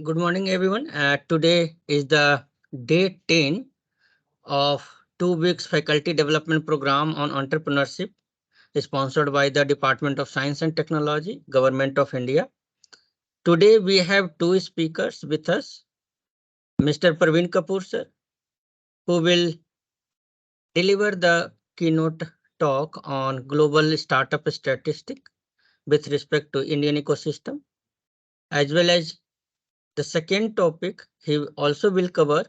Good morning, everyone. Today is the day 10 of 2 weeks faculty development program on entrepreneurship, sponsored by the Department of Science and Technology, Government of India. Today we have two speakers with us, Mr. Praveen Kapoor, sir, who will deliver the keynote talk on global startup statistic with respect to Indian ecosystem, as well as the second topic he also will cover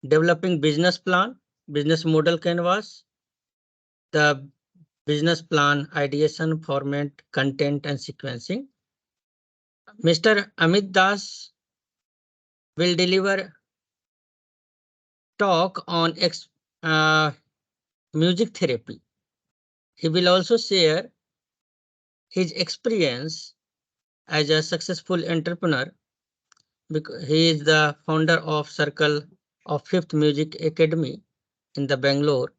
developing business plan, business model canvas, the business plan, ideation, format, content, and sequencing. Mr. Amit Das will deliver talk on uh, music therapy. He will also share his experience as a successful entrepreneur because he is the founder of Circle of Fifth Music Academy in the Bangalore,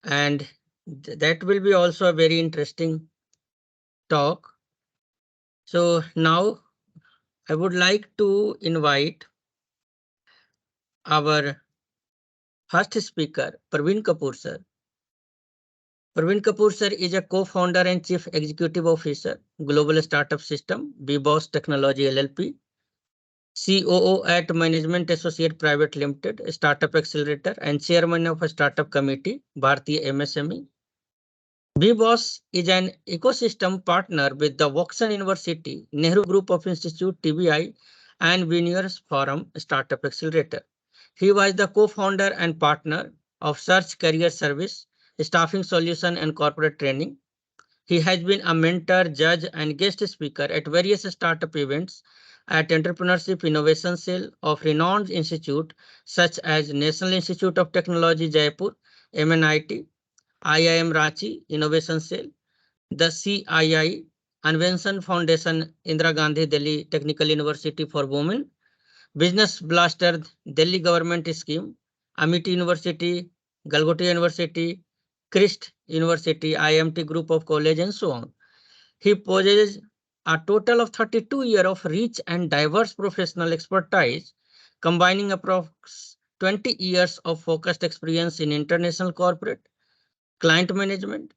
and that will be also a very interesting talk. So now I would like to invite our first speaker, Praveen Kapoor sir. Praveen Kapoor sir is a co-founder and chief executive officer, Global Startup System, BBoss Technology LLP, COO at Management Associate Private Limited, Startup Accelerator, and chairman of a startup committee, Bhartiya MSME. BBoss is an ecosystem partner with the Voxan University, Nehru Group of Institute, TBI, and Winners Forum Startup Accelerator. He was the co-founder and partner of Search Career Service, Staffing Solution and Corporate Training. He has been a mentor, judge, and guest speaker at various startup events at Entrepreneurship Innovation Cell of renowned institutes such as National Institute of Technology Jaipur, MNIT, IIM Ranchi Innovation Cell, the CII, Invention Foundation, Indira Gandhi Delhi Technical University for Women, Business Blaster Delhi Government Scheme, Amity University, Galgoti University, Christ University, IMT Group of College, and so on. He possesses a total of 32 years of rich and diverse professional expertise, combining approximately 20 years of focused experience in international corporate, client management,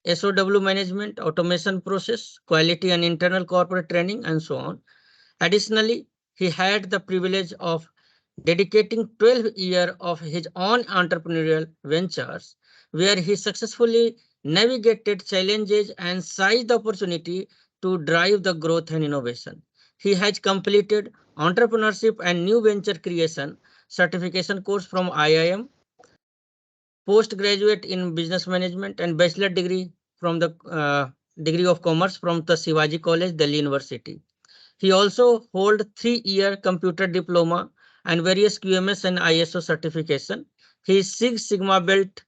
SOW management, automation process, quality and internal corporate training, and so on. Additionally, he had the privilege of dedicating 12 years of his own entrepreneurial ventures, where he successfully navigated challenges and seized the opportunity to drive the growth and innovation. He has completed entrepreneurship and new venture creation certification course from IIM, postgraduate in business management, and bachelor degree from the degree of commerce from the Shivaji College, Delhi University. He also holds 3-year computer diploma and various QMS and ISO certification. He is Six Sigma belt,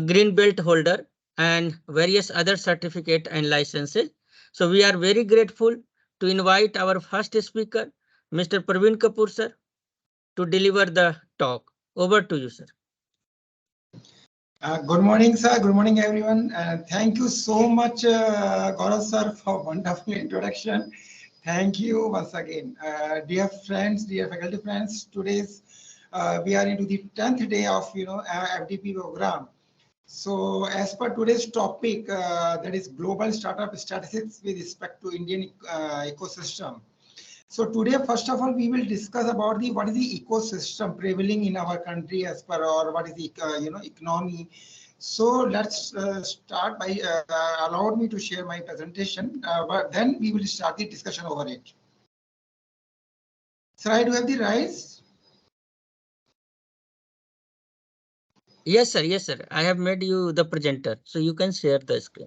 green belt holder, and various other certificate and licenses. So we are very grateful to invite our first speaker, Mr. Praveen Kapoor sir, to deliver the talk. Over to you, sir. Good morning, sir. Good morning, everyone. Thank you so much, Gaurav sir, for wonderful introduction. Thank you once again. Dear friends, dear faculty friends, today's we are into the 10th day of FDP program. So as per today's topic, that is global startup statistics with respect to Indian ecosystem. So today, first of all, we will discuss about what is the ecosystem prevailing in our country as per or what is the economy. So let's start by allow me to share my presentation, but then we will start the discussion over it. Sir, I do have the rights. Yes, sir. Yes, sir. I have made you the presenter, so you can share the screen.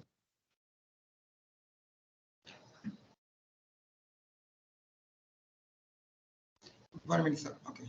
1 minute, sir. Okay.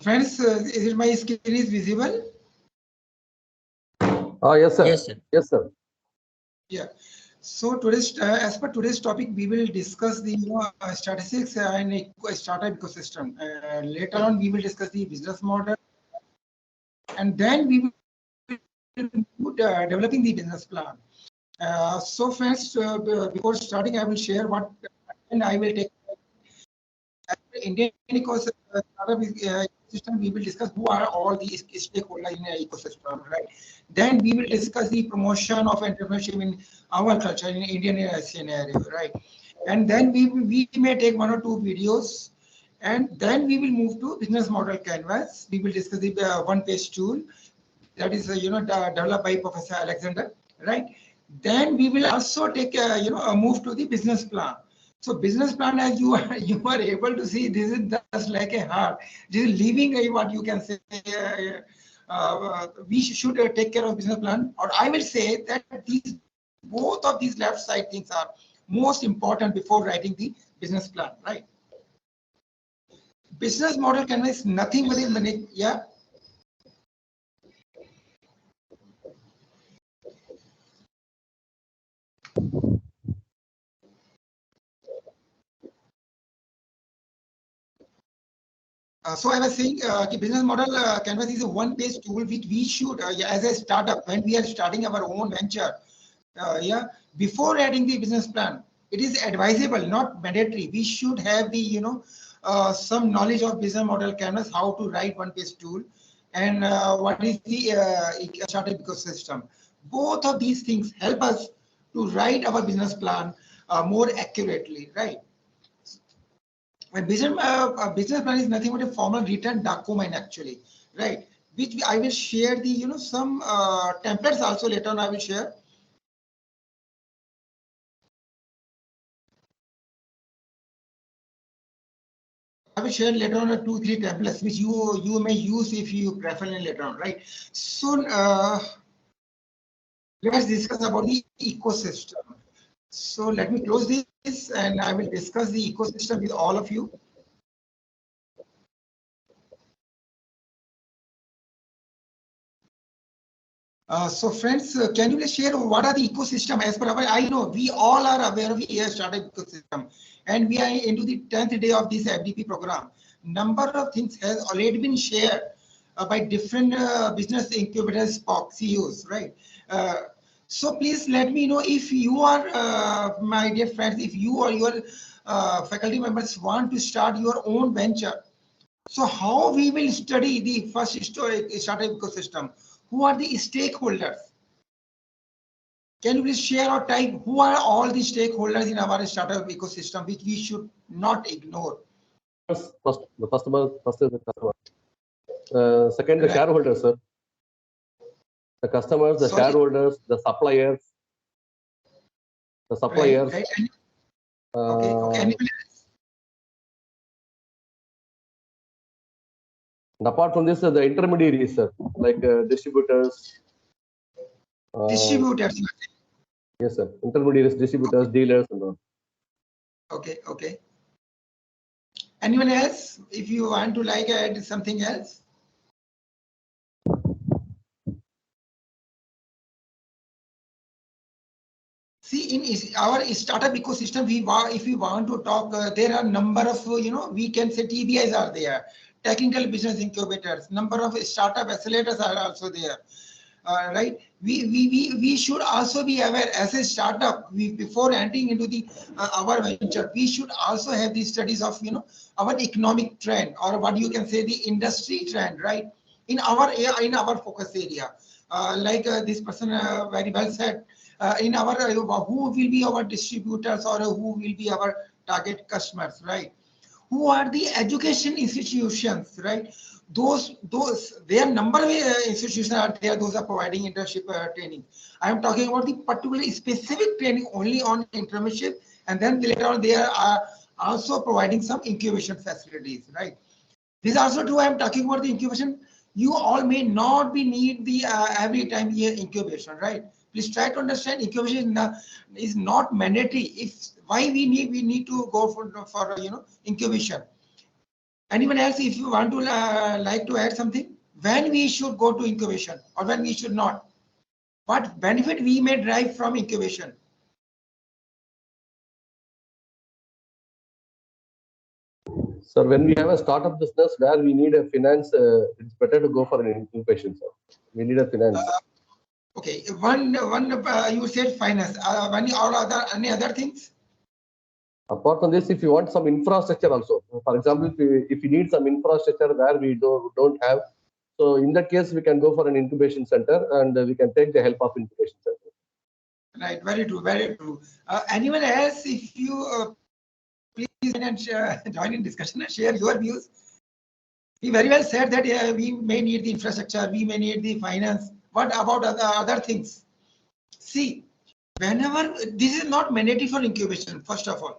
Friends, is it my screen is visible? Yes, sir. Yes, sir. Yes, sir. Yeah. So today's, as per today's topic, we will discuss the statistics and startup ecosystem. Later on, we will discuss the business model, and then we will put, developing the business plan. So friends, before starting, I will share what, and I will take Indian startup ecosystem. We will discuss who are all the stakeholders in the ecosystem, right? Then we will discuss the promotion of entrepreneurship in our culture in Indian scenario, right? And then we may take one or two videos, and then we will move to business model canvas. We will discuss the one-page tool that is developed by Professor Alexander, right? Then we will also take a move to the business plan. So business plan, as you are you are able to see, this is just like a heart. This is living what you can say. We should take care of business plan, or I will say that these both of these left side things are most important before writing the business plan, right? Business model canvas nothing but a yeah. So I was saying, the business model canvas is a one-page tool which we should, as a startup, when we are starting our own venture, yeah, before adding the business plan, it is advisable, not mandatory. We should have the, some knowledge of business model canvas, how to write one-page tool, and what is the startup ecosystem. Both of these things help us to write our business plan more accurately, right? A business plan is nothing but a formal written document, actually, right? Which I will share the, some templates also later on I will share. I will share later on 2-3 templates which you may use if you prefer later on, right? So let's discuss about the ecosystem. So let me close this and I will discuss the ecosystem with all of you. So friends, can you please share what are the ecosystem as per our, I know we all are aware of the startup ecosystem and we are into the 10th day of this FDP program. Number of things has already been shared by different business incubators, CEOs, right? So please let me know if you are, my dear friends, if you or your faculty members want to start your own venture. So how we will study the first startup ecosystem? Who are the stakeholders? Can you please share or type who are all the stakeholders in our startup ecosystem which we should not ignore? First is the customer. Second, the Right. shareholders, sir. The customers, the Sorry? shareholders, the suppliers. Right, right. Okay, okay. Anybody else? And apart from this, the intermediaries, sir, like distributors. Distributors. Yes, sir. Intermediaries, distributors, dealers, and all. Okay, okay. Anyone else? If you want to like add something else? See, in our startup ecosystem, if we want to talk, there are number of, we can say TBIs are there, technical business incubators, number of startup accelerators are also there, right? We should also be aware as a startup, before entering into the our venture, we should also have these studies of, our economic trend or what you can say the industry trend, right? In our focus area, like this person very well said. In our who will be our distributors or who will be our target customers, right? Who are the education institutions, right? Those their number of institutions are there, those are providing internship training. I am talking about the particular specific training only on internship, and then later on they are also providing some incubation facilities, right? This is also true. I am talking about the incubation. You all may not be need the every time year incubation, right? Please try to understand incubation is not mandatory. If why we need to go for incubation. Anyone else, if you want to like to add something, when we should go to incubation or when we should not? What benefit we may derive from incubation? Sir, when we have a startup business where we need a finance, it's better to go for an incubation, sir. We need a finance. Okay, one you said finance. Any other things? Apart from this, if you want some infrastructure also, for example, if you need some infrastructure where we don't have, so in that case, we can go for an incubation center and we can take the help of incubation center. Right, very true, very true. Anyone else, if you please and join in discussion and share your views. He very well said that we may need the infrastructure, we may need the finance. What about other things? See, whenever this is not mandatory for incubation, first of all.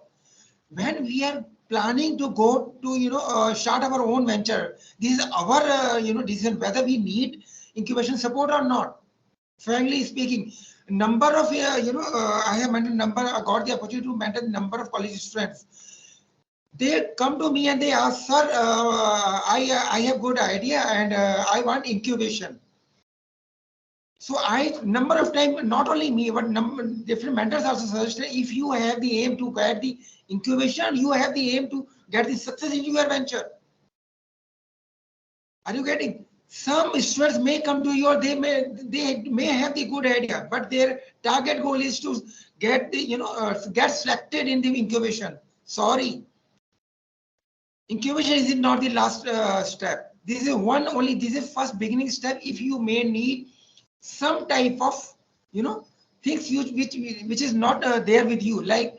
When we are planning to go to start our own venture, this is our decision whether we need incubation support or not. Frankly speaking, number of I have mentioned number. I got the opportunity to mentor number of college students. They come to me and they ask, sir, I have good idea and I want incubation. So number of times, not only me, but different mentors also suggested, if you have the aim to get the incubation, you have the aim to get the success in your venture. Are you getting? Some students may come to you, or they may have the good idea, but their target goal is to get the get selected in the incubation. Sorry, incubation is not the last step. This is this is first beginning step. If you may need some type of things which is not there with you, like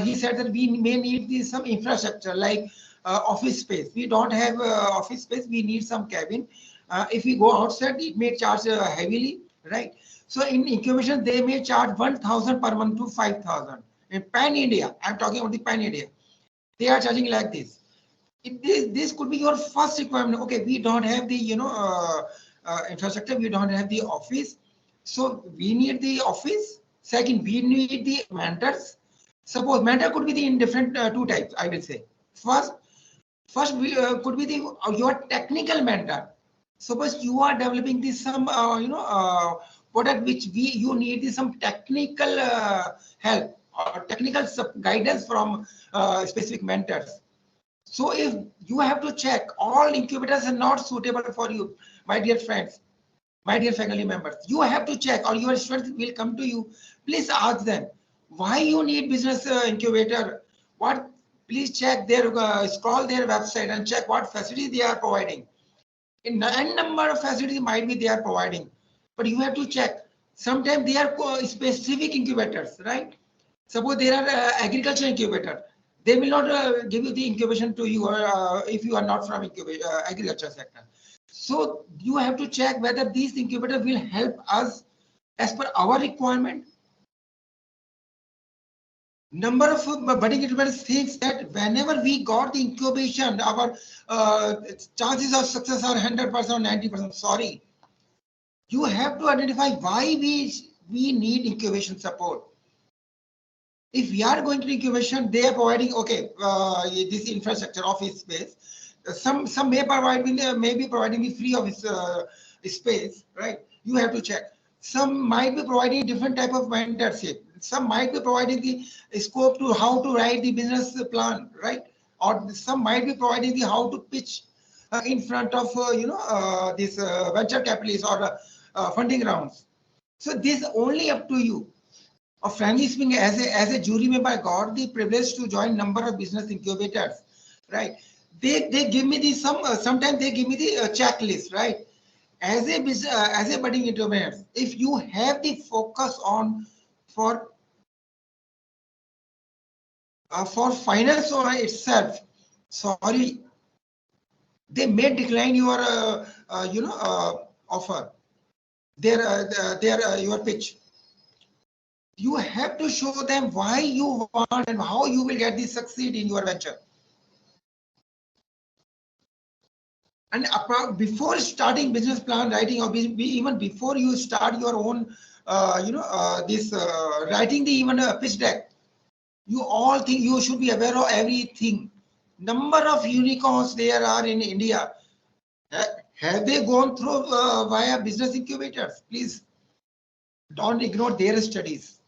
he said that we may need some infrastructure like office space. We don't have office space, we need some cabin. If we go outside, it may charge heavily, right? So in incubation they may charge 1,000 per month to 5,000 in pan India. I'm talking about the pan India. They are charging like this. This could be your first requirement. Okay, we don't have the infrastructure, we don't have the office, so we need the office. Second, we need the mentors. Suppose mentor could be the in different two types, I will say. First we could be the your technical mentor. Suppose you are developing this some product which you need some technical help or technical guidance from specific mentors. So if you have to check, all incubators are not suitable for you, my dear friends, my dear faculty members. You have to check, or your students will come to you. Please ask them why you need business incubator. What? Please check their scroll their website and check what facilities they are providing. In n number of facilities might be they are providing, but you have to check. Sometimes they are specific incubators, right? Suppose there are agriculture incubator. They will not give you the incubation to you if you are not from agriculture sector. So you have to check whether these incubators will help us as per our requirement. Number of budding incubators thinks that whenever we got the incubation, our chances of success are 100% or 90%. Sorry, you have to identify why we need incubation support. If we are going to incubation, they are providing this infrastructure, office space. Some may be providing the free office space, right? You have to check. Some might be providing different type of mentorship. Some might be providing the scope to how to write the business plan, right? Or some might be providing the how to pitch in front of this venture capitalists or funding rounds. So this is only up to you. Frankly speaking, as a jury member, I got the privilege to join number of business incubators, right? They give me the sometimes they give me the checklist, right? As a budding entrepreneur, if you have the focus on for finance on itself, sorry, they may decline your offer, your pitch. You have to show them why you want and how you will get this succeed in your venture. And before starting business plan writing, or even before you start your own, writing the even a pitch deck, you all think you should be aware of everything. Number of unicorns there are in India. Have they gone through via business incubators? Please don't ignore their studies.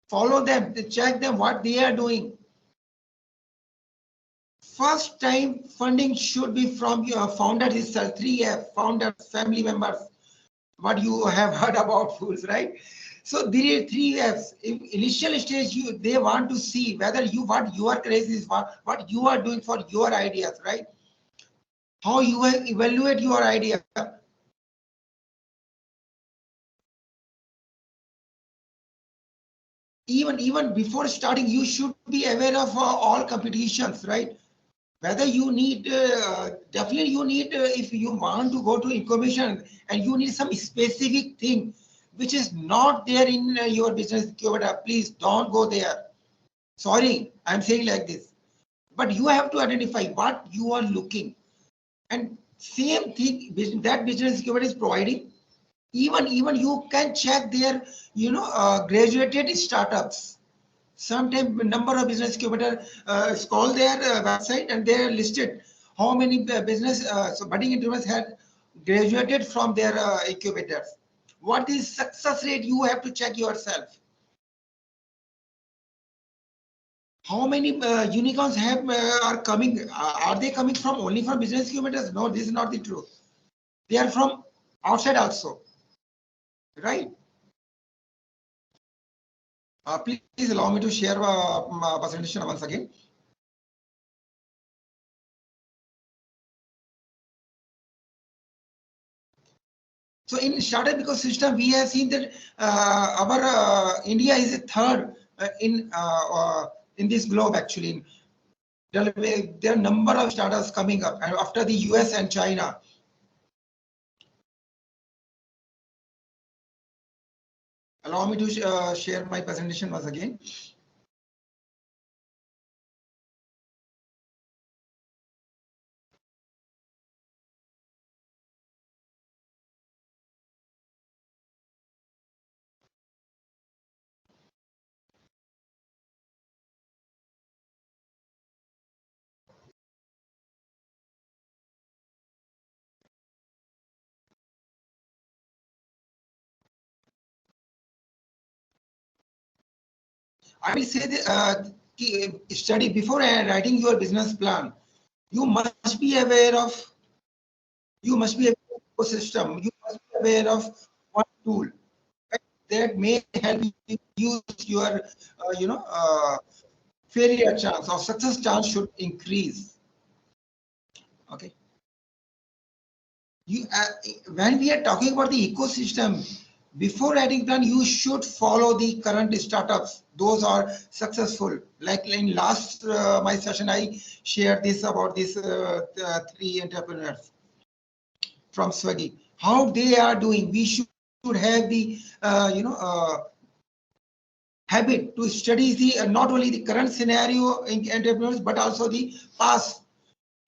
Follow them, check them what they are doing. First time funding should be from your founder itself, 3F, founders, family members. What you have heard about fools, right? So there are 3Fs. In initial stage, they want to see whether what your crazy is, what you are doing for your ideas, right? How you evaluate your idea. Even before starting, you should be aware of all competitions, right? Whether you need, definitely you need, if you want to go to incubation and you need some specific thing which is not there in your business incubator, please don't go there. Sorry, I'm saying like this. But you have to identify what you are looking. And same thing that business incubator is providing. Even you can check their, graduated startups. Sometimes number of business incubator scroll their website and they are listed how many business so budding entrepreneurs had graduated from their incubators. What is success rate? You have to check yourself. How many unicorns have are coming? Are they coming from only from business incubators? No, this is not the truth. They are from outside also, right? Please allow me to share my presentation once again. So in startup ecosystem, we have seen that our India is a third in this globe. Actually, there are a number of startups coming up after the US and China. Allow me to share my presentation once again. I will say that study before writing your business plan. You must be aware of. You must be aware of ecosystem. You must be aware of one tool that may help you use your, failure chance or success chance should increase. Okay. When we are talking about the ecosystem, before writing plan, you should follow the current startups. Those are successful. Like in last my session, I shared this about these 3 entrepreneurs from Swiggy. How they are doing. We should have the habit to study the not only the current scenario in entrepreneurs but also the past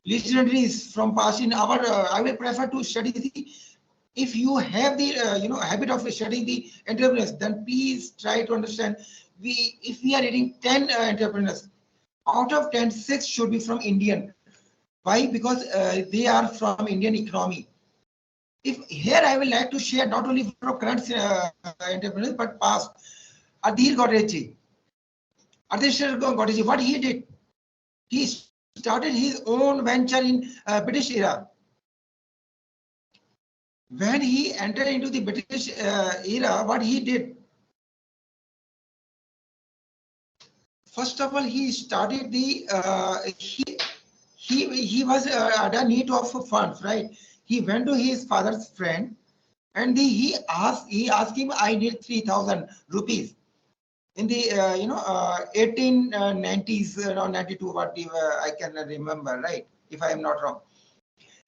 legendaries from past. In our I will prefer to study the, if you have the habit of studying the entrepreneurs, then please try to understand, if we are reading 10 entrepreneurs, out of 10, 6 should be from Indian. Why? Because they are from Indian economy. If here I will like to share not only from current entrepreneurs but past. Adhir Godeji. What he did, he started his own venture in British era. When he entered into the British era, what he did? First of all, he started the he was at a need of funds, right? He went to his father's friend, and he asked him, I need 3,000 rupees. In the 1890s, 92, what I can remember, right? If I am not wrong.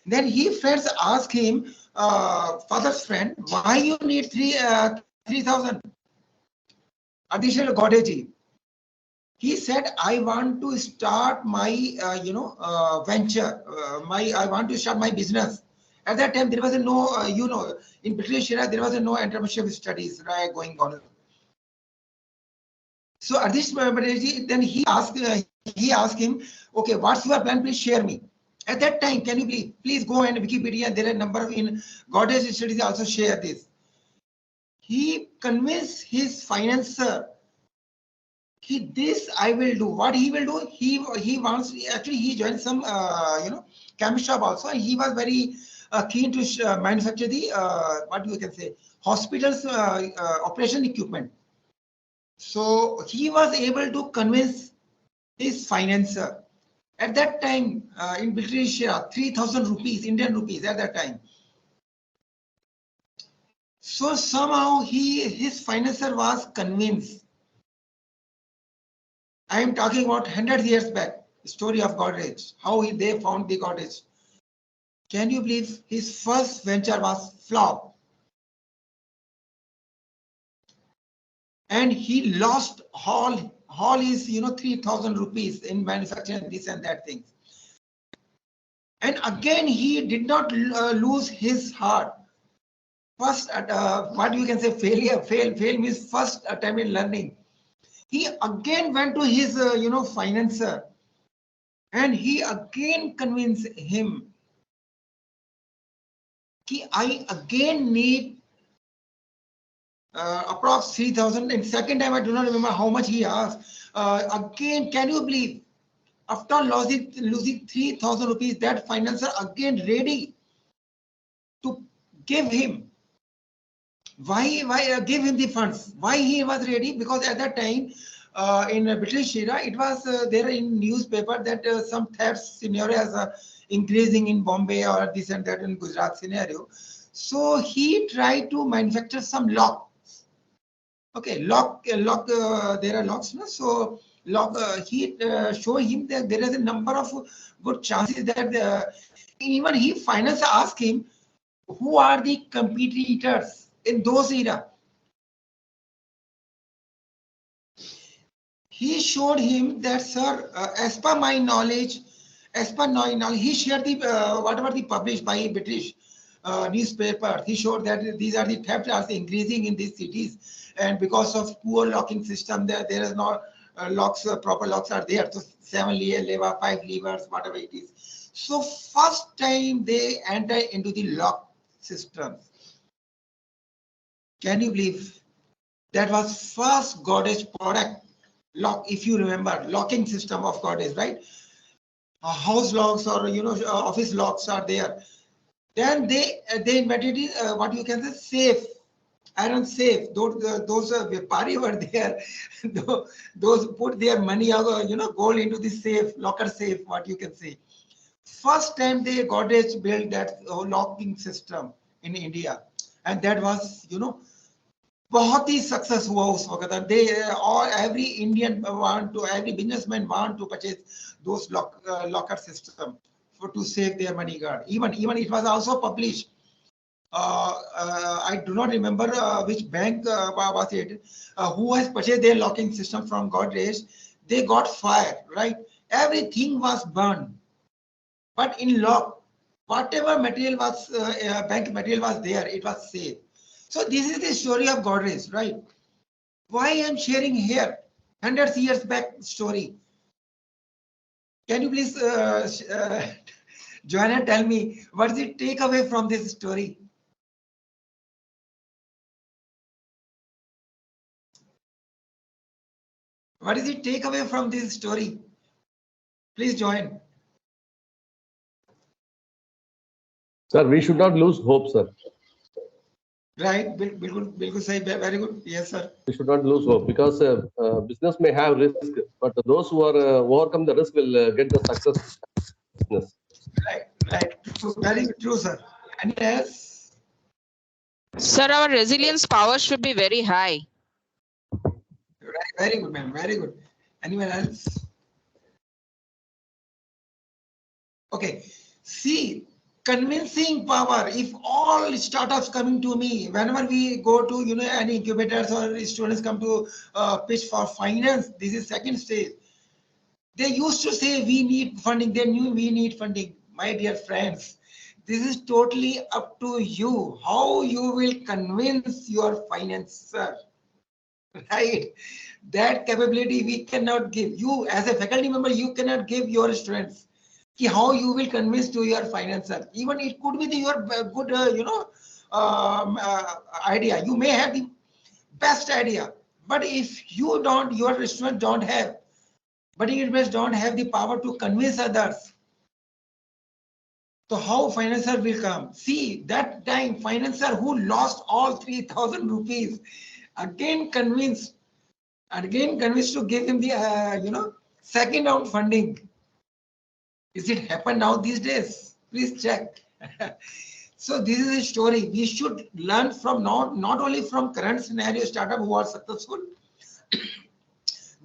Then he friends asked him, father's friend, why you need 3,000 additional Godeji? He said, I want to start my venture. I want to start my business. At that time, there was no in British era there was no entrepreneurship studies, right, going on. So at this moment, then he asked he asked him, okay, what's your plan? Please share me. At that time, can you please go and Wikipedia, there are a number of in Goddess studies also share this. He convinced his financer, this I will do. What he will do, he wants, actually he joined some chemist shop also, and he was very keen to manufacture the what you can say, hospitals operation equipment. So he was able to convince his financer. At that time, in British 3,000 rupees, Indian rupees at that time. So somehow his financer was convinced. I am talking about 100 years back, the story of Godrej, how they found the Godrej. Can you believe his first venture was flop? And he lost all his 3,000 rupees in manufacturing this and that things. And again, he did not lose his heart. First, what you can say, fail means first attempt in learning. He again went to his financer, and he again convinced him that I again need approx 3,000. And second time, I do not remember how much he asked. Again, can you believe? After losing 3,000 rupees, that financer again ready to give him. Why give him the funds? Why he was ready? Because at that time, in British era, it was there in newspaper that some theft scenario is increasing in Bombay or this and that in Gujarat scenario. So he tried to manufacture some locks. Okay, there are locks. No? So he showed him that there is a number of good chances that even he finance asked him, who are the competitors in those era? He showed him that, sir, as per my knowledge, he shared the whatever the published by British newspaper. He showed that these are the thefts are increasing in these cities, and because of poor locking system, there is no locks, proper locks are there. So 7 lever, 5 levers, whatever it is. So first time they enter into the lock system. Can you believe? That was first Godrej product. Lock, if you remember, locking system of Godrej, right? House locks or office locks are there. Then they invented what you can say, safe, iron safe. Those Vipari were there. Those put their money, gold into the safe, locker safe. What you can say. First time they Godrej built that locking system in India, and that was बहुत ही success हुआ उस वक्त. Every Indian every businessman want to purchase those locker system to save their money guard. Even it was also published. I do not remember which bank was it, who has purchased their locking system from Godrej. They got fire, right? Everything was burned. But in lock, whatever material was bank material was there, it was safe. So this is the story of Godrej, right? Why I'm sharing here? 100 years back story. Can you please, Joanna, tell me what is the takeaway from this story? What is the takeaway from this story? Please join. Sir, we should not lose hope, sir. Right, bilkul say very good. Yes, sir. We should not lose hope because business may have risk, but those who are overcome the risk will get the success. Business. Right. Very true, sir. And yes. Sir, our resilience power should be very high. Right, very good, man. Very good. Anyone else? Okay. See. Convincing power. If all startups coming to me, whenever we go to any incubators or students come to pitch for finance, this is second stage. They used to say we need funding. They knew we need funding. My dear friends, this is totally up to you how you will convince your financer. right? That capability we cannot give. You as a faculty member, you cannot give your students how you will convince to your financer. Even it could be your good, idea. You may have the best idea, but if you don't, your students don't have, budding investors don't have the power to convince others. So how financer will come? See, that time financer who lost all 3,000 rupees again convinced to give him the second round funding. Is it happen now these days? Please check. So this is a story we should learn from, not only from current scenario startup who are successful,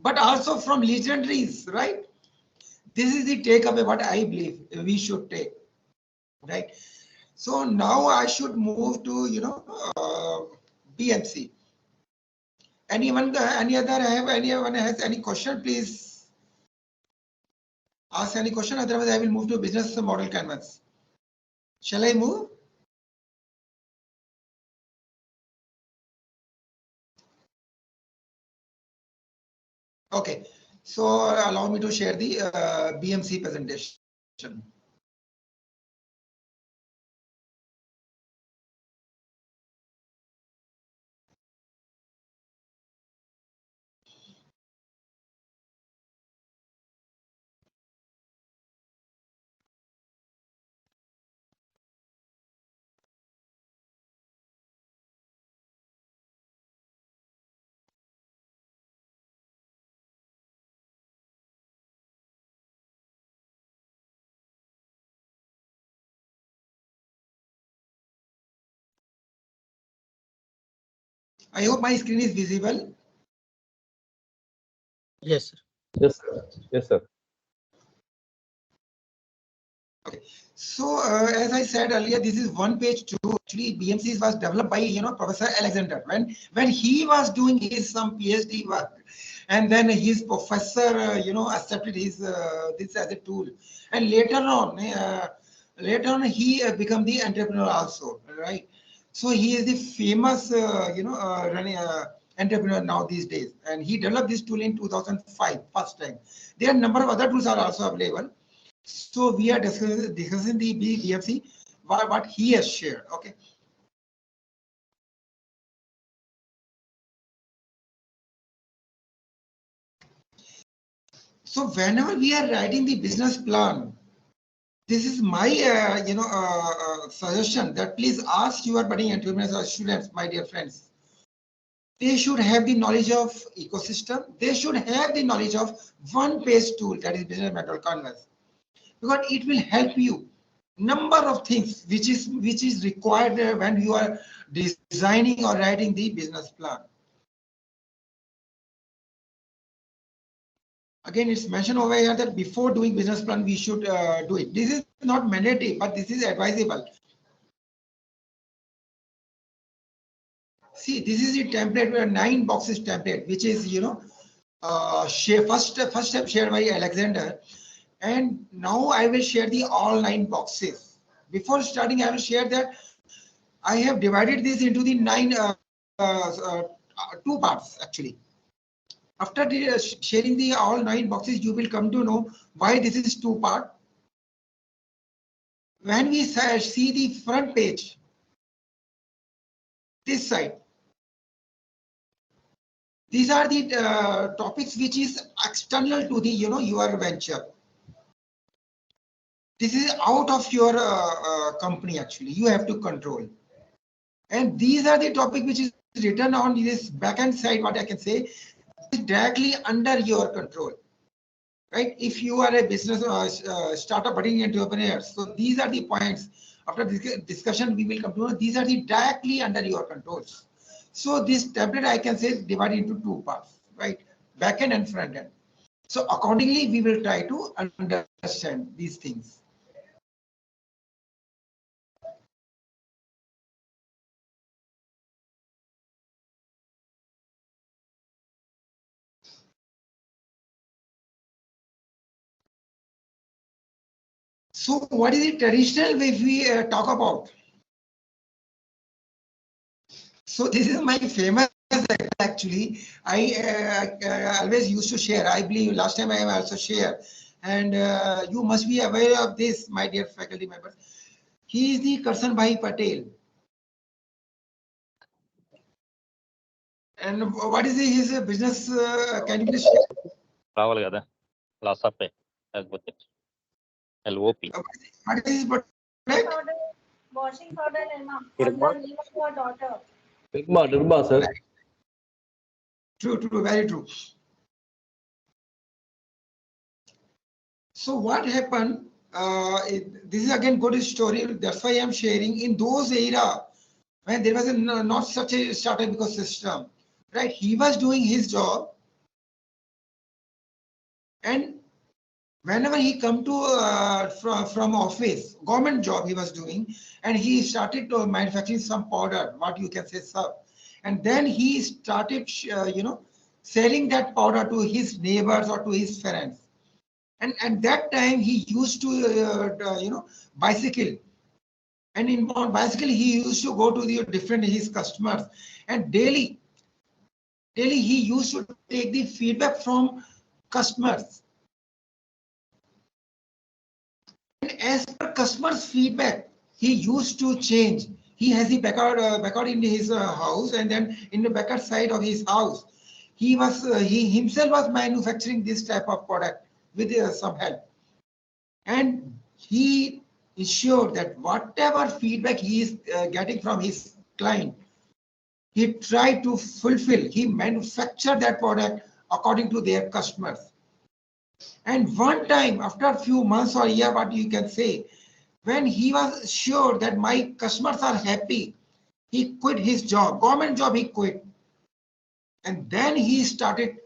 but also from legendaries, right? This is the takeaway what I believe we should take, right? So now I should move to BMC. Anyone has any question? Please ask any question. Otherwise, I will move to business model canvas. Shall I move? Okay. So allow me to share the BMC presentation. I hope my screen is visible. Yes, sir. Yes, sir. Yes, sir. Okay. So as I said earlier, this is one page too. Actually, BMC was developed by Professor Alexander when he was doing his some PhD work, and then his professor accepted his this as a tool, and later on he become the entrepreneur also, right? So he is the famous running entrepreneur now these days, and he developed this tool in 2005 first time. There are a number of other tools are also available. So we are discussing the BFC, what he has shared. Okay. So whenever we are writing the business plan, this is my suggestion that please ask your budding entrepreneurs or students, my dear friends. They should have the knowledge of ecosystem. They should have the knowledge of one-page tool, that is business model canvas, because it will help you number of things which is required when you are designing or writing the business plan. Again, it's mentioned over here that before doing business plan, we should do it. This is not mandatory, but this is advisable. See, this is the template, where 9 boxes template, which is first step shared by Alexander, and now I will share the all 9 boxes. Before starting, I will share that I have divided this into the 2 parts actually. After sharing the all 9 boxes, you will come to know why this is 2 part. When we see the front page, this side, these are the topics which is external to the your venture. This is out of your company actually. You have to control, and these are the topic which is written on this backend side. What I can say is directly under your control. Right? If you are a business startup budding entrepreneur, so these are the points. After this discussion, we will come to know these are the directly under your controls. So this template I can say divided into 2 parts, right? Back end and front end. So accordingly, we will try to understand these things. So what is the traditional way we talk about? So this is my famous actually, I always used to share. I believe last time I also shared, and you must be aware of this, my dear faculty members. He is the Karsan Bhai Patel. And what is his business? Can you please share? రావాలి కదా loss of LOP. What is his product? Washing powder, Nirma. Nirma? On the name of your daughter. Nirma, sir. True, very true. So what happened? This is again good story. That's why I'm sharing. In those era, when there was not such a startup ecosystem, right? He was doing his job, and whenever he come to from office, government job he was doing, and he started to manufacturing some powder, what you can say, sir. And then he started, selling that powder to his neighbors or to his friends. And that time he used to, bicycle. And on bicycle, he used to go to the different his customers, and daily he used to take the feedback from customers. And as per customers' feedback, he used to change. He has the backyard in his house, and then in the backyard side of his house, he himself was manufacturing this type of product with some help. And he ensured that whatever feedback he is getting from his client, he tried to fulfill. He manufactured that product according to their customers. And one time, after a few months or a year, what you can say, when he was sure that my customers are happy, he quit his job, government job he quit. And then he started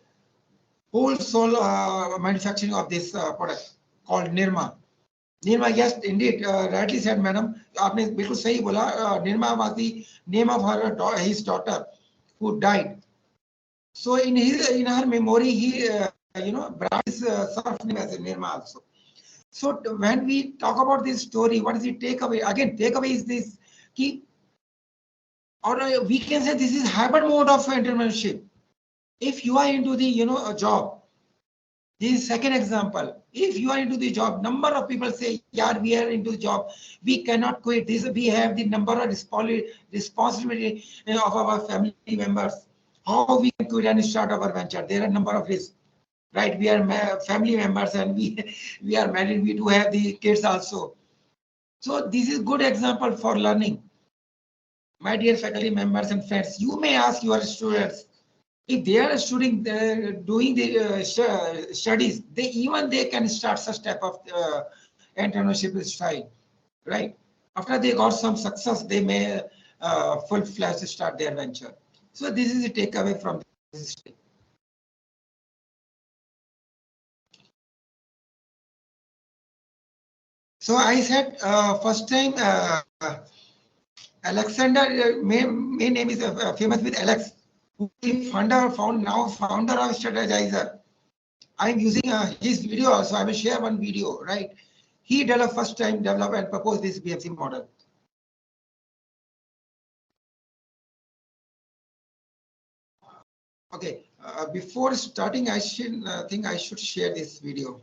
wholesale manufacturing of this product called Nirma. Nirma, yes, indeed, rightly said, madam. आपने बिल्कुल सही बोला. Nirma was the name of his daughter who died. So in her memory, he brought his surf name as Nirma also. So when we talk about this story, what is the takeaway? Again, takeaway is this key, or we can say this is hybrid mode of entrepreneurship. If you are into the a job, this is second example. If you are into the job, number of people say, yeah, we are into the job, we cannot quit this. We have the number of responsibility of our family members. How we can quit and start our venture? There are a number of risks, right? We are family members, and we are married. We do have the kids also. So this is good example for learning. My dear faculty members and friends, you may ask your students, if they are doing the studies, they can start such type of entrepreneurship style, right? After they got some success, they may full-fledged start their venture. So this is the takeaway from this. So I said first time Alexander, main name is famous with Alex, who is founder of Strategizer. I'm using his video also. I will share one video, right? He first time developed and proposed this BFC model. Okay, before starting, I think I should share this video.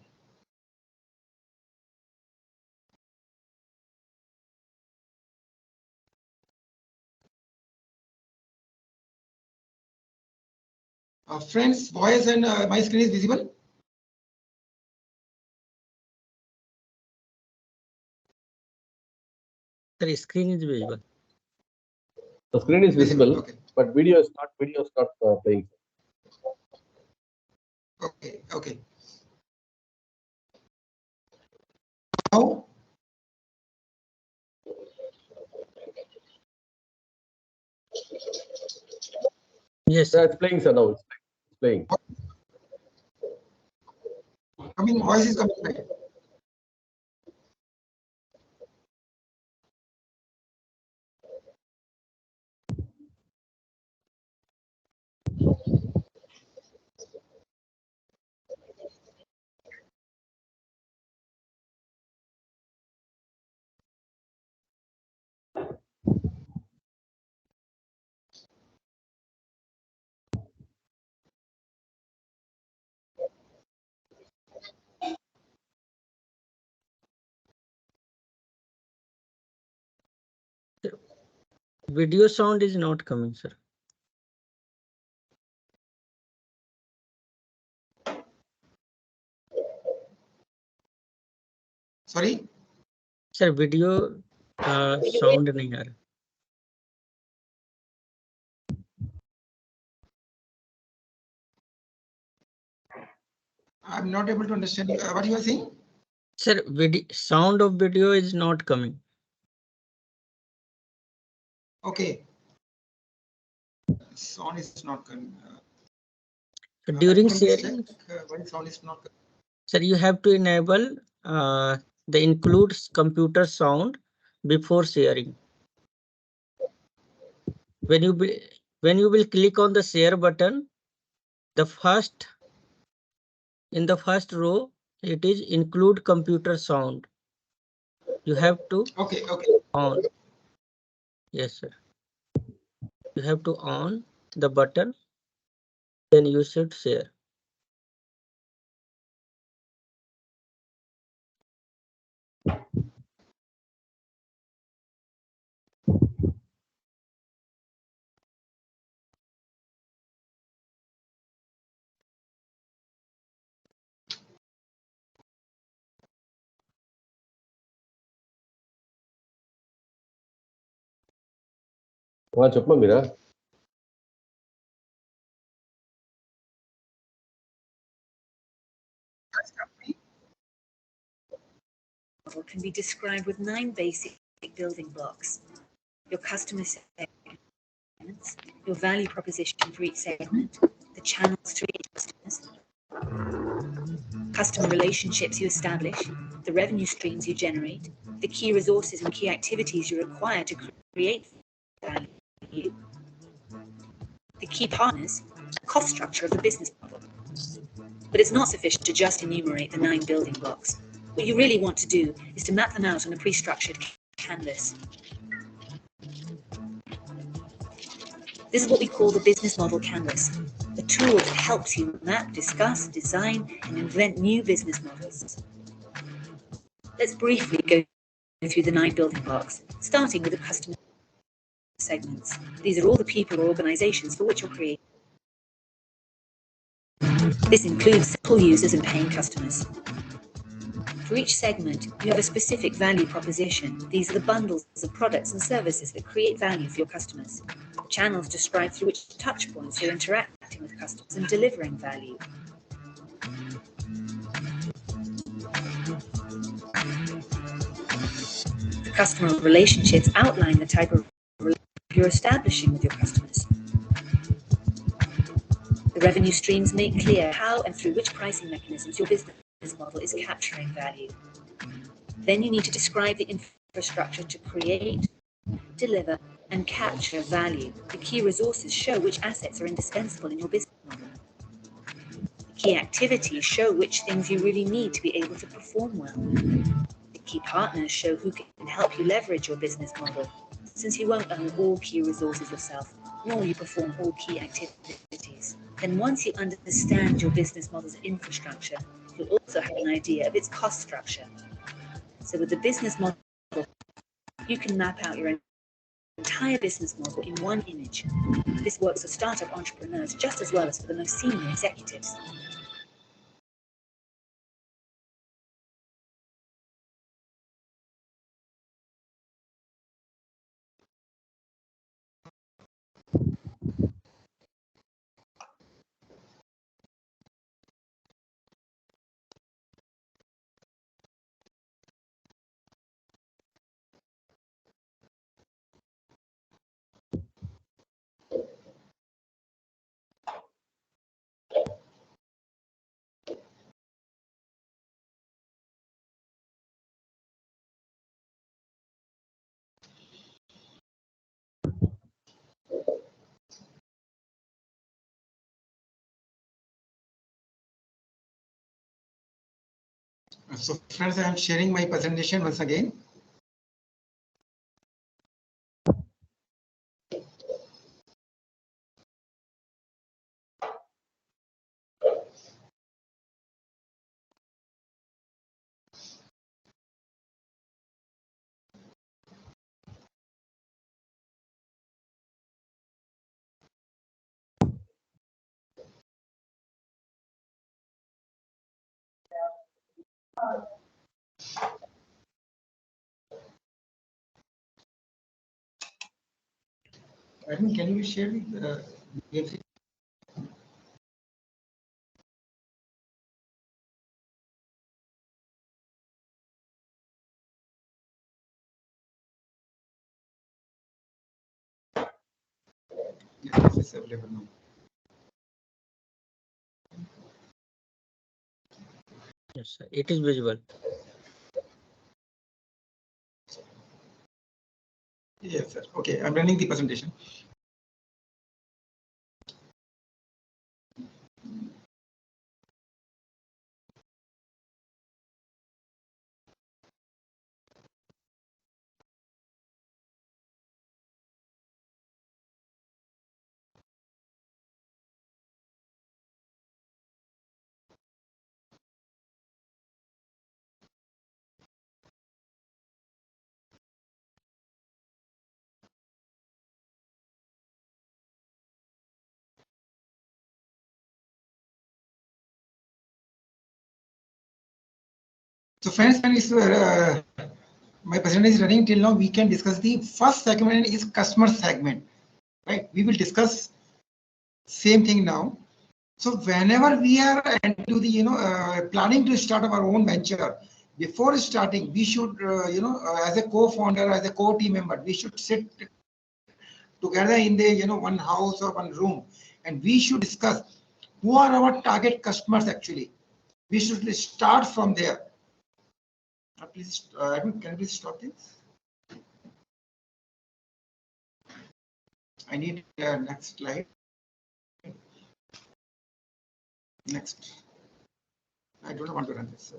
Friends, voice and my screen is visible. The screen is visible. The screen is visible, Okay. but video is not playing. Okay. Now, Yes, Yeah, it's playing, sir. Now it's playing. voice is coming, right? Video sound is not coming, sir. Sorry. Sir, video sound नहीं आ रहा. I'm not able to understand you. What you are saying? Sir, sound of video is not coming. Okay. Sound is not coming. So during Can you sharing, check why sound is not coming? sir, you have to enable the includes computer sound before sharing. When you will click on the share button, in the first row, it is include computer sound. You have to Okay. on. Yes, sir. You have to on the button, then you should share. చెప్పమా Meera Can be described with 9 basic building blocks. Your customer segments, your value proposition for each segment, the channels to reach customers, customer relationships you establish, the revenue streams you generate, the key resources and key activities you require to create value, the key partners, the cost structure of the business model. But it's not sufficient to just enumerate the 9 building blocks. What you really want to do is to map them out on a pre-structured canvas. This is what we call the business model canvas, a tool that helps you map, discuss, design, and invent new business models. Let's briefly go through the 9 building blocks, starting with the customer segments. These are all the people or organizations for which you're creating. This includes simple users and paying customers. For each segment, you have a specific value proposition. These are the bundles of products and services that create value for your customers. The channels describe through which touch points you're interacting with customers and delivering value. The customer relationships outline the type of relationship you're establishing with your customers. The revenue streams make clear how and through which pricing mechanisms your business model is capturing value. Then you need to describe the infrastructure to create, deliver, and capture value. The key resources show which assets are indispensable in your business model. The key activities show which things you really need to be able to perform well. The key partners show who can help you leverage your business model, since you won't own all key resources yourself, nor will you perform all key activities. Then once you understand your business model's infrastructure, you'll also have an idea of its cost structure. So with the business model, you can map out your entire business model in one image. This works for startup entrepreneurs just as well as for the most senior executives. So friends, I am sharing my presentation once again. Admin, can you share the DFC? Yeah, this is available now. Yes, sir. It is visible. Yes, sir. Okay, I'm running the presentation. So friends, my presentation is running till now. We can discuss the first segment is customer segment, right? We will discuss same thing now. So whenever we are into the planning to start our own venture, before starting, we should as a co-founder, as a co-team member, we should sit together in the one house or one room, and we should discuss who are our target customers. Actually, we should start from there. Please, Edwin, can you please stop this? I need next slide. Next. I don't want to run this.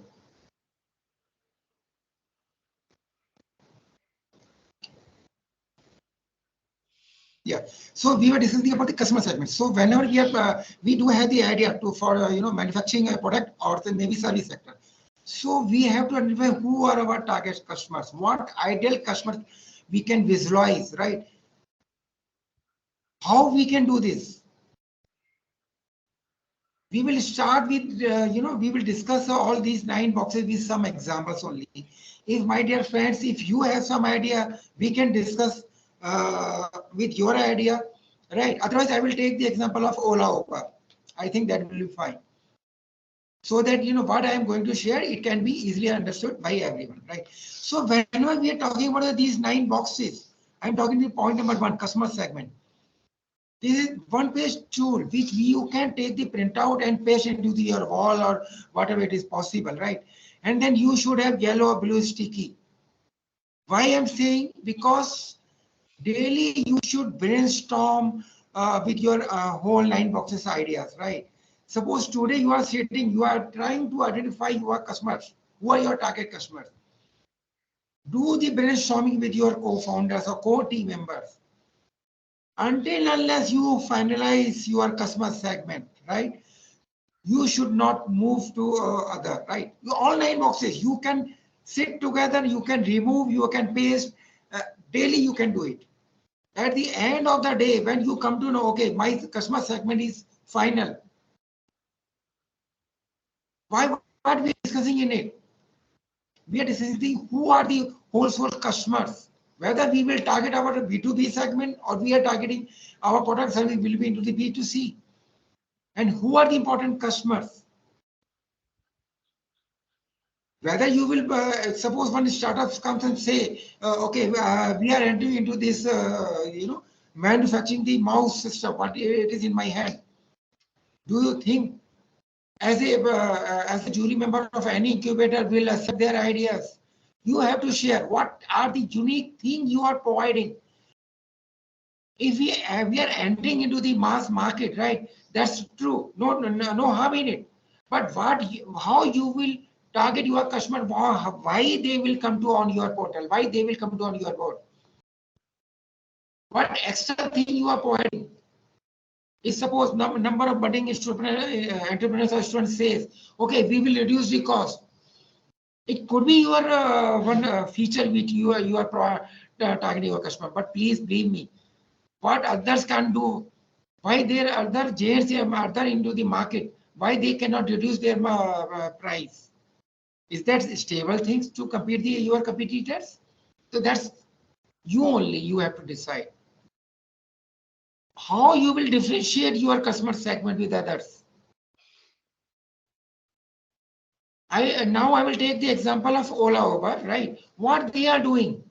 Yeah. So we were discussing about the customer segment. So whenever we do have the idea to for manufacturing a product or maybe service sector. So we have to identify who are our target customers, what ideal customers we can visualize, right? How we can do this? We will start with, we will discuss all these 9 boxes with some examples only. If, my dear friends, if you have some idea, we can discuss with your idea, right? Otherwise, I will take the example of Ola Uber. I think that will be fine. So that, what I am going to share, it can be easily understood by everyone, right? So whenever we are talking about these 9 boxes, I'm talking to point number 1, customer segment. This is one-page tool which you can take the printout and paste into your wall or whatever it is possible, right? And then you should have yellow or blue sticky. Why I'm saying? Because daily you should brainstorm with your whole 9 boxes ideas, right? Suppose today you are sitting, you are trying to identify your customers. Who are your target customers? Do the brainstorming with your co-founders or co-team members. Until unless you finalize your customer segment, right? You should not move to other, right? All 9 boxes, you can sit together, you can remove, you can paste. Daily you can do it. At the end of the day, when you come to know, okay, my customer segment is final. What we are discussing in it? We are discussing who are the household customers. Whether we will target our B2B segment or we are targeting our product service will be into the B2C. And who are the important customers? Whether you will, suppose one startup comes and say, okay, we are entering into this, manufacturing the mouse system, but it is in my hand. Do you think as a jury member of any incubator will accept their ideas? You have to share what are the unique things you are providing. If we are entering into the mass market, right? That's true. No harm in it. But how you will target your customer? Why they will come to on your portal? Why they will come to on your board? What extra thing you are providing? If suppose number of budding entrepreneurs or students says, okay, we will reduce the cost. It could be your one feature which you are targeting your customer. But please believe me, what others can do, why there are other giants are there into the market, why they cannot reduce their price? Is that stable things to compete your competitors? So that's you only, you have to decide how you will differentiate your customer segment with others. Now I will take the example of Ola Uber, right? What they are doing,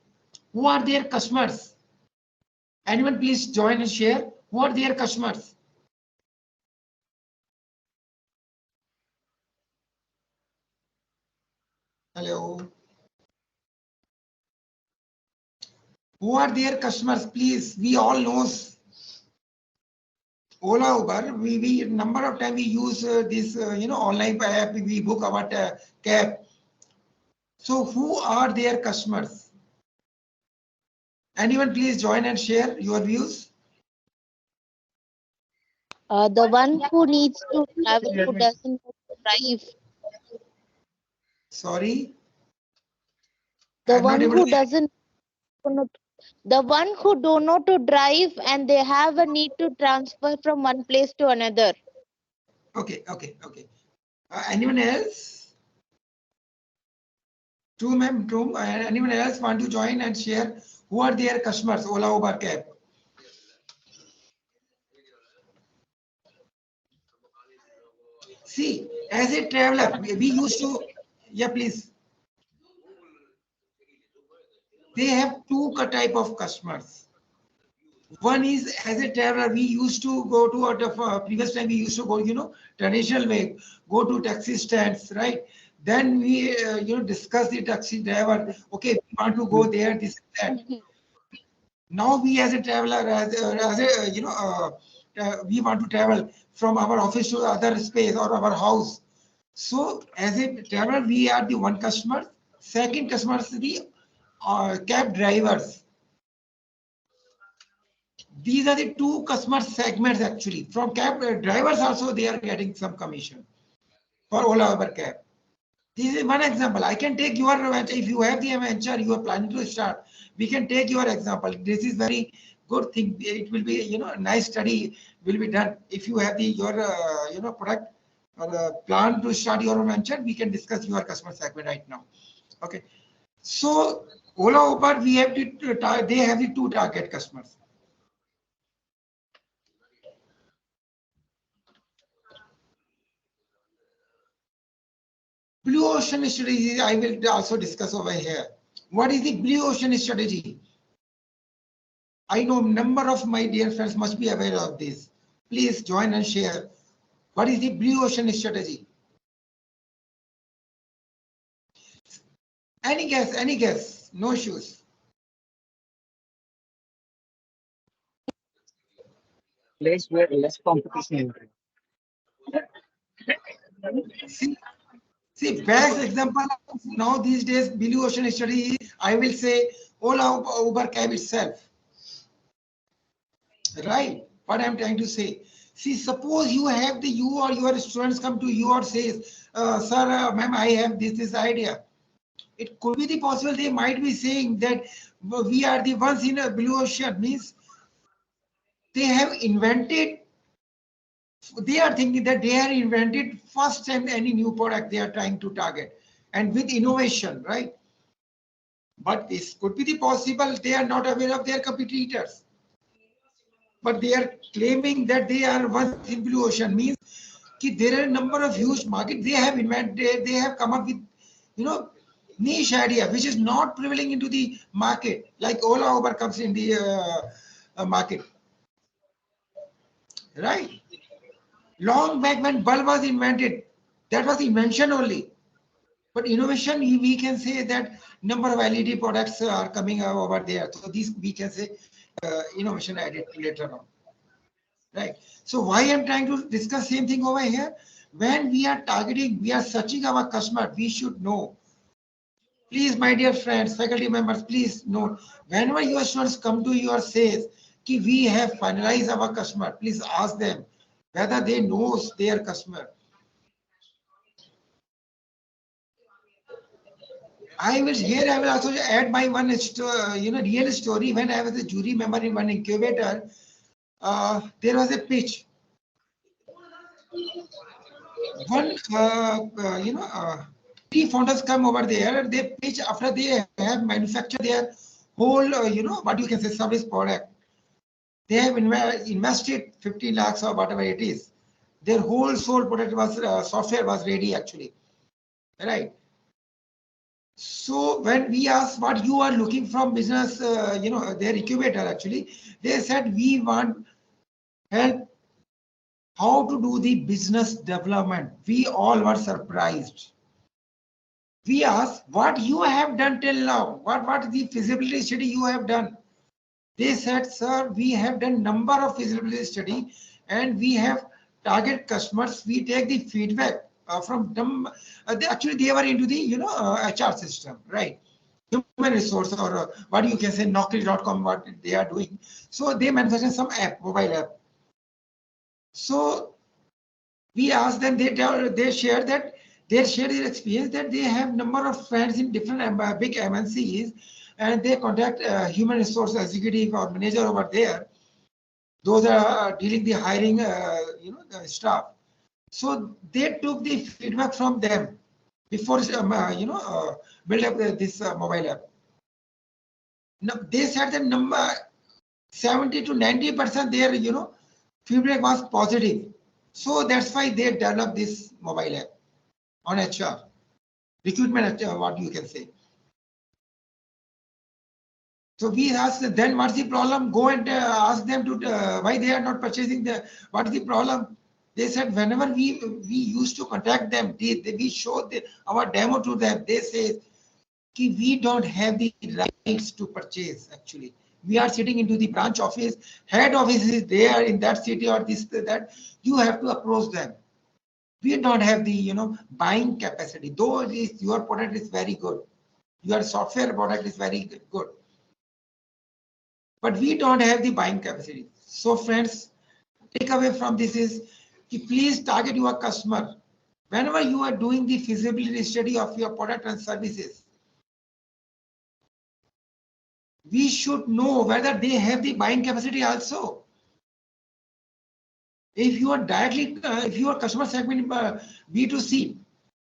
who are their customers? Anyone please join and share who are their customers? Hello. Who are their customers? Please, we all know Ola Uber. We number of time we use this online app. We book our cab. So who are their customers? Anyone please join and share your views. The one who needs to travel, who doesn't drive. Sorry. The I'm not one able who to- doesn't, the one who don't know to drive and they have a need to transfer from one place to another. Okay. Anyone else? Two, ma'am. Two. Anyone else want to join and share who are their customers? Ola Uber cab. See, as a traveler, we used to. Yeah, please. They have two type of customers. One is as a traveler, we used to go to previous time we used to go, traditional way, go to taxi stands, right? Then we, discuss the taxi driver. Okay, we want to go there, this, that. Now we as a traveler, we want to travel from our office to other space or our house. So as a traveler, we are the one customer. Second customer is the cab drivers. These are the two customer segments actually. From cab drivers also they are getting some commission for Ola Uber cab. This is one example. I can take your venture. If you have the venture you are planning to start, we can take your example. This is very good thing. It will be, a nice study will be done. If you have your product or plan to start your venture, we can discuss your customer segment right now. Okay. So Ola Uber, we have they have the two target customers. Blue ocean strategy, I will also discuss over here. What is the blue ocean strategy? I know a number of my dear friends must be aware of this. Please join and share. What is the blue ocean strategy? Any guess? Any guess? No shoes. Place where less competition. See, best example now these days, blue ocean strategy, I will say Ola Uber cab itself. Right? What I'm trying to say. See, suppose you have you or your students come to you or says, sir, ma'am, I have this idea. It could be the possible they might be saying that we are the ones in a blue ocean, means they have invented, they are thinking that they are invented first time any new product they are trying to target and with innovation, right? But this could be the possible they are not aware of their competitors. But they are claiming that they are ones in blue ocean, means that there are a number of huge markets they have invented, they have come up with, niche idea which is not prevailing into the market, like Ola Uber comes in the market, right? Long back when bulb was invented, that was invention only. But innovation, we can say that number of LED products are coming over there. So these we can say innovation added later on, right? So why I'm trying to discuss same thing over here? When we are targeting, we are searching our customer, we should know. Please, my dear friends, faculty members, please note, whenever your students come to you or says, ki we have finalized our customer, please ask them whether they know their customer. I will also add my one, real story. When I was a jury member in one incubator, there was a pitch. One, three founders come over there. They pitch after they have manufactured their whole, what you can say, service product. They have invested 50 lakhs or whatever it is. Their whole soul product was software was ready actually, right? So when we asked what you are looking from business, their incubator actually, they said we want help how to do the business development. We all were surprised. We asked what you have done till now. What is the feasibility study you have done? They said, sir, we have done number of feasibility study and we have target customers. We take the feedback from them. Actually, they were into the HR system, right? Human resource or what you can say, Naukri.com, what they are doing. So they manufacture some app, mobile app. So we asked them. They shared that their experience that they have number of friends in different big MNCs. And they contact human resource executive or manager over there. Those are dealing the hiring, the staff. So they took the feedback from them before, build up this mobile app. Now they said that number 70 to 90% their, feedback was positive. So that's why they developed this mobile app on HR, recruitment, what you can say. So we asked then what's the problem? Go and ask them to why they are not purchasing what is the problem? They said whenever we used to contact them, we showed our demo to them. They say we don't have the rights to purchase actually. We are sitting into the branch office, head office is there in that city or this, that. You have to approach them. We don't have the buying capacity. Though your product is very good. Your software product is very good. But we don't have the buying capacity. So friends, take away from this is please target your customer. Whenever you are doing the feasibility study of your product and services, we should know whether they have the buying capacity also. If you are directly, if your customer segment B2C,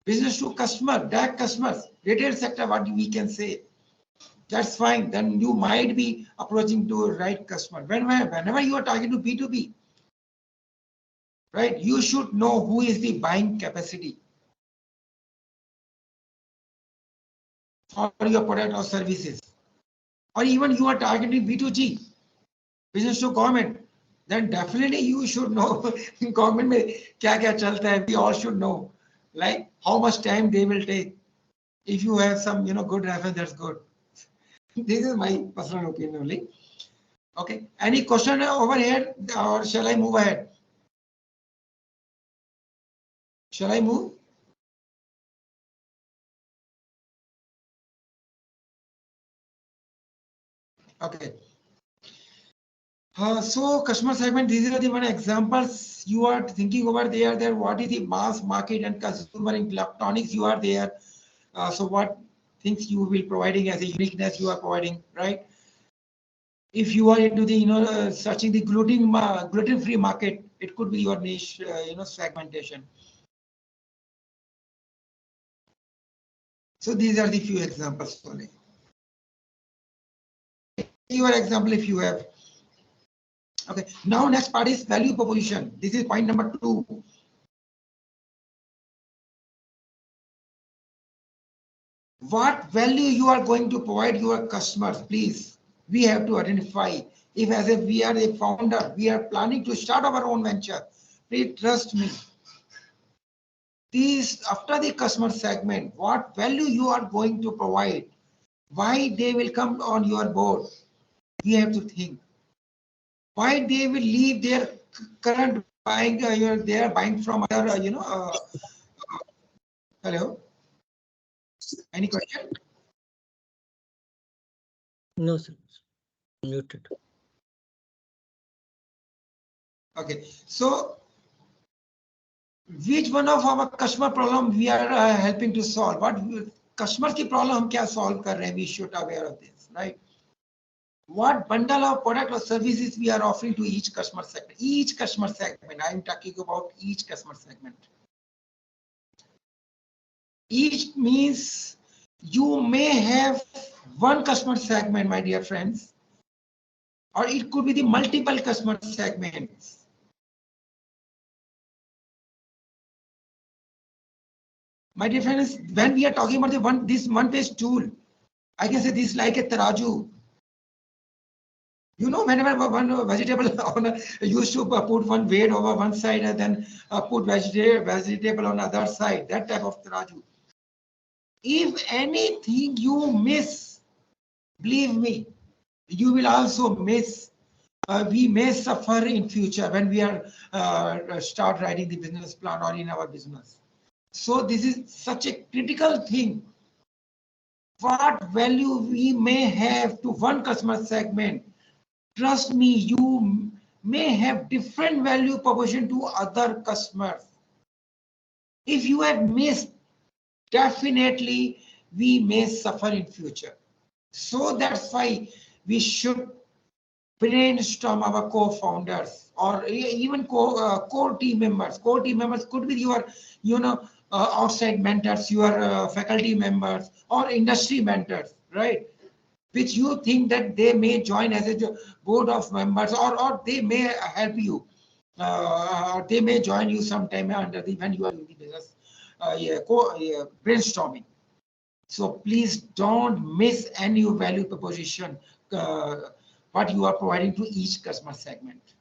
business to customer, direct customers, retail sector, what we can say, that's fine. Then you might be approaching to a right customer. Whenever you are targeting to B2B, right, you should know who is the buying capacity for your product or services. Or even you are targeting B2G, business to government, then definitely you should know government mein kya chalta hai. We all should know, like how much time they will take. If you have some good reference, that's good. This is my personal opinion only. Okay. Any question over here, or shall I move ahead? Shall I move? Okay. So customer segment, these are the one examples you are thinking over there. That what is the mass market and consumer electronics you are there. So what things you will be providing as a uniqueness you are providing, right? If you are into the searching the gluten-free market, it could be your niche segmentation. So these are the few examples only. Your example if you have. Okay, now next part is value proposition. This is point number 2. What value you are going to provide your customers, please. We have to identify. If we are a founder, we are planning to start our own venture, please trust me. These after the customer segment, what value you are going to provide, why they will come on your board, we have to think. Why they will leave their current buying, they are buying from other, hello? Any question? No, sir. Muted. Okay, so which one of our customer problem we are helping to solve? What customers की problem हम क्या solve कर रहे हैं? We should aware of this, right? What bundle of product or services we are offering to each customer segment? Each customer segment. I am talking about each customer segment. Each means you may have one customer segment, my dear friends, or it could be the multiple customer segments. My dear friends, when we are talking about this one-page tool, I can say this like a taraju. You know, whenever one vegetable owner used to put one weight over one side and then put vegetable on the other side, that type of taraju. If anything you miss, believe me, you will also miss. We may suffer in future when we are start writing the business plan or in our business. So this is such a critical thing. What value we may have to one customer segment, trust me, you may have different value proposition to other customers. If you have missed, definitely we may suffer in future. So that's why we should brainstorm our co-founders or even core team members. Core team members could be your, outside mentors, your faculty members or industry mentors, right? Which you think that they may join as a board of members, or they may help you. They may join you sometime under the when you are doing the business brainstorming. So please don't miss any value proposition what you are providing to each customer segment.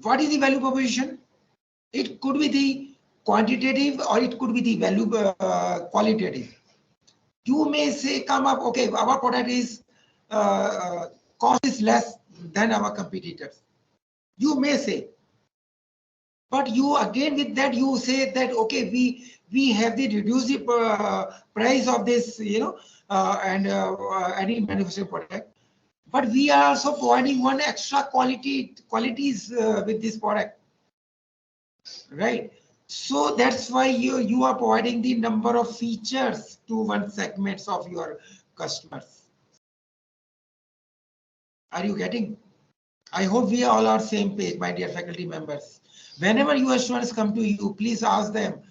What is the value proposition? It could be the quantitative or it could be the value qualitative. You may say, come up, okay, our product is cost is less than our competitors. You may say, but you again with that you say that okay, we have the reduced price of this, any manufacturing product, but we are also providing one extra qualities with this product, right? So that's why you are providing the number of features to one segments of your customers. Are you getting? I hope we all are same page, my dear faculty members. Whenever your students come to you, please ask them,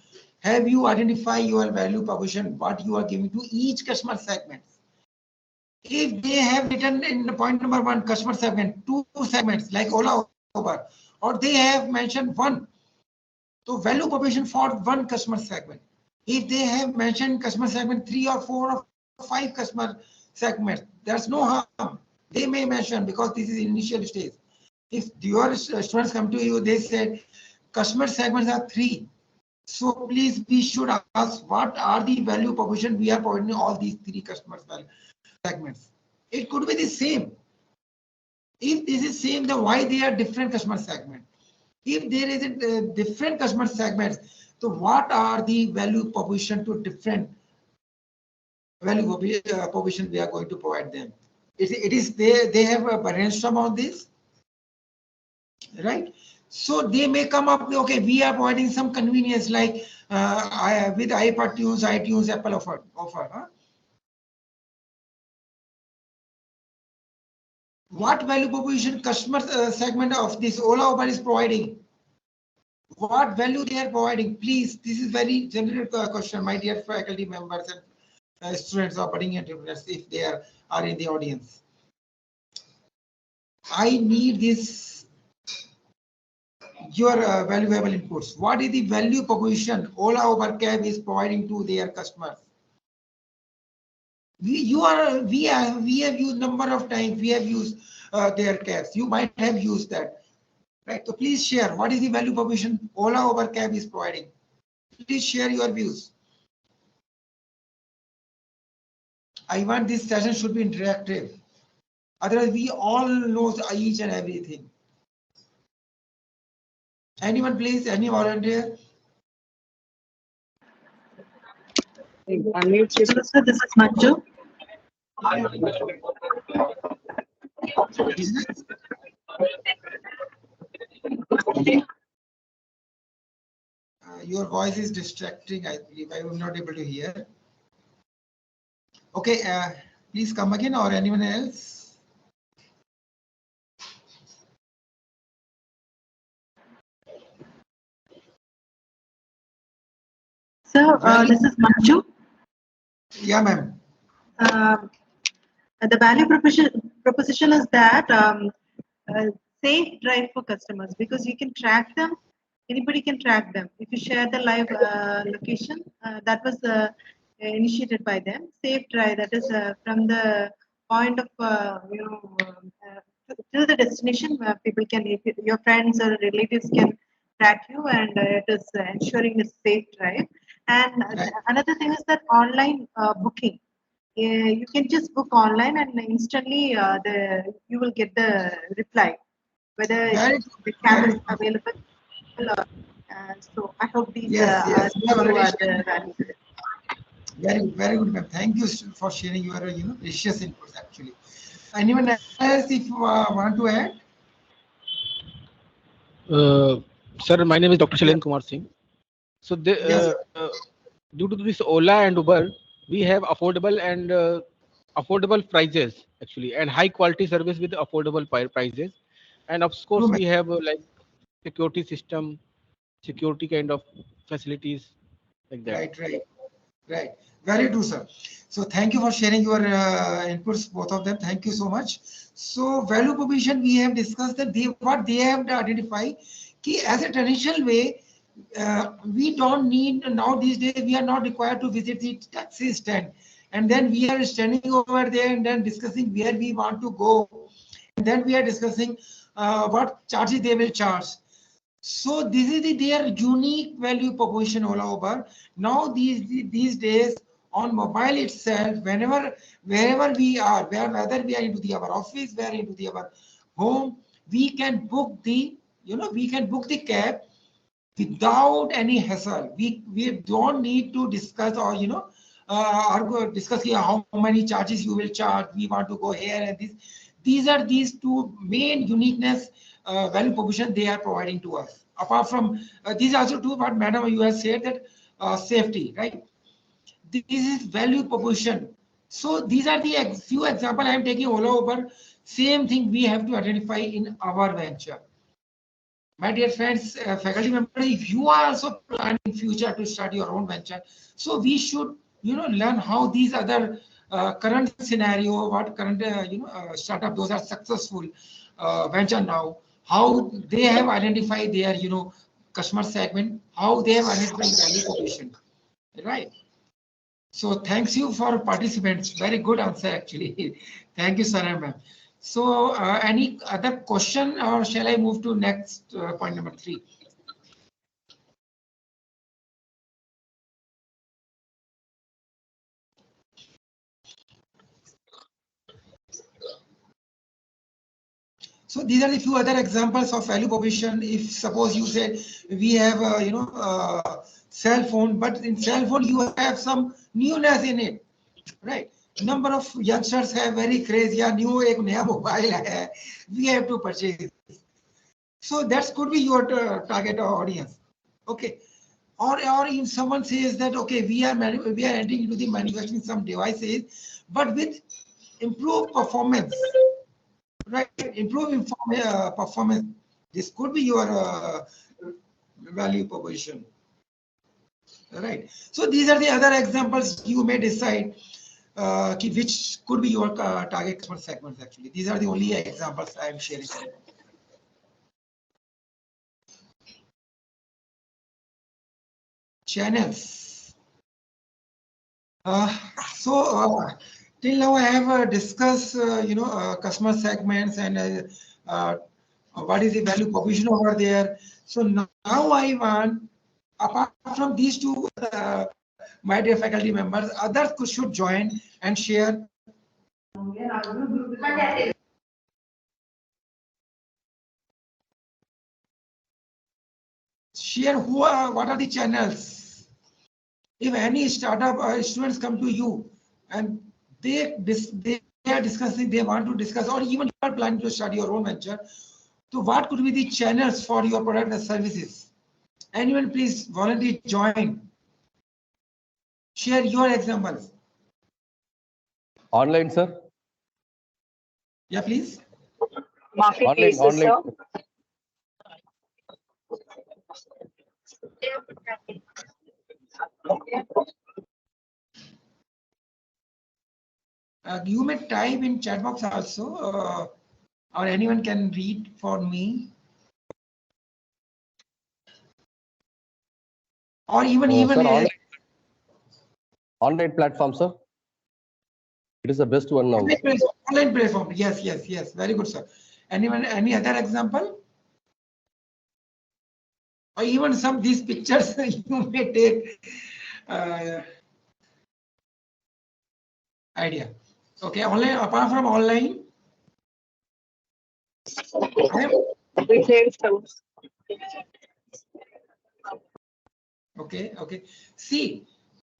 have you identified your value proposition, what you are giving to each customer segment? If they have written in point number 1 customer segment, 2 segments like Ola, Uber, or they have mentioned one, so value proposition for one customer segment. If they have mentioned customer segment 3 or 4 or 5 customer segments, there's no harm. They may mention because this is initial stage. If your students come to you, they said customer segments are 3. So please, we should ask what are the value proposition we are providing all these 3 customer segments. It could be the same. If this is same, then why they are different customer segment? If there is a different customer segments, so what are the value proposition to different value proposition we are going to provide them? It is they have a brainstorm on this, right? So they may come up with, okay, we are providing some convenience like with iTunes, Apple offer. Huh? What value proposition customer segment of this Ola Uber is providing? What value they are providing? Please, this is very general question, my dear faculty members and students or budding entrepreneurs, if they are in the audience. I need this, your valuable inputs. What is the value proposition Ola Uber Cab is providing to their customers? We have used number of times. We have used their cabs. You might have used that, right? So please share. What is the value proposition Ola Uber Cab is providing? Please share your views. I want this session should be interactive. Otherwise, we all know each and everything. Anyone, please? Any volunteer? Sir, this is Manju. Your voice is distracting, I believe. I am not able to hear. Okay, please come again, or anyone else? Sir, this is Manju. Yeah, ma'am. The value proposition is that safe drive for customers, because you can track them. Anybody can track them. If you share the live location, that was initiated by them. Safe drive, that is from the point of to the destination where people can, if your friends or relatives can track you, and it is ensuring a safe drive. And another thing is that online booking. You can just book online and instantly you will get the reply whether the cab is available or so I hope these are the values. Very good, ma'am. Thank you for sharing your precious inputs. Actually, anyone else if want to add? Sir, my name is Dr. Shailen Kumar Singh. So, due to this Ola and Uber, we have affordable prices actually, and high quality service with affordable prices, and of course we have like security system, security kind of facilities like that. Right. Very true, sir. So thank you for sharing your inputs, both of them. Thank you so much. So value proposition, we have discussed that what they have to identify. As a traditional way, we don't need, now these days we are not required to visit the taxi stand, and then we are standing over there and then discussing where we want to go, and then we are discussing what charges they will charge. So this is their unique value proposition, Ola Uber. Now these days on mobile itself, wherever we are, whether we are into our office, we are into our home, we can book the cab without any hassle. We don't need to discuss or discuss here how many charges you will charge. We want to go here and this. These are these two main uniqueness value proposition they are providing to us. Apart from these also two, what madam you have said that safety, right? This is value proposition. So these are the few examples I am taking. Ola Uber, same thing we have to identify in our venture. My dear friends, faculty members, if you are also planning in future to start your own venture, so we should learn how these other current scenario, what current startup, those are successful venture now, how they have identified their customer segment, how they have identified value proposition, right? So thanks you for participants. Very good answer actually. Thank you, sir and ma'am. So any other question, or shall I move to next point number 3? So these are the few other examples of value proposition. If suppose you said we have cell phone, but in cell phone you have some newness in it, right? Number of youngsters have very crazy, new ek naya mobile hai, we have to purchase. So that could be your target audience, okay? Or if someone says that okay, we are entering into the manufacturing some devices, but with improved performance. Right, improve performance. This could be your value proposition. Right. So these are the other examples you may decide which could be your target customer segments. Actually, these are the only examples I am sharing. Channels. Till now, I have discussed, customer segments and what is the value proposition over there. So now I want, apart from these two, my dear faculty members, others should join and share. Share what are the channels. If any startup or students come to you and they are discussing, they want to discuss, or even you are planning to start your own venture, so what could be the channels for your product and services? Anyone please volunteer join. Share your examples. Online, sir. Yeah, please. Marketplaces, sir. You may type in chat box also, or anyone can read for me. Or even sir, online platform, sir. It is the best one now. Online platform. Yes. Very good, sir. Anyone? Any other example? Or even some of these pictures you may take idea. Okay, online. Apart from online, okay. See,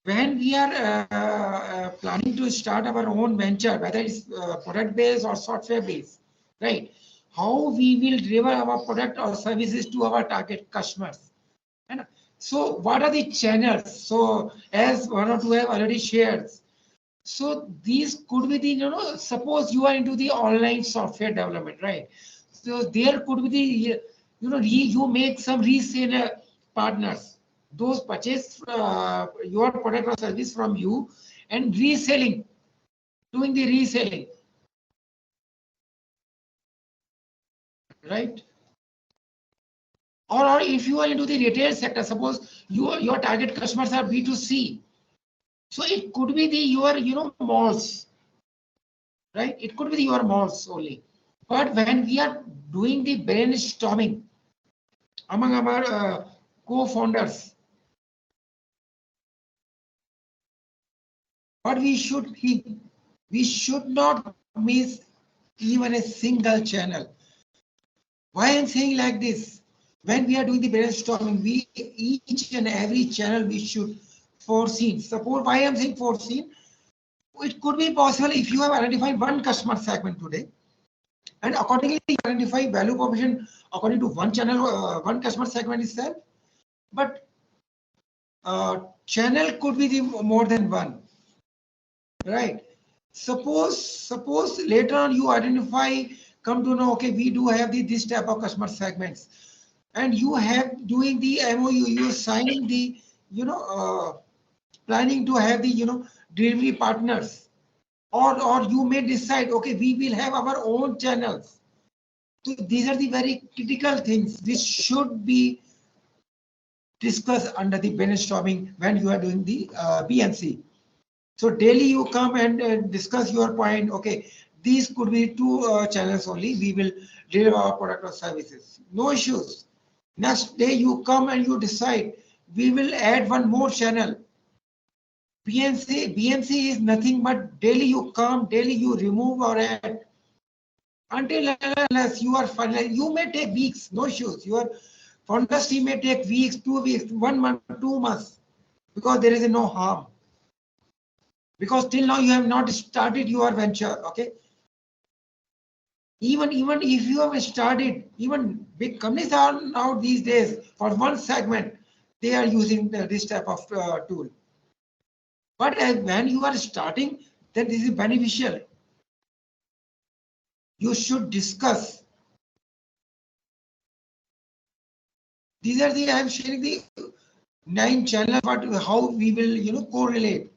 when we are planning to start our own venture, whether it's product based or software based, right? How we will deliver our product or services to our target customers. And so what are the channels? So as one or two have already shared, so these could be the, suppose you are into the online software development, right? So there could be the, you make some reseller partners. Those purchase your product or service from you and reselling, doing the reselling, right? Or if you are into the retail sector, suppose your target customers are B2C. So it could be the your malls, right? It could be your malls only. But when we are doing the brainstorming among our co-founders, what we should not miss even a single channel. Why I'm saying like this? When we are doing the brainstorming, each and every channel we should foresee. Suppose why I'm saying foreseen. It could be possible if you have identified one customer segment today, and accordingly you identify value proposition according to one channel, one customer segment itself. But channel could be the more than one, right? Suppose later on you identify, come to know, okay, we do have this type of customer segments, and you have doing the MOU, you are signing the, planning to have the, delivery partners, or you may decide, okay, we will have our own channels. So these are the very critical things which should be discussed under the brainstorming when you are doing the BNC. So daily you come and discuss your point. Okay, these could be two channels only. We will deliver our product or services. No issues. Next day you come and you decide we will add one more channel. BNC is nothing but daily you come, daily you remove or add. Until unless you are final, you may take weeks, no issues. Your founders team may take weeks, 2 weeks, 1 month, 2 months, because there is no harm. Because till now you have not started your venture, okay? Even if you have started, even big companies are now these days for one segment, they are using this type of tool. But when you are starting, then this is beneficial. You should discuss. These are the, I am sharing the 9 channels, but how we will, correlate.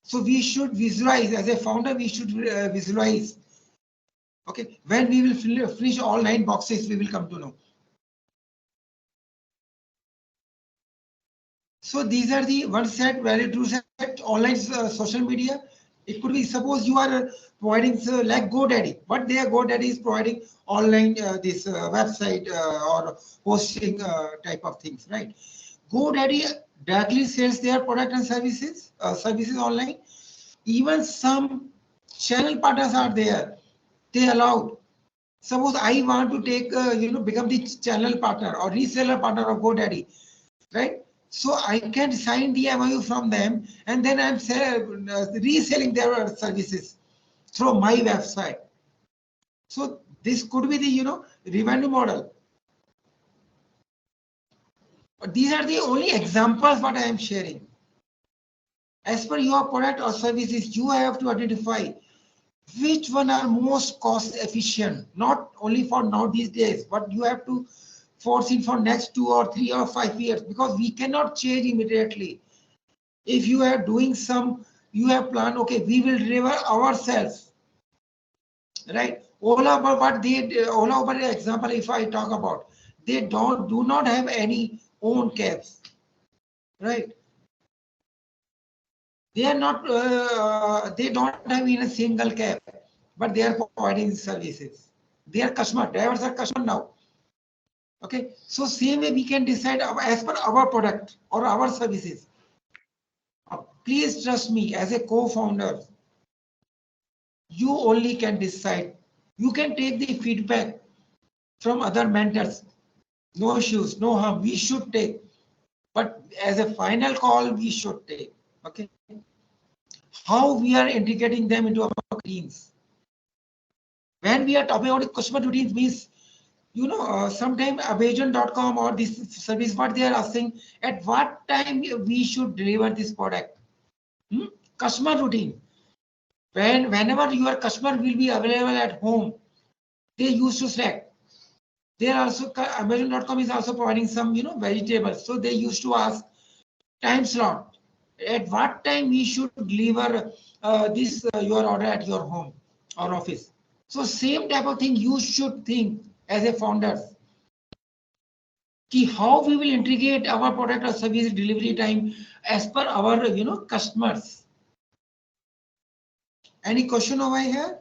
So we should visualize, as a founder, we should visualize. Okay, when we will finish all 9 boxes, we will come to know. So these are the one set, very true set, online social media. It could be, suppose you are providing like GoDaddy, but their GoDaddy is providing online this website or hosting type of things, right? GoDaddy directly sells their product and services online. Even some channel partners are there. They allowed. Suppose I want to take, become the channel partner or reseller partner of GoDaddy, right? So I can sign the MOU from them, and then I'm reselling their services through my website. So this could be the, revenue model. But these are the only examples what I am sharing. As per your product or services, you have to identify which one are most cost efficient, not only for now these days, but you have to foresee for next 2 or 3 or 5 years, because we cannot change immediately. If you are doing some, you have planned, okay, we will deliver ourselves, right? Ola Uber, what they Ola Uber example, if I talk about, they do not have any own cabs, right? They are not, they don't have even a single cab, but they are providing services. They are customer, drivers are customer now. Okay, so same way we can decide as per our product or our services. Please trust me, as a co-founder, you only can decide. You can take the feedback from other mentors. No issues, no harm. We should take, but as a final call, we should take. Okay, how we are integrating them into our routines. When we are talking about customer routines, means, you know, sometimes Ideation.com or this service, what they are asking, at what time we should deliver this product. Customer routine. Whenever your customer will be available at home, they used to select. They are also, Amazon.com is also providing some, you know, vegetables. So they used to ask time slot. At what time we should deliver this your order at your home or office. So same type of thing you should think as a founder. How we will integrate our product or service delivery time as per our, you know, customers. Any question over here?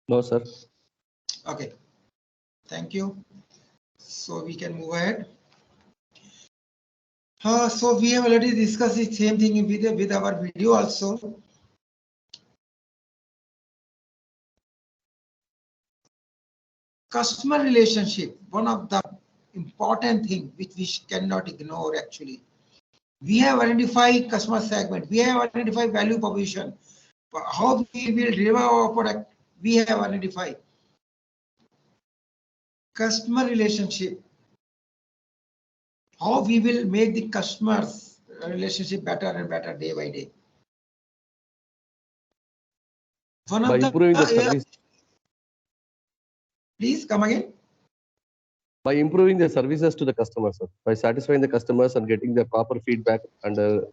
No, sir. Okay, thank you. So we can move ahead. So we have already discussed the same thing with our video also. Customer relationship, one of the important thing which we cannot ignore actually. We have identified customer segment, we have identified value proposition, how we will deliver our product, we have identified. Customer relationship, how we will make the customers relationship better and better day by day. One By of improving the the service. Please come again. By improving the services to the customers, sir. By satisfying the customers and getting the proper feedback and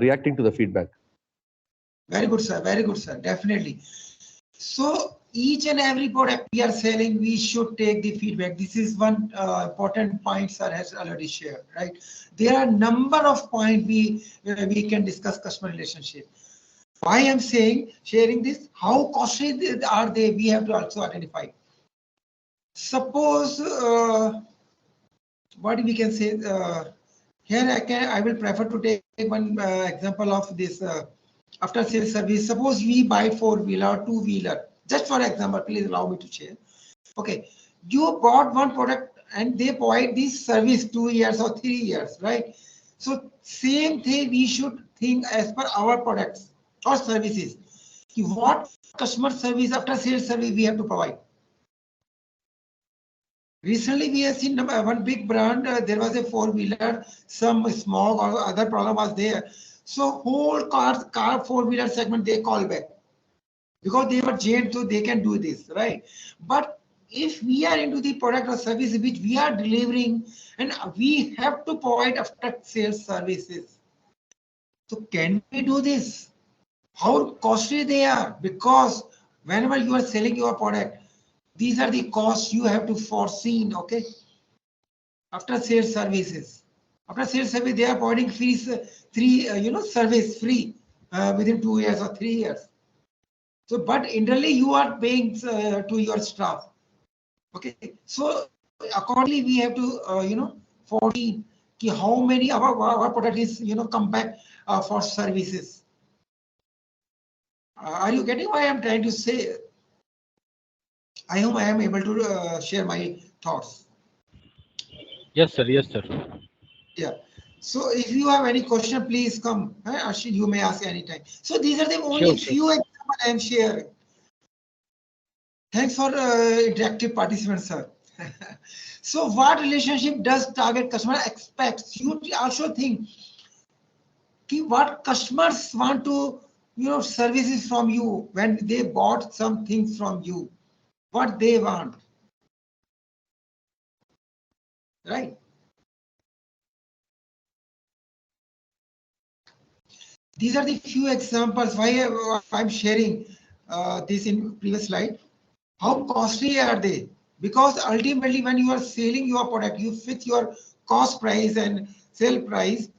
reacting to the feedback. Very good, sir. Very good, sir. Definitely. So each and every product we are selling, we should take the feedback. This is one important point sir has already shared, right? There are a number of points we can discuss customer relationship. Why I'm saying sharing this, how costly are they? We have to also identify. Suppose what we can say here, I will prefer to take one example of this after sales service. Suppose we buy 4-wheeler, 2-wheeler, just for example, please allow me to share. Okay, you bought one product and they provide this service 2 years or 3 years, right? So same thing we should think as per our products or services. What customer service after sales service we have to provide. Recently, we have seen one big brand. There was a 4-wheeler, some smog or other problem was there. So whole car 4-wheeler segment they call back because they were jailed, so they can do this, right? But if we are into the product or service which we are delivering, and we have to provide after sales services. So can we do this? How costly they are? Because whenever you are selling your product, these are the costs you have to foresee, okay? After sales services. After sales service, they are providing fees, service free within 2 years or 3 years. So, but internally you are paying to your staff. Okay. So accordingly, we have to, foresee how many our product is, come back for services. Are you getting what I am trying to say? I hope I am able to share my thoughts. Yes, sir. Yes, sir. Yeah. So if you have any question, please come. Ashit, you may ask anytime. So these are the only few examples I am sharing. Thanks for interactive participants, sir. So what relationship does target customer expects? You also think what customers want to, services from you when they bought some things from you, what they want, right? These are the few examples why I'm sharing this in previous slide. How costly are they? Because ultimately, when you are selling your product, you fix your cost price and sale price.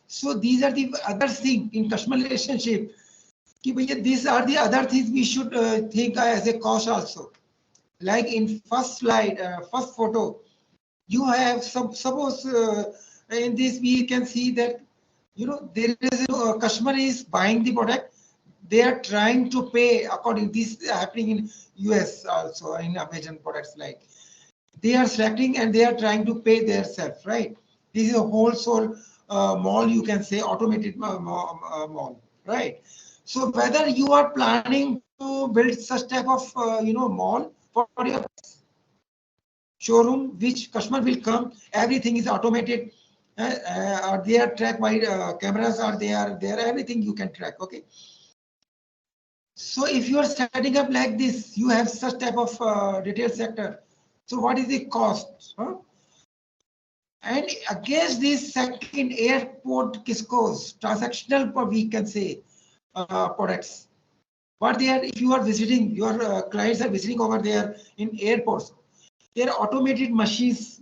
So these are the other things in customer relationship. These are the other things we should think as a cost also. Like in first slide, first photo, you have suppose in this we can see that there is a customer is buying the product. They are trying to pay according. This is happening in US also in Amazon products, like they are selecting and they are trying to pay themselves, right? This is a wholesale mall, you can say automated mall, right? So whether you are planning to build such type of mall for your showroom, which customer will come, everything is automated. They are tracked by cameras, are there, everything you can track. Okay. So if you are setting up like this, you have such type of retail sector. So what is the cost? Huh? And against this second airport Kiscos, transactional, we can say products. What they are, if you are visiting, your clients are visiting over there in airports, there are automated machines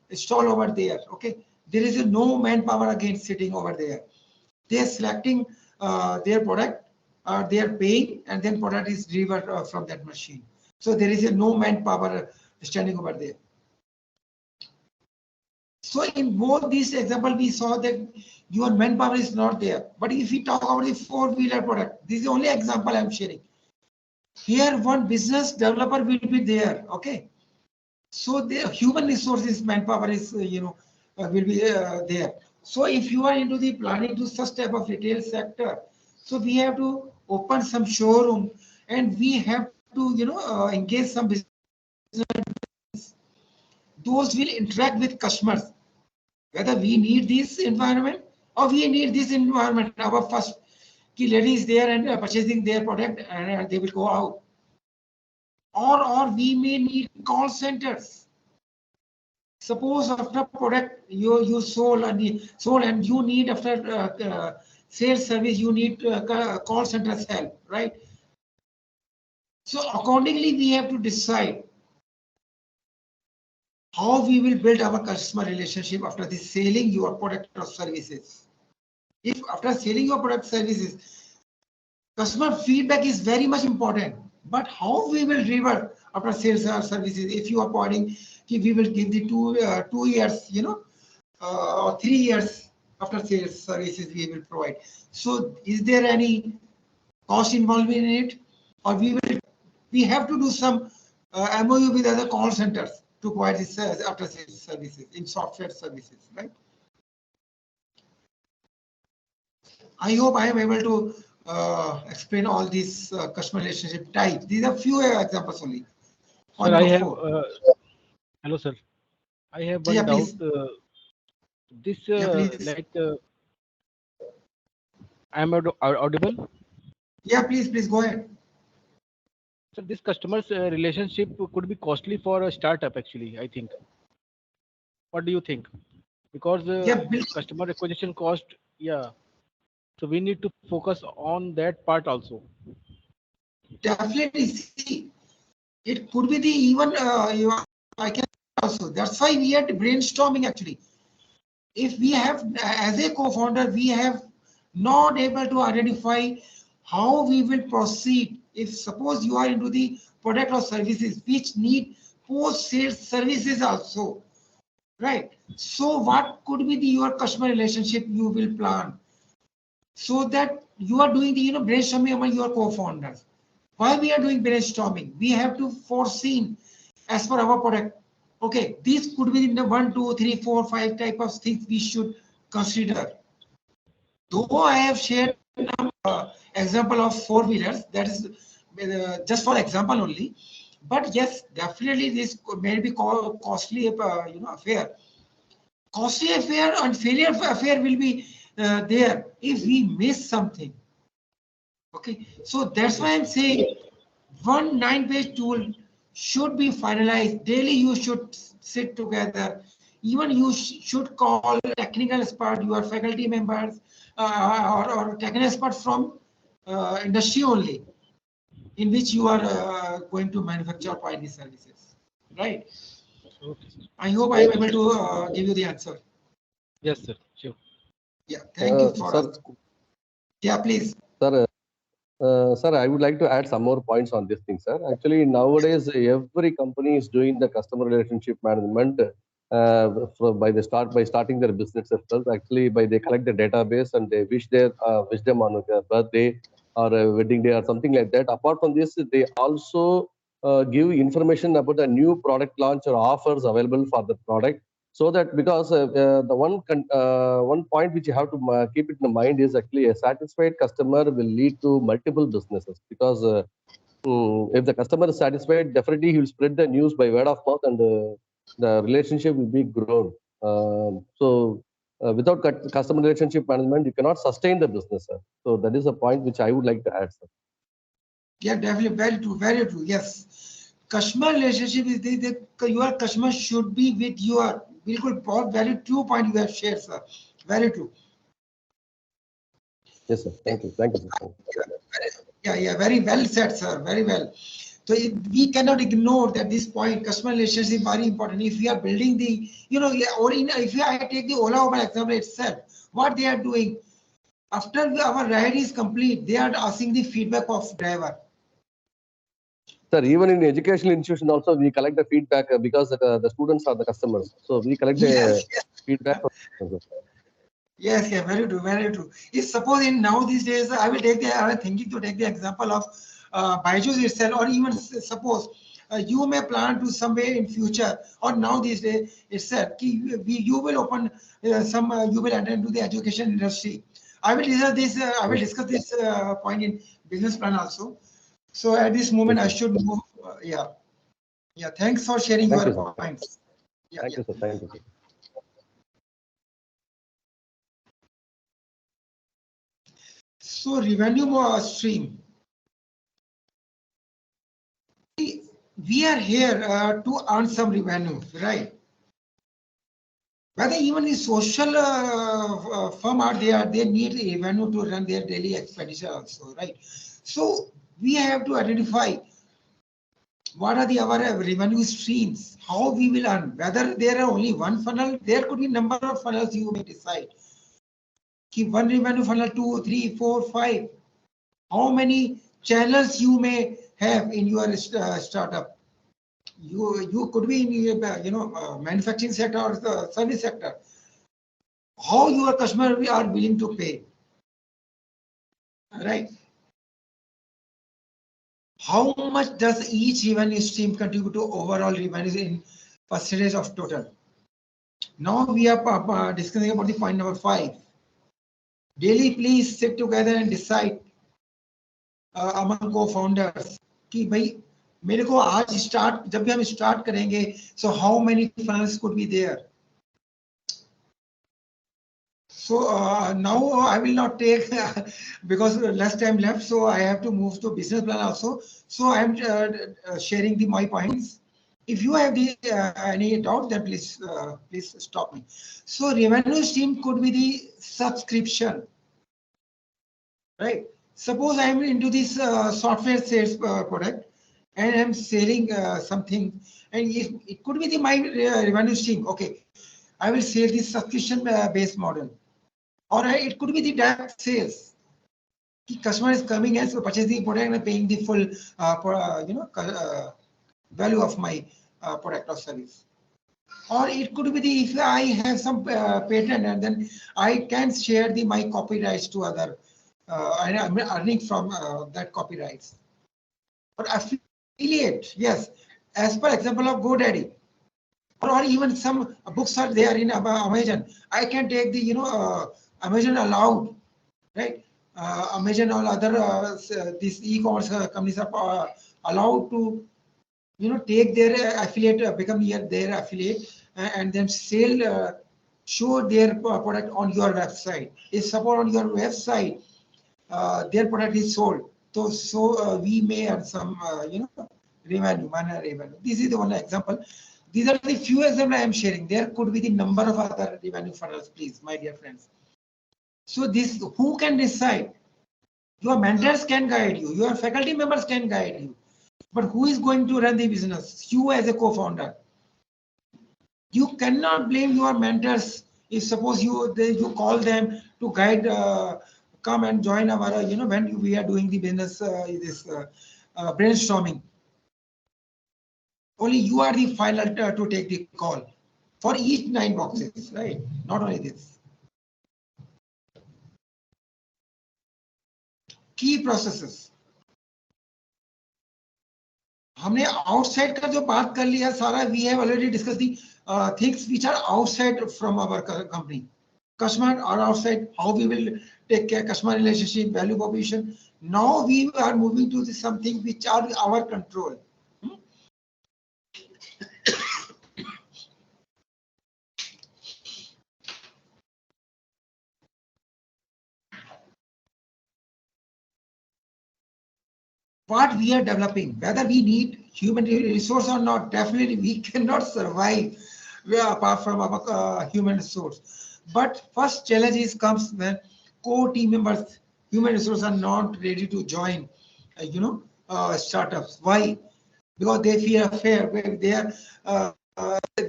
installed over there. Okay, there is no manpower again sitting over there. They are selecting their product, they are paying, and then product is delivered from that machine. So there is no manpower standing over there. So in both these examples, we saw that your manpower is not there. But if we talk about the four-wheeler product, this is the only example I'm sharing. Here, one business developer will be there. Okay. So the human resources manpower is will be there. So if you are into the planning to such type of retail sector, so we have to open some showroom and we have to engage some business. Those will interact with customers. Whether we need this environment or we need this environment, our first key lady is there and purchasing their product and they will go out. Or we may need call centers. Suppose after product you sold and you need after sales service, you need call centers help, right? So accordingly, we have to decide how we will build our customer relationship after the selling your product or services. If after selling your product services, customer feedback is very much important. But how we will revert after sales or services? If you are pointing, we will give the 2 years, or 3 years after sales services we will provide. So is there any cost involved in it, or we have to do some MOU with other call centers to provide this after sales services in software services, right? I hope I am able to explain all these customer relationship types. These are few examples only. Sir, I have. Hello, sir. I have one doubt. This I am audible. Yeah, please go ahead. So this customer's relationship could be costly for a startup. Actually, I think. What do you think? Because customer acquisition cost, yeah. So we need to focus on that part also. Definitely, see, it could be the even I can also. That's why we are brainstorming actually. If we have, as a co-founder, we have not able to identify how we will proceed. If suppose you are into the product or services which need post-sales services also, right? So what could be your customer relationship you will plan? So that you are doing the brainstorming among your co-founders. Why we are doing brainstorming? We have to foresee as per our product. Okay, these could be the 1, 2, 3, 4, 5 type of things we should consider. Though I have shared example of four-wheelers, that is just for example only. But yes, definitely this may be called costly affair. Costly affair and failure affair will be there if we miss something. Okay, so that's why I'm saying one 9-page tool should be finalized. Daily you should sit together. Even you should call technical expert, your faculty members, or tech expert from industry only, in which you are going to manufacture or provide these services, right? Okay. I hope I am able to give you the answer. Yes, sir. Sure. Yeah, thank you for sir, yeah, please. Sir, sir, I would like to add some more points on this thing, sir. Actually, nowadays, every company is doing the customer relationship management by starting their business themselves. Actually, by they collect the database and they wish them on their birthday or a wedding day or something like that. Apart from this, they also give information about the new product launch or offers available for the product. So that because the one point which you have to keep it in mind is actually a satisfied customer will lead to multiple businesses, because if the customer is satisfied, definitely he will spread the news by word of mouth, and the relationship will be grown. Without customer relationship management, you cannot sustain the business, sir. So that is a point which I would like to add, sir. Yeah, definitely, very true, very true. Yes, customer relationship is your customer should be with your. Very true point you have shared, sir. Very true. Yes, sir. Thank you. Thank you, sir. Yeah, very well said, sir. Very well. So we cannot ignore that this point, customer relationship is very important. If we are building the, I take the Ola Uber example itself, what they are doing after our ride is complete, they are asking the feedback of driver. Sir, even in educational institution also, we collect the feedback because the students are the customers. So we collect the feedback from customers. Yes, very true, very true. If suppose in now these days, I was thinking to take the example of Byju's itself, or even suppose you may plan to somewhere in future, or now these days itself, you will open you will enter into the education industry. I will discuss this point in business plan also. So at this moment, I should move. Yeah. Thanks for sharing your points. Thank you, sir. Thank you, sir. So revenue stream. We are here to earn some revenue, right? Whether even the social firm are there, they need revenue to run their daily expenditure also, right? So we have to identify what are our revenue streams, how we will earn. Whether there are only one funnel, there could be number of funnels you may decide. Keep one revenue funnel, 2, 3, 4, 5. How many channels you may have in your startup? You could be in manufacturing sector or the service sector. How your customer are willing to pay, right? How much does each revenue stream contribute to overall revenue in percentage of total? Now we are discussing about the point number 5. Daily, please sit together and decide among co-founders कि भाई मेरे को आज start जब भी हम start करेंगे, so how many funnels could be there? So now I will not take because less time left, so I have to move to business plan also. So I am sharing my points. If you have any doubt, then please stop me. So revenue stream could be the subscription, right? Suppose I am into this software sales product and I am selling something, and it could be my revenue stream. Okay, I will sell this subscription based model. Or it could be the direct sales. The customer is coming and purchasing the product and paying the full value of my product or service. Or it could be if I have some patent, and then I can share my copyrights to other, and I'm earning from that copyrights. Or affiliate, yes, as per example of GoDaddy. Or even some books are there in Amazon. I can take the Amazon allowed, right? Amazon or other these e-commerce companies are allowed to take their affiliate, become their affiliate, and then sell, show their product on your website. If support on your website, their product is sold, so we may earn some revenue. This is the one example. These are the few examples I am sharing. There could be the number of other revenue funnels, please, my dear friends. So this, who can decide? Your mentors can guide you, your faculty members can guide you, but who is going to run the business? You as a co-founder. You cannot blame your mentors if suppose you call them to guide, come and join our, when we are doing the business, brainstorming. Only you are the final to take the call for each 9 boxes, right? Not only this. Key processes. हमने outside का जो बात कर लिया सारा, we have already discussed the things which are outside from our company. Customer are outside, how we will take care customer relationship, value proposition. Now we are moving to something which are our control. What we are developing, whether we need human resource or not, definitely we cannot survive apart from our human resource. But first challenge comes when core team members, human resources are not ready to join, startups. Why? Because they fear where they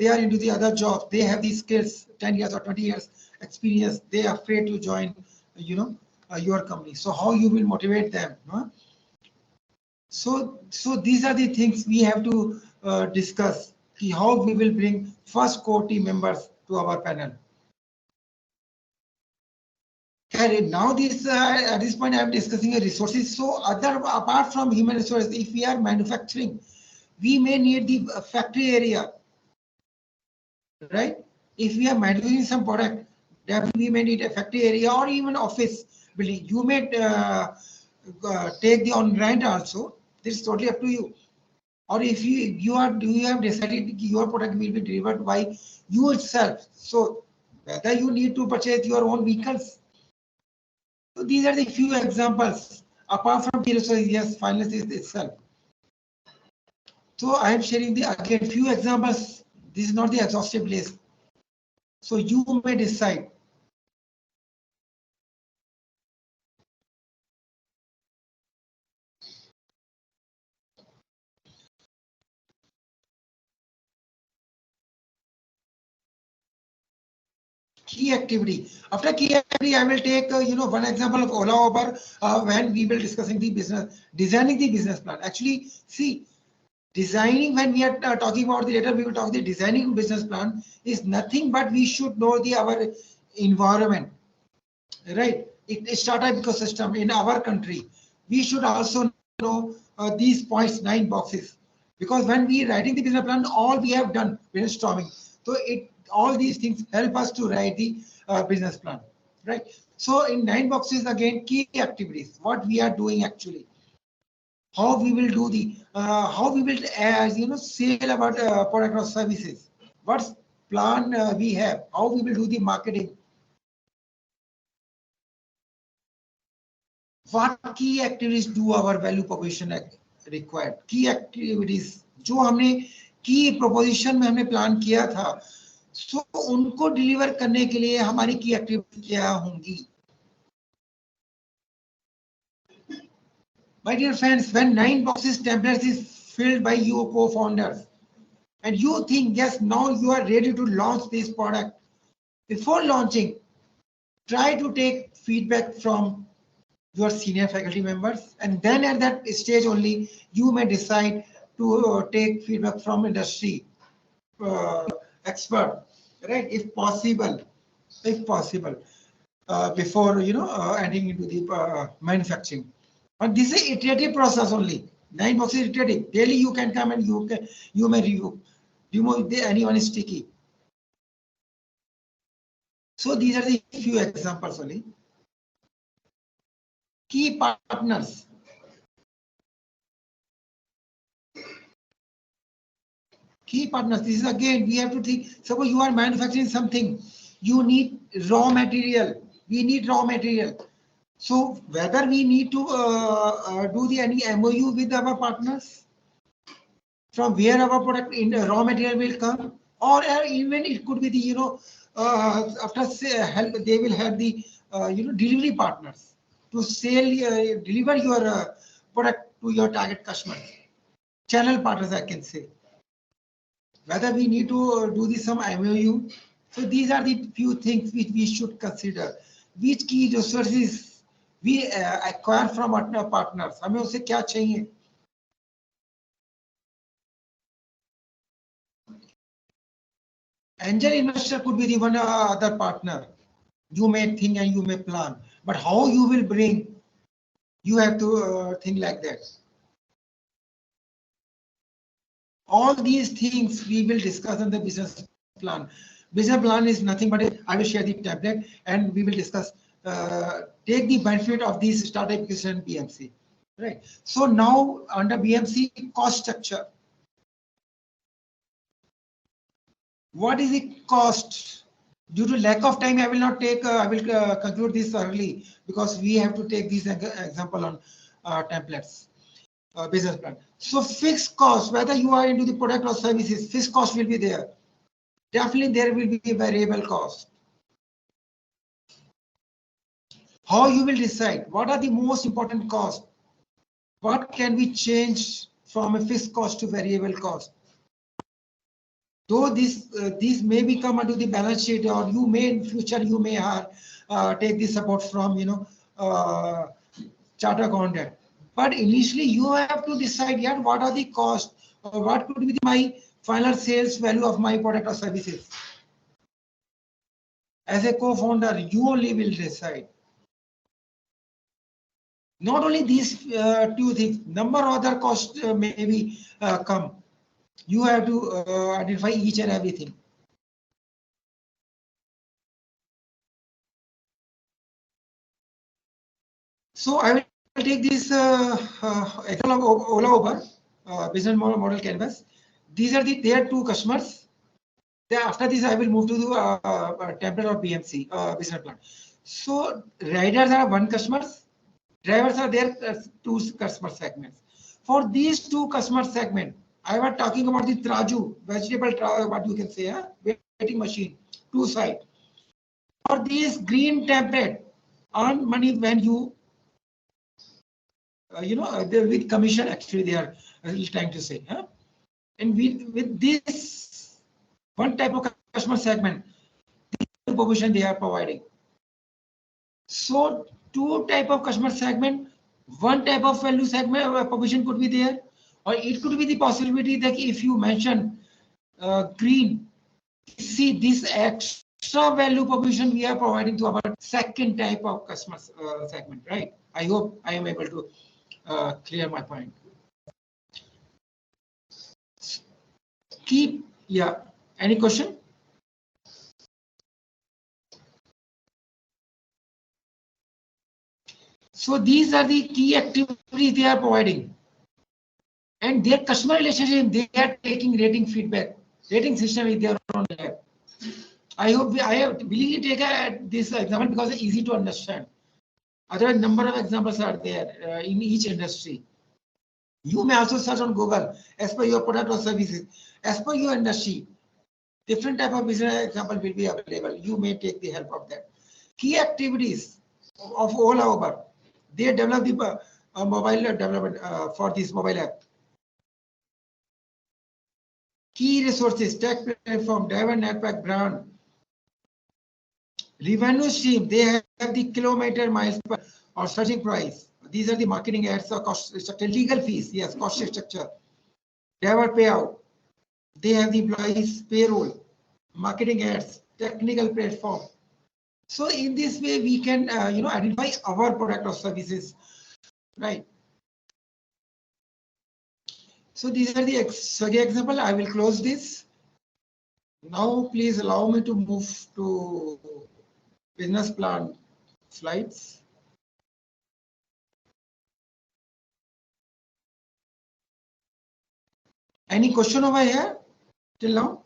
are into the other jobs. They have these skills, 10 years or 20 years experience. They are afraid to join, your company. So how you will motivate them? Huh? So these are the things we have to discuss. How we will bring first core team members to our panel. And now this at this point I am discussing resources. So apart from human resources, if we are manufacturing, we may need the factory area, right? If we are manufacturing some product, definitely we may need a factory area or even office building. You may take the on rent also. This is totally up to you. Or if you have decided your product will be delivered by you itself. So whether you need to purchase your own vehicles. So these are the few examples. Apart from the resources, yes, finance is itself. So I am sharing again few examples. This is not the exhaustive list. So you may decide. Key activity. After key activity, I will take one example of Ola Uber when we will discussing the business, designing the business plan. Actually, see, designing, when we are talking about the later, we will talk the designing business plan is nothing but we should know our environment, right? It's startup ecosystem in our country. We should also know these points, 9 boxes, because when we writing the business plan, all we have done brainstorming. So all these things help us to write the business plan, right? So in 9 boxes, again, key activities, what we are doing actually, how we will do the, how we will, sell about product or services, what plan we have, how we will do the marketing, what key activities do our value proposition required, key activities जो हमने की proposition में हमने plan किया था, so उनको deliver करने के लिए हमारी key activities क्या होंगी? My dear friends, when 9 boxes templates is filled by you co-founders, and you think, yes, now you are ready to launch this product, before launching, try to take feedback from your senior faculty members, and then at that stage only, you may decide to take feedback from industry expert, right? If possible, before entering into the manufacturing. But this is iterative process only. 9 boxes iterative. Daily you can come and you may review. Remove anyone is sticky. So these are the few examples only. Key partners. Key partners. This is again, we have to think. Suppose you are manufacturing something, you need raw material. We need raw material. So whether we need to do any MOU with our partners, from where our product in raw material will come, or even it could be the after help, they will have the delivery partners to sell, deliver your product to your target customers. Channel partners, I can say. Whether we need to do this some MOU. So these are the few things which we should consider. Which key resources we acquire from our partners. हमें उसे क्या चाहिए? Angel investor could be the one other partner. You may think and you may plan, but how you will bring, you have to think like that. All these things we will discuss in the business plan. Business plan is nothing but I will share the template and we will discuss, take the benefit of these startup application BMC. Right. So now under BMC cost structure. What is the cost? Due to lack of time, I will not take, I will conclude this early because we have to take this example on templates, business plan. So fixed cost, whether you are into the product or services, fixed cost will be there. Definitely there will be a variable cost. How you will decide? What are the most important costs? What can we change from a fixed cost to variable cost? Though these may become under the balance sheet, or you may in future you may take the support from charter accountant. But initially you have to decide yet what are the costs or what could be my final sales value of my product or services. As a co-founder, you only will decide. Not only these two things, number of other costs maybe come. You have to identify each and everything. So I will take this example of Ola Uber business model canvas. These are their two customers. Then after this, I will move to the template of BMC business plan. So riders are one customers, drivers are their two customer segments. For these two customer segments, I was talking about the traju, vegetable, what you can say, weighing machine, two side. For this green template, earn money when you, with commission actually they are trying to say. And with this one type of customer segment, the provision they are providing. So two type of customer segment, one type of value segment provision could be there. Or it could be the possibility that if you mention green, see this extra value provision we are providing to our second type of customer segment, right? I hope I am able to clear my point. Any question? So these are the key activities they are providing. And their customer relationship, they are taking rating feedback. Rating system is there on there. I hope I have really take this example because it's easy to understand. Otherwise, number of examples are there in each industry. You may also search on Google as per your product or services, as per your industry. Different type of business example will be available. You may take the help of that. Key activities of Ola Uber. They develop the mobile development for this mobile app. Key resources, tech platform, driver network, brand. Revenue stream, they have the kilometer miles per or searching price. These are the marketing ads or cost structure, legal fees, yes, cost structure. Driver payout, they have the employees payroll, marketing ads, technical platform. So in this way, we can identify our product or services, right? So these are the example. I will close this. Now, please allow me to move to business plan slides. Any question over here till now?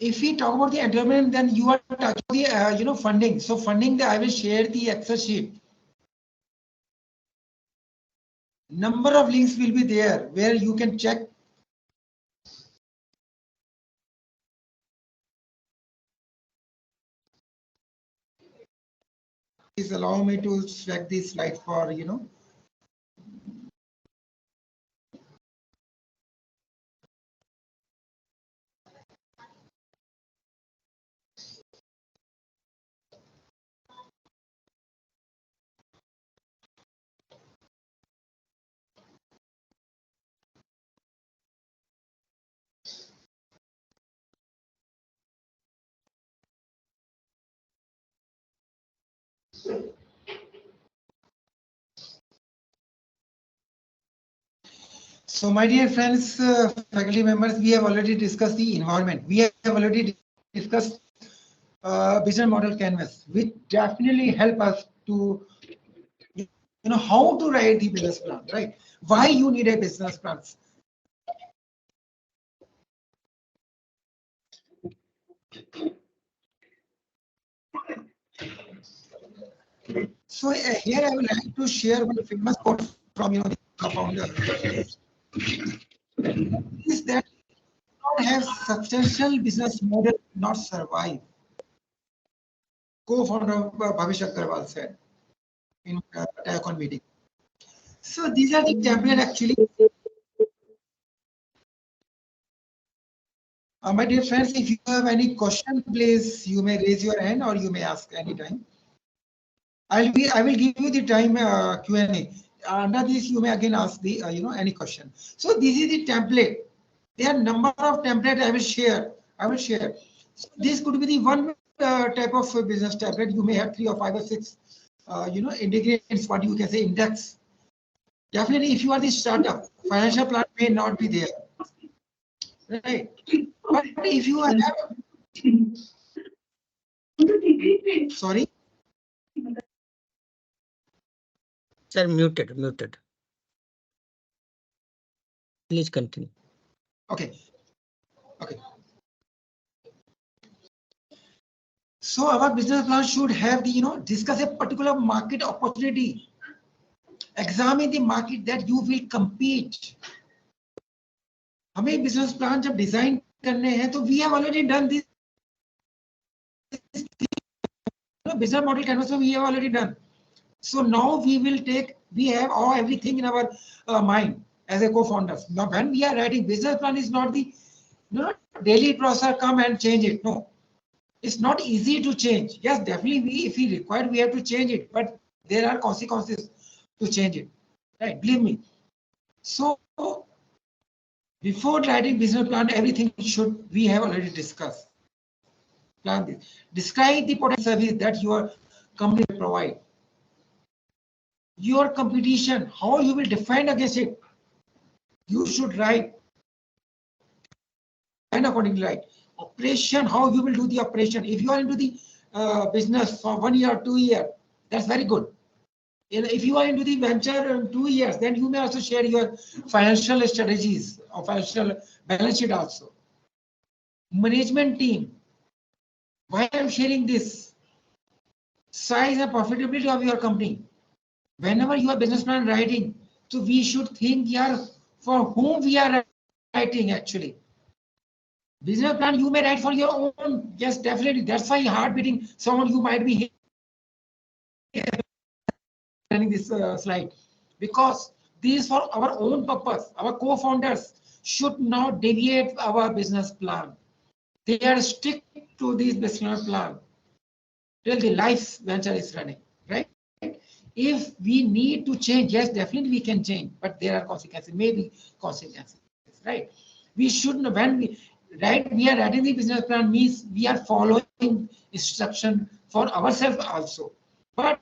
if we talk about the entrepreneur, then you are touching the funding. So funding, I will share the Excel sheet. Number of links will be there where you can check. Please allow me to check this slide for So my dear friends, faculty members, we have already discussed the environment. We have already discussed business model canvas, which definitely help us to how to write the business plan, right? Why you need a business plan. So here I would like to share one famous quote from the co-founder. Is that not have substantial business model not survive. Co-founder Bhavish Aggarwal said in TACON meeting. So these are the template actually. My dear friends, if you have any question, please you may raise your hand or you may ask anytime. I will give you the time Q&A. Under this, you may again ask the any question. So this is the template. There are number of templates I will share. So this could be the one type of business template. You may have 3 or 5 or 6 ingredients, what you can say index. Definitely, if you are the startup, financial plan may not be there. Right. But if you have, sorry. Sir, muted. Please continue. Okay. So our business plan should have the discuss a particular market opportunity. Examine the market that you will compete. हमें business plan जब design करने हैं तो we have already done this. Business model canvas we have already done. So now we have everything in our mind as a co-founders. Now when we are writing business plan is not the daily process come and change it. No, it's not easy to change. Yes, definitely if we require, we have to change it, but there are consequences to change it. Right, believe me. So before writing business plan, everything we have already discussed. Plan this. Describe the potential service that your company will provide. Your competition, how you will defend against it. You should write and accordingly write. Operation, how you will do the operation. If you are into the business for 1 year, 2 years, that's very good. If you are into the venture in 2 years, then you may also share your financial strategies or financial balance sheet also. Management team. Why I'm sharing this? Size and profitability of your company. Whenever you are business plan writing, so we should think here for whom we are writing actually. Business plan you may write for your own. Yes, definitely. That's why heart beating. Someone you might be running this slide because this is for our own purpose. Our co-founders should not deviate our business plan. They are stick to this business plan till the life venture is running, right? If we need to change, yes, definitely we can change, but there are consequences, maybe consequences, right? We shouldn't, when we are writing the business plan means we are following instruction for ourselves also. But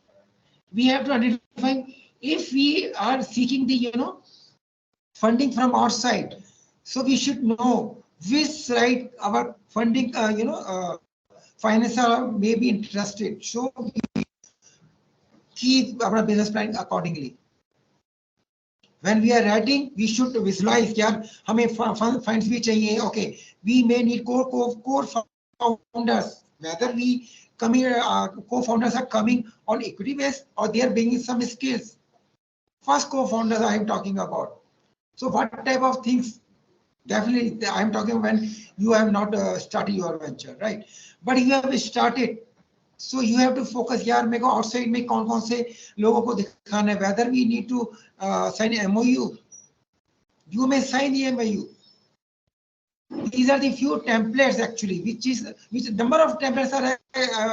we have to identify if we are seeking the funding from our side, so we should know which side our funding financer may be interested. So we keep our business plan accordingly. When we are writing, we should visualize. यार हमें funds भी चाहिए. Okay, we may need core founders. Whether we co-founders are coming on equity base or they are bringing some skills. First co-founders I am talking about. So what type of things? Definitely, I am talking when you have not started your venture, right? But you have started. So you have to focus. यार मेरे को outside में कौन से लोगों को दिखाना है. Whether we need to sign MOU, you may sign the MOU. These are the few templates actually, which number of templates are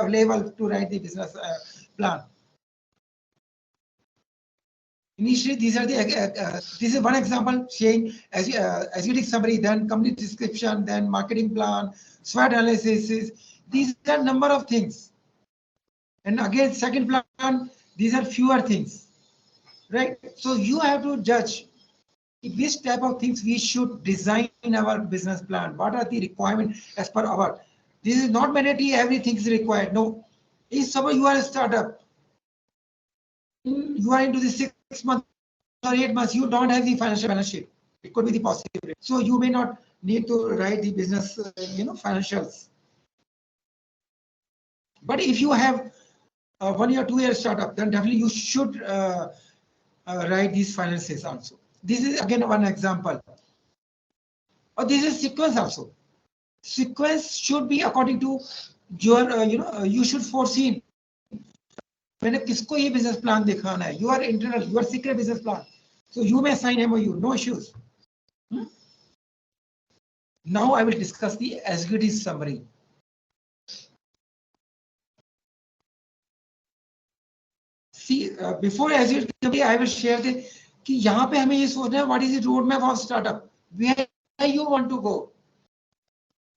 available to write the business plan. Initially, these are the this is one example saying executive summary, then company description, then marketing plan, SWOT analysis. These are number of things. And again, second plan, these are fewer things, right? So you have to judge which type of things we should design in our business plan. What are the requirements as per our? This is not mandatory. Everything is required. No, if suppose you are a startup, you are into the 6 months or 8 months, you don't have the financial balance sheet. It could be the possibility. So you may not need to write the business, financials. But if you have 1 year, 2 year startup, then definitely you should write these finances also. This is again one example. Or this is sequence also. Sequence should be according to your, you should foresee. मैंने किसको ये business plan दिखाना है? Your internal, your secret business plan. So you may sign MOU, no issues. Now I will discuss the executive summary. See, before executive summary, I will share the कि यहाँ पे हमें ये सोचना है what is the roadmap of startup, where you want to go.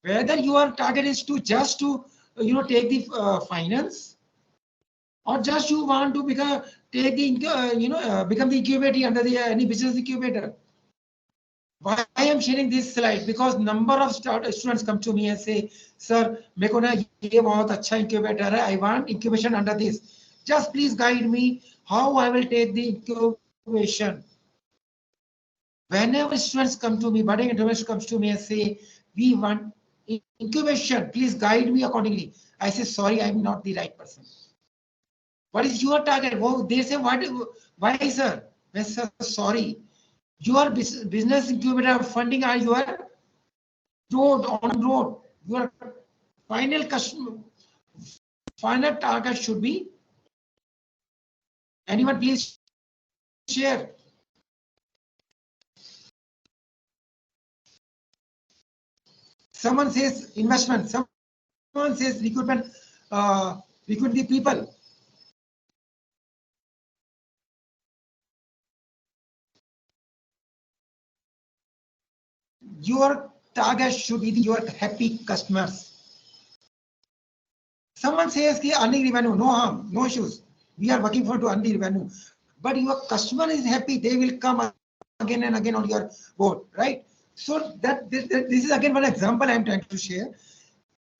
Whether your target is to just to take the finance, or just you want to become become the incubator under the any business incubator. Why I am sharing this slide? Because number of students come to me and say, sir, मेरे को ना ये बहुत अच्छा incubator है. I want incubation under this. Just please guide me how I will take the incubation. Whenever students come to me, budding entrepreneurs comes to me and say, we want incubation, please guide me accordingly. I say, sorry, I'm not the right person. What is your target? Well, they say, why, sir? I say, sorry. Your business incubator funding are your on road. Your final customer, final target should be. Anyone please share. Someone says investment. Someone says recruitment. Recruit the people. Your target should be your happy customers. Someone says ki earning revenue, no harm, no issues. We are working for to earn the revenue. But your customer is happy, they will come again and again on your board, right? So this is again one example I am trying to share.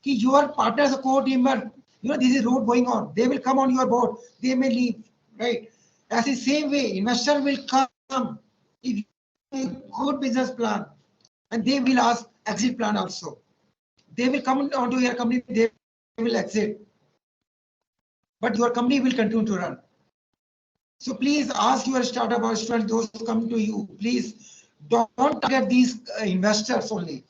Ki your partners, a co-teamer, this is road going on. They will come on your board. They may leave, right? As the same way, investor will come if you have a good business plan. And they will ask exit plan also. They will come onto your company, they will exit. But your company will continue to run. So please ask your startup or students, those who come to you, please don't target these investors only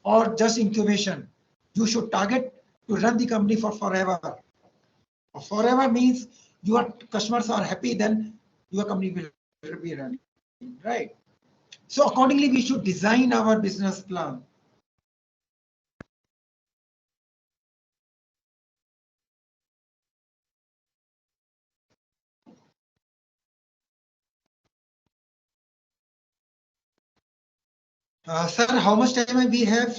or just incubation. You should target to run the company for forever. Forever means your customers are happy, then your company will be running, right? So accordingly, we should design our business plan. Sir, how much time we have?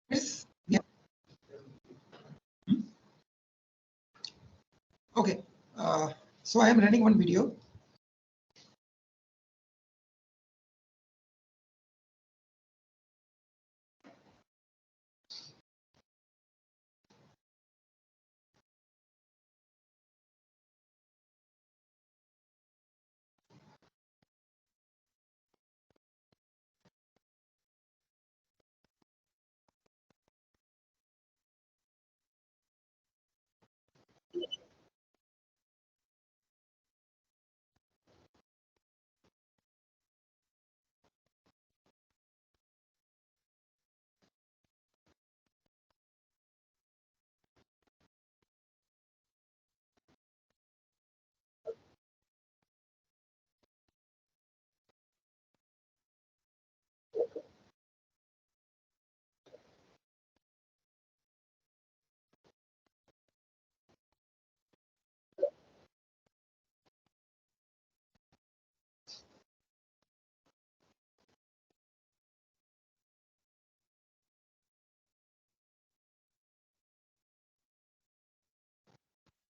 Yes. Yeah. Okay. So I am running one video.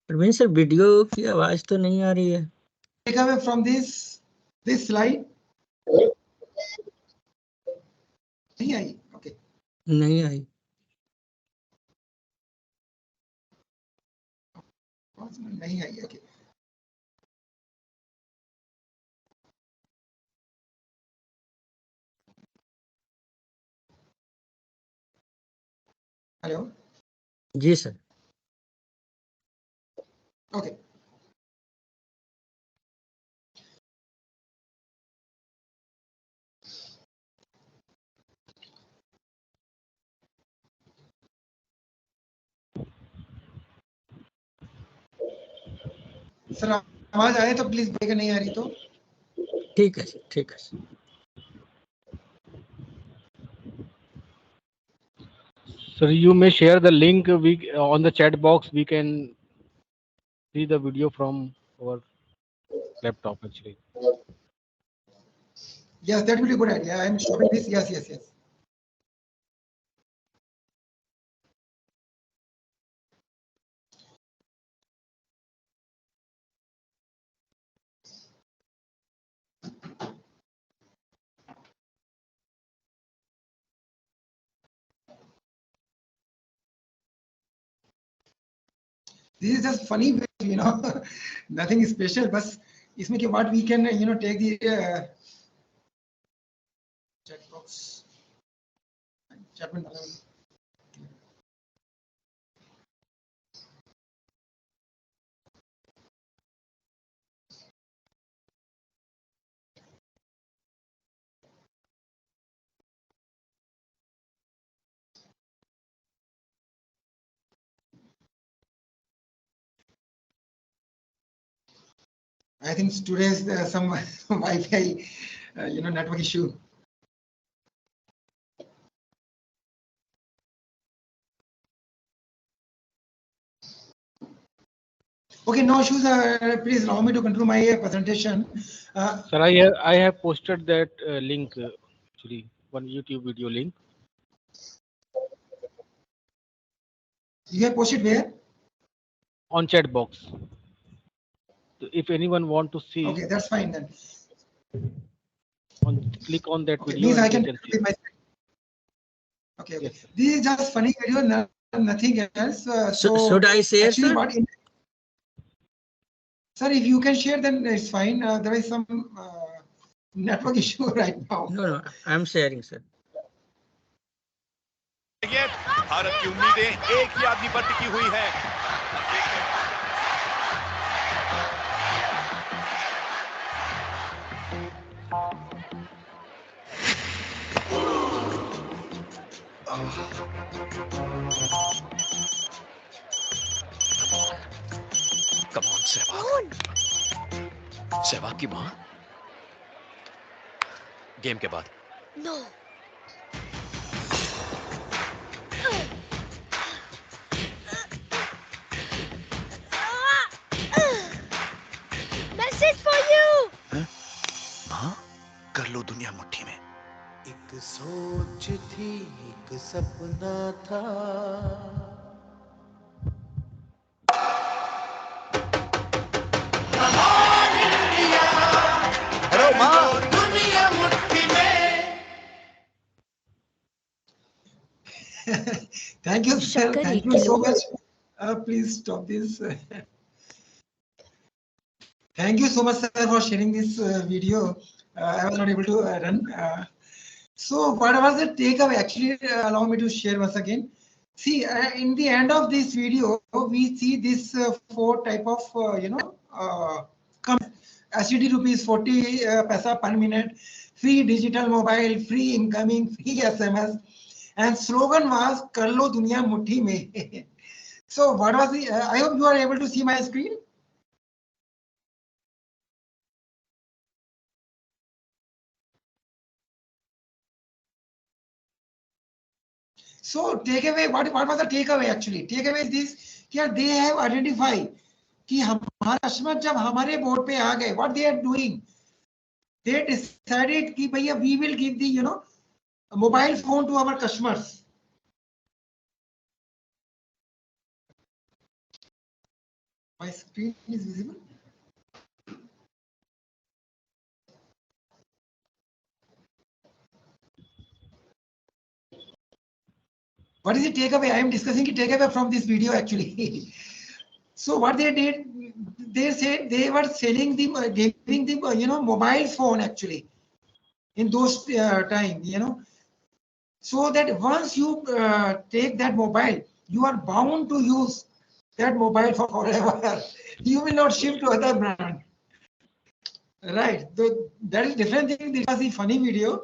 Praveen sir video की आवाज तो नहीं आ रही है. Take away from this slide. नहीं आई. Okay. नहीं आई. नहीं आई. Okay. Hello. जी sir. Okay. Sir आवाज आए तो प्लीज बोलिएगा, नहीं आ रही तो. ठीक है सर. ठीक है sir. So you may share the link on the chat box. We can see the video from our laptop actually. Yes, that will be a good idea. I am showing this. Yes, yes, yes. This is just funny, nothing special. But इसमें के what we can, take the chat box. Chat में डालेंगे. I think today's some Wi-Fi, network issue. Okay, no issues. Please allow me to conclude my presentation. Sir, I have posted that link actually, one YouTube video link. You have posted where? On chat box. So if anyone want to see. Okay, that's fine then. Click on that Okay, video. means I and can see my. Okay, okay. Yes. This is just funny video, nothing else. So should I share, actually sir? Sir, if you can share, then it's fine. There is some network issue right now. No, I'm sharing, sir. Bharat की उम्मीदें एक ही आदमी पर टिकी हुई है. Come on, Sehwag की मां. गेम के बाद. No. Message for you. मां, कर लो दुनिया मुट्ठी में. एक सोच थी, एक सपना था. हेलो मां, दुनिया मुट्ठी में. Thank you, sir. Thank you so much. Please stop this. Thank you so much, sir, for sharing this video. I was not able to run. So what was the takeaway? Actually, allow me to share once again. See, in the end of this video, we see this 4 type of, STD rupees 40 paisa per minute, free digital mobile, free incoming, free SMS, and slogan was "Kar lo duniya muthi mein." So what was the? I hope you are able to see my screen. So takeaway, what was the takeaway actually? Takeaway is this: yeah, they have identified कि हमारा customer जब हमारे board पे आ गए, what they are doing? They decided कि भैया we will give the mobile phone to our customers. My screen is visible. What is the takeaway? I am discussing the takeaway from this video actually. So what they did, they said they were selling the, giving the, mobile phone actually in those time, so that once you take that mobile, you are bound to use that mobile for forever. You will not shift to other brand. Right. That is different thing. This was the funny video.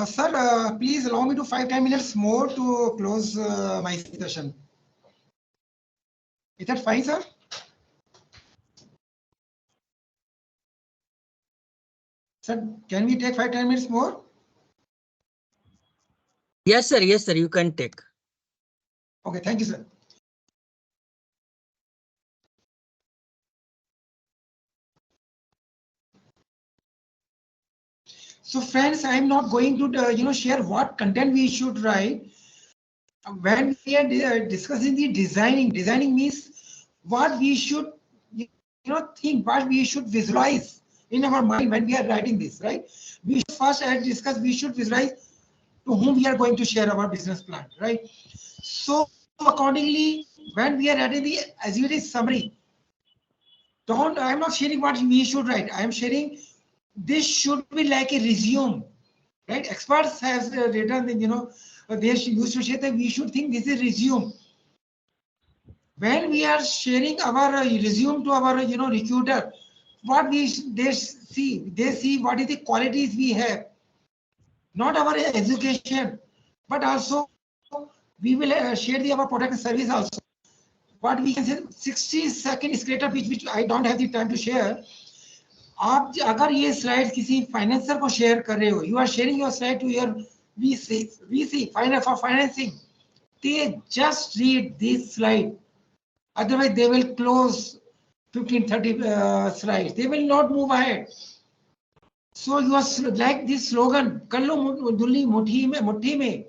Sir, please allow me to 5-10 minutes more to close my session. Is that fine, sir? Sir, can we take 5-10 minutes more? Yes, sir. Yes, sir. You can take. Okay, thank you, sir. So friends, I am not going to share what content we should write. When we are discussing the designing, designing means what we should think, what we should visualize in our mind when we are writing this, right? We should first discuss, we should visualize to whom we are going to share our business plan, right? So accordingly, when we are writing the executive summary, I am not sharing what we should write. I am sharing this should be like a resume, right? Experts have written, they used to say that we should think this is resume. When we are sharing our resume to our recruiter, what they see what is the qualities we have, not our education, but also we will share our product and service also. What we can say 60-second script which I don't have the time to share. आप अगर ये slide किसी financer को share कर रहे हो, you are sharing your slide to your VC for financing, they just read this slide. Otherwise, they will close 15-30 slides. They will not move ahead. So you are like this slogan, "Kallo dulli muthi mein."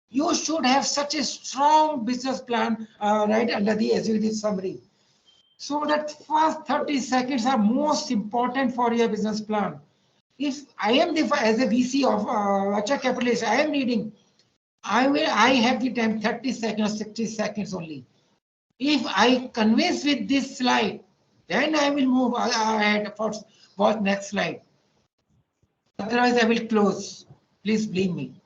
You should have such a strong business plan right under the executive summary. So that first 30 seconds are most important for your business plan. If I am as a VC of venture capitalist, I am reading, I have the time 30 seconds, 60 seconds only. If I convince with this slide, then I will move ahead for what next slide. Otherwise, I will close. Please believe me.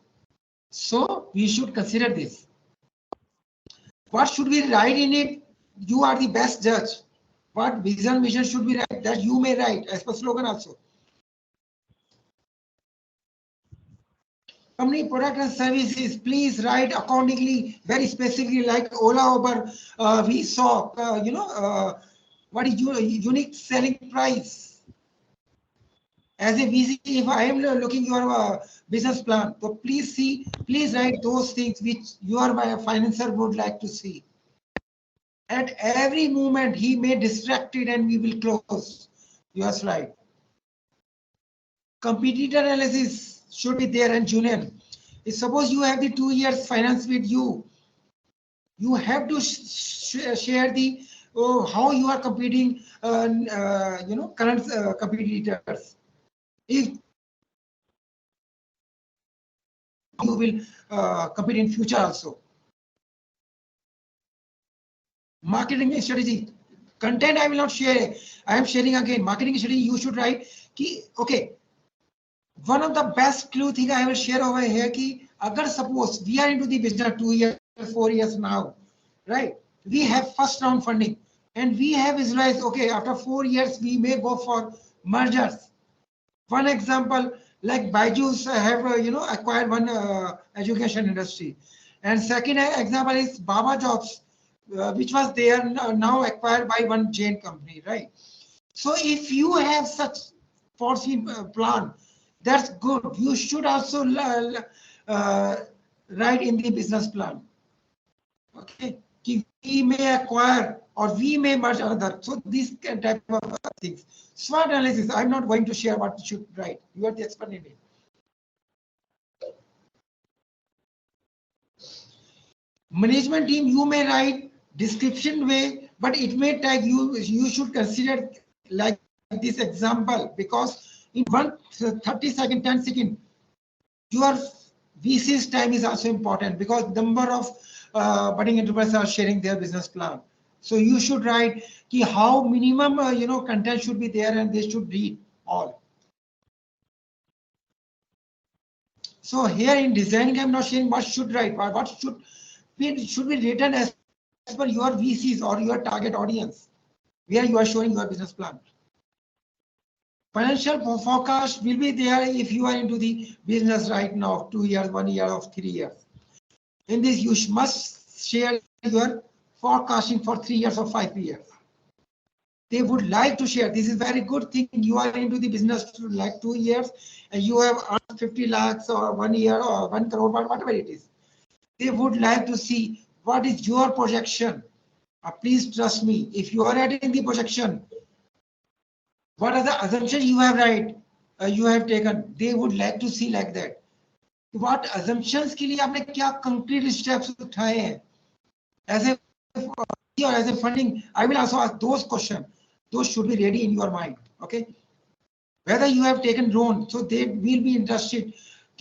So we should consider this. What should we write in it? You are the best judge. What vision, mission should be write that you may write as per slogan also. Company product and services, please write accordingly, very specifically, like Ola, Uber, we saw, what is unique selling price. As a VC, if I am looking your business plan, so please write those things which your financer would like to see. At every moment, he may distract it and we will close your slide. Competitor analysis should be there and Julian. If suppose you have the 2 years finance with you, you have to share the how you are competing, current competitors. If you will compete in future also. Marketing strategy, content I will not share. I am sharing again. Marketing strategy you should write. Okay. One of the best clue thing I will share over here ki agar suppose we are into the business 2 years, 4 years now, right? We have first round funding and we have visualized, okay, after 4 years we may go for mergers. One example, like Byju's have acquired one education industry, and second example is Baba Jobs, which was there now acquired by one Jain company, right? So if you have such foreseen plan, that's good. You should also write in the business plan. Okay, we may acquire or we may merge another. So these type of things. SWOT analysis. I'm not going to share what you should write. You are the expert in it. Management team, you may write description way, but it may take you should consider like this example, because in 30 second, 10 second, your VC's time is also important, because number of budding enterprises are sharing their business plan. So you should write how minimum content should be there, and they should read all. So here in designing, I'm not saying what should write, what should be written as per your VCs or your target audience, where you are showing your business plan. Financial forecast will be there if you are into the business right now, 2 years, 1 year, or 3 years. In this, you must share your forecasting for 3 years or 5 years. They would like to share. This is very good thing. You are into the business like 2 years, and you have earned 50 lakhs or 1 year or 1 crore, whatever it is. They would like to see what is your projection. Please trust me. If you are adding the projection, what are the assumptions you have taken? They would like to see like that. What assumptions के लिए आपने क्या concrete steps उठाए हैं? As a or as a funding, I will also ask those questions. Those should be ready in your mind. Okay. Whether you have taken loan, so they will be interested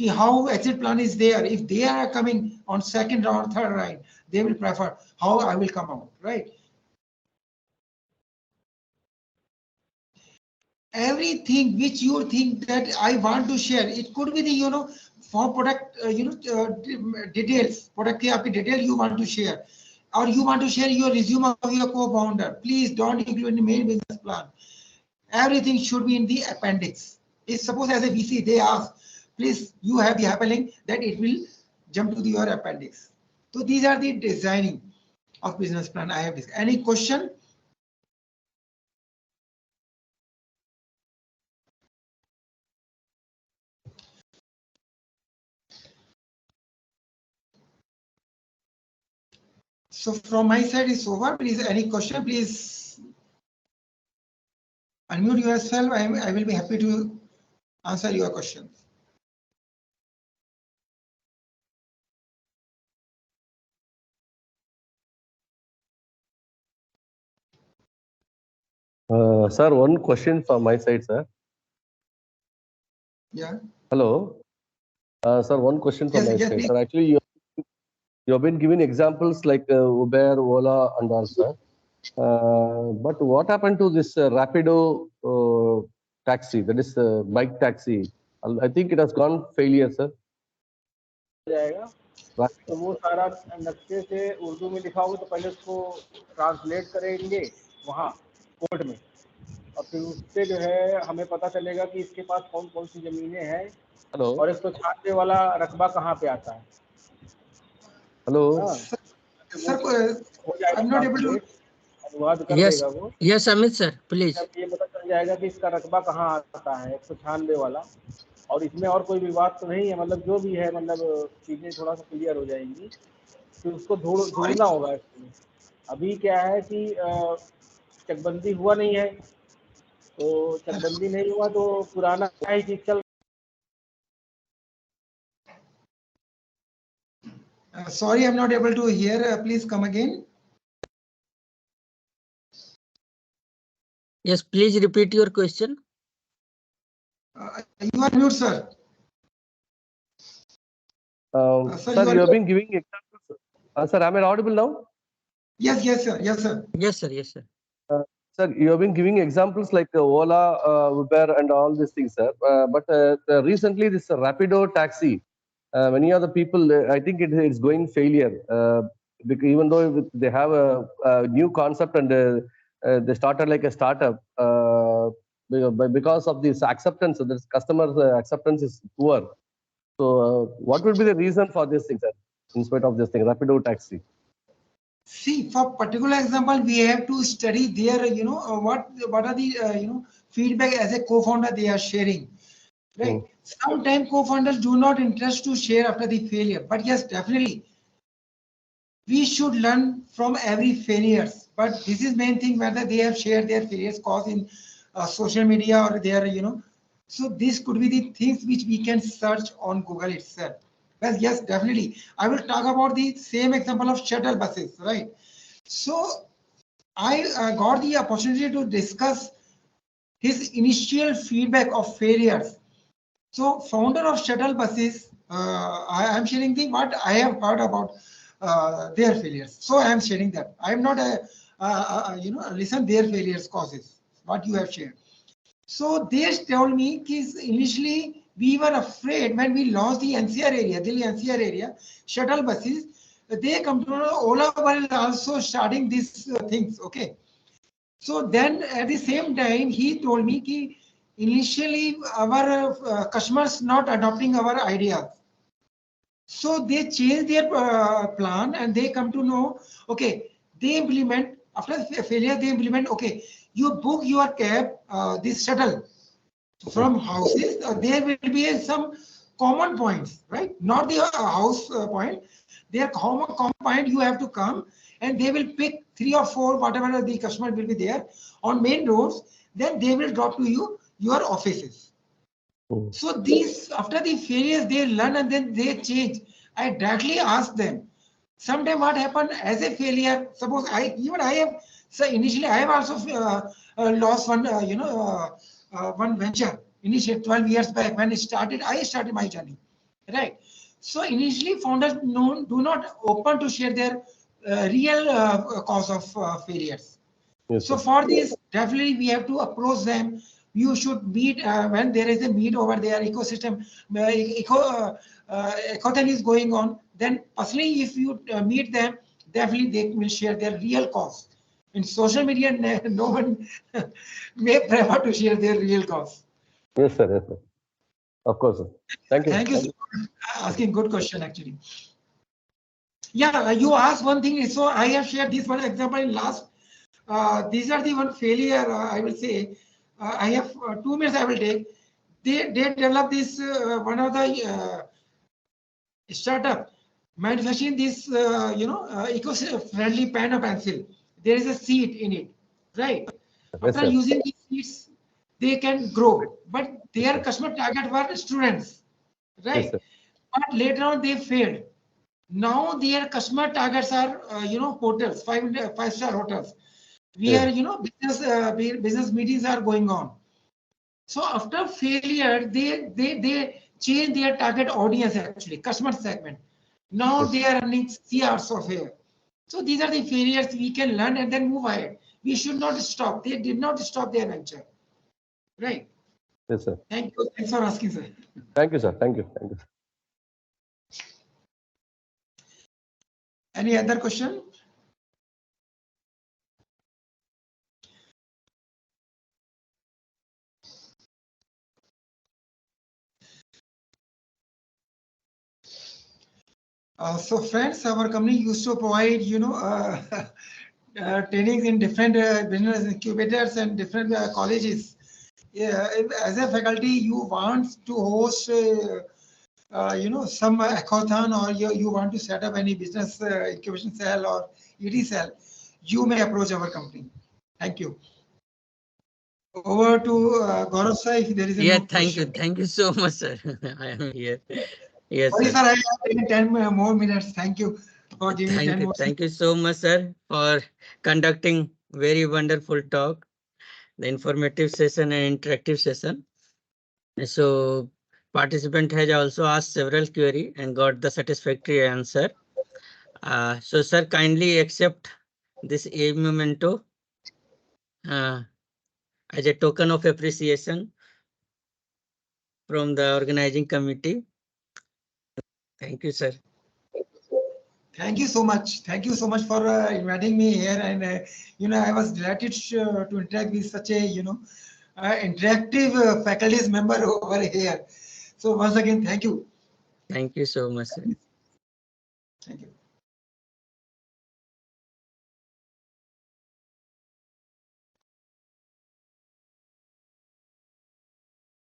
how exit plan is there. If they are coming on second round, third round, they will prefer how I will come out, right? Everything which you think that I want to share, it could be the for product details, product के detail you want to share, or you want to share your resume of your co-founder. Please don't include in the main business plan. Everything should be in the appendix. If suppose as a VC they ask, please you have the hyperlink, that it will jump to your appendix. So these are the designing of business plan I have. Any question? So from my side is over. Please, any question, please unmute yourself. I will be happy to answer your questions. Sir, one question from my side, sir. Yeah. Hello. Sir, one question from my side. Please. Sir, actually, you have been giving examples like Uber, Ola, and all, sir. But what happened to this Rapido taxi? That is bike taxi. I think it has gone failure, sir. जाएगा तो वो सारा नक्शे से उर्दू में लिखा होगा, तो पहले उसको ट्रांसलेट करेंगे वहाँ कोर्ट में, और फिर उससे जो है हमें पता चलेगा कि इसके पास कौन कौन सी जमीनें हैं और 196 वाला रकबा कहाँ पे आता है. Hello sir, I'm not able to. अनुवाद कर देगा वो. Yes, Amit sir, please. ये पता चल जाएगा कि इसका रकबा कहाँ आता है 196 वाला, और इसमें और कोई विवाद तो नहीं है, मतलब जो भी है, मतलब चीजें थोड़ा सा क्लियर हो जाएंगी. तो उसको ढूंढना होगा इसमें. अभी क्या है कि चकबंदी हुआ नहीं है, तो चकबंदी नहीं हुआ तो पुराना ही चीज चल. Sorry, I'm not able to hear. Please come again. Yes, please repeat your question. You are mute, sir. Sir, you have been giving examples. Sir, am I audible now? Yes, sir. Yes, sir. Yes, sir. Yes, sir. Sir, you have been giving examples like Ola, Uber, and all these things, sir. But recently, this Rapido taxi, many other people, I think it's going failure. Because even though they have a new concept and they started like a startup, because of this acceptance, this customer acceptance is poor. So, what would be the reason for this thing, sir? In spite of this thing, Rapido taxi. See, for particular example, we have to study their, what are the, feedback as a co-founder they are sharing, right? Sometimes co-founders do not interest to share after the failure, but yes, definitely, we should learn from every failures. But this is main thing whether they have shared their failures cause in social media or their, so this could be the things which we can search on Google itself. Well, yes, definitely. I will talk about the same example of shuttle buses, right? So I got the opportunity to discuss his initial feedback of failures. So founder of shuttle buses, I am sharing the what I have heard about their failures. So I am sharing that. I am not listen their failures causes, what you have shared. So they told me that initially we were afraid when we lost the NCR area, Delhi NCR area, shuttle buses, they come to know Ola is also starting these things, okay. So then at the same time, he told me that initially our customers not adopting our ideas. So they change their plan and they come to know, okay, they implement, after failure, they implement, okay, you book your cab, this shuttle from houses, there will be some common points, right? Not the house point. Their common point, you have to come and they will pick 3 or 4, whatever the customer will be there on main roads. Then they will drop to you your offices. So these, after the failures, they learn and then they change. I directly ask them. Sometimes what happened as a failure, suppose I have, so initially I have also lost one, one venture initially 12 years back when I started my journey, right? So initially founders do not open to share their real cause of failures. Yes, so sir. for this, definitely we have to approach them. You should meet when there is a meet over there, ecosystem, ecothen is going on. Then personally, if you meet them, definitely they will share their real cause. In social media, no one may prefer to share their real cause. Yes, sir. Yes, sir. Of course, sir. Thank you. Thank you so much for asking good question actually. Yeah, you asked one thing. So I have shared this one example in last. These are the one failure, I will say. I have 2 minutes I will take. They develop this, one of the startup manufacturing this, eco-friendly pen or pencil. There is a seed in it, right? Yes, After sir. using these seeds, they can grow. But their customer target were students, Yes, right? sir. But later on they failed. Now their customer targets are, hotels, five-star hotels, where business meetings are going on. So after failure, they change their target audience actually, customer segment. Now they are earning CRs of here. So these are the failures we can learn and then move ahead. We should not stop. They did not stop their venture, right? Yes, sir. Thank you. Thanks for asking, sir. Thank you, sir. Thank you. Thank you. Any other question? So friends, our company used to provide, trainings in different business incubators and different colleges. Yeah, as a faculty, you want to host, some hackathon, or you want to set up any business incubation cell or ED cell, you may approach our company. Thank you. Over to Gaurav sir, if there is a no Thank you. question. Thank you so much, sir. I am here. Yes, Sorry, sir. sir, I have taken 10 more minutes. Thank you for giving 10 more. Thank you so much, sir, for conducting very wonderful talk, the informative session and interactive session. So participant has also asked several query and got the satisfactory answer. So sir, kindly accept this a memento as a token of appreciation from the organizing committee. Thank you, sir. Thank you so much. Thank you so much for inviting me here. And, I was delighted to interact with such a, interactive faculties member over here. So once again, thank you. Thank you so much, sir. Thank you.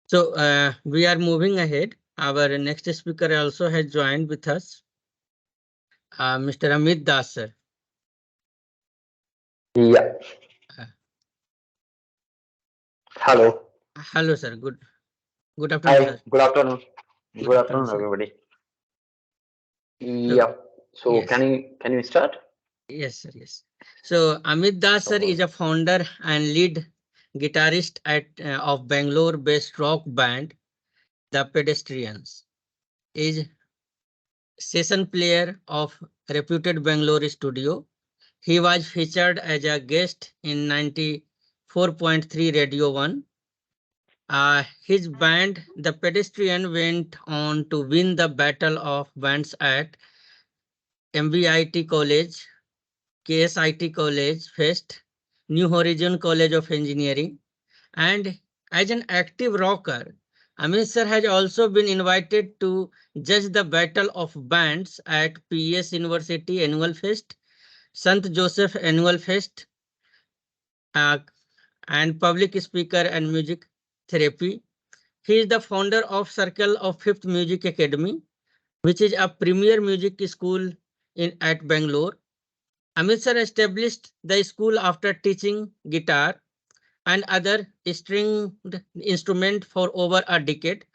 So we are moving ahead. Our next speaker also has joined with us, Mr. Amit Das, sir. Yeah. Hello. Hello, sir. Good afternoon, Hi. sir. Good afternoon. Good afternoon, sir. everybody. Yeah. So yes. can you start? Yes, sir. Yes. So Amit Das, sir, is a founder and lead guitarist of Bangalore-based rock band The Pedestrians. Is session player of reputed Bangalore studio. He was featured as a guest in 94.3 Radio 1. His band, The Pedestrian, went on to win the Battle of Bands at MBIT College, KSIT College Fest, New Horizon College of Engineering, and as an active rocker, Amit sir has also been invited to judge the Battle of Bands at PS University Annual Fest, Sant Joseph Annual Fest, uh, and public speaker and music therapy. He is the founder of Circle of Fifth Music Academy, which is a premier music school at Bangalore. Amit sir established the school after teaching guitar and other stringed instrument for over a decade.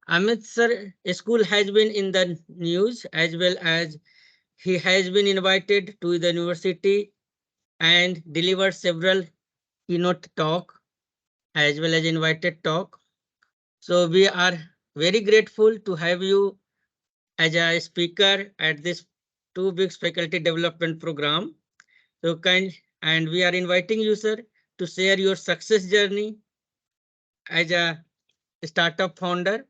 Amit sir school has been in the news as well as he has been invited to the university and delivered several keynote talk as well as invited talk. So we are very grateful to have you as a speaker at this Two Bigs Faculty Development Program. So and we are inviting you, sir, to share your success journey as a startup founder.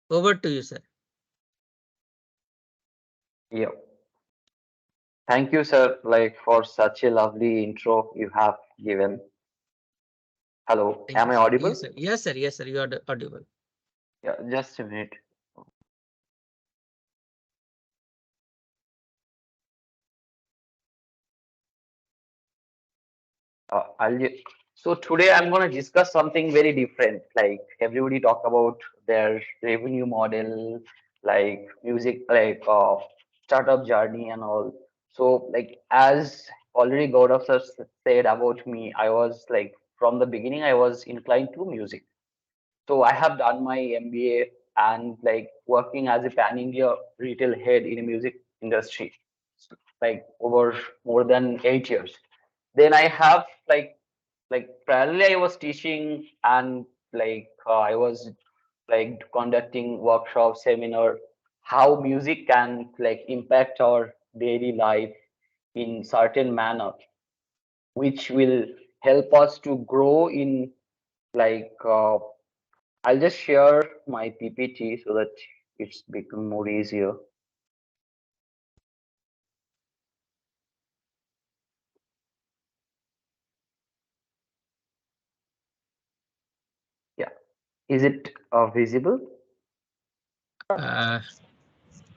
Over to you, sir. Yeah. Thank you, sir, for such a lovely intro you have given. Hello. Am I audible? Yes, sir. Yes, sir. Yes, sir. You are audible. Yeah, just a minute. So today I'm going to discuss something very different. Like everybody talk about their revenue model, like music, startup journey and all. So as already Gaurav sir said about me, I was from the beginning I was inclined to music. So I have done my MBA and working as a pan India retail head in a music industry, over more than 8 years. Then I have parallelly I was teaching and I was conducting workshop seminar how music can impact our daily life in certain manner, which will help us to grow in I'll just share my PPT so that it's become more easier. Yeah, is it visible?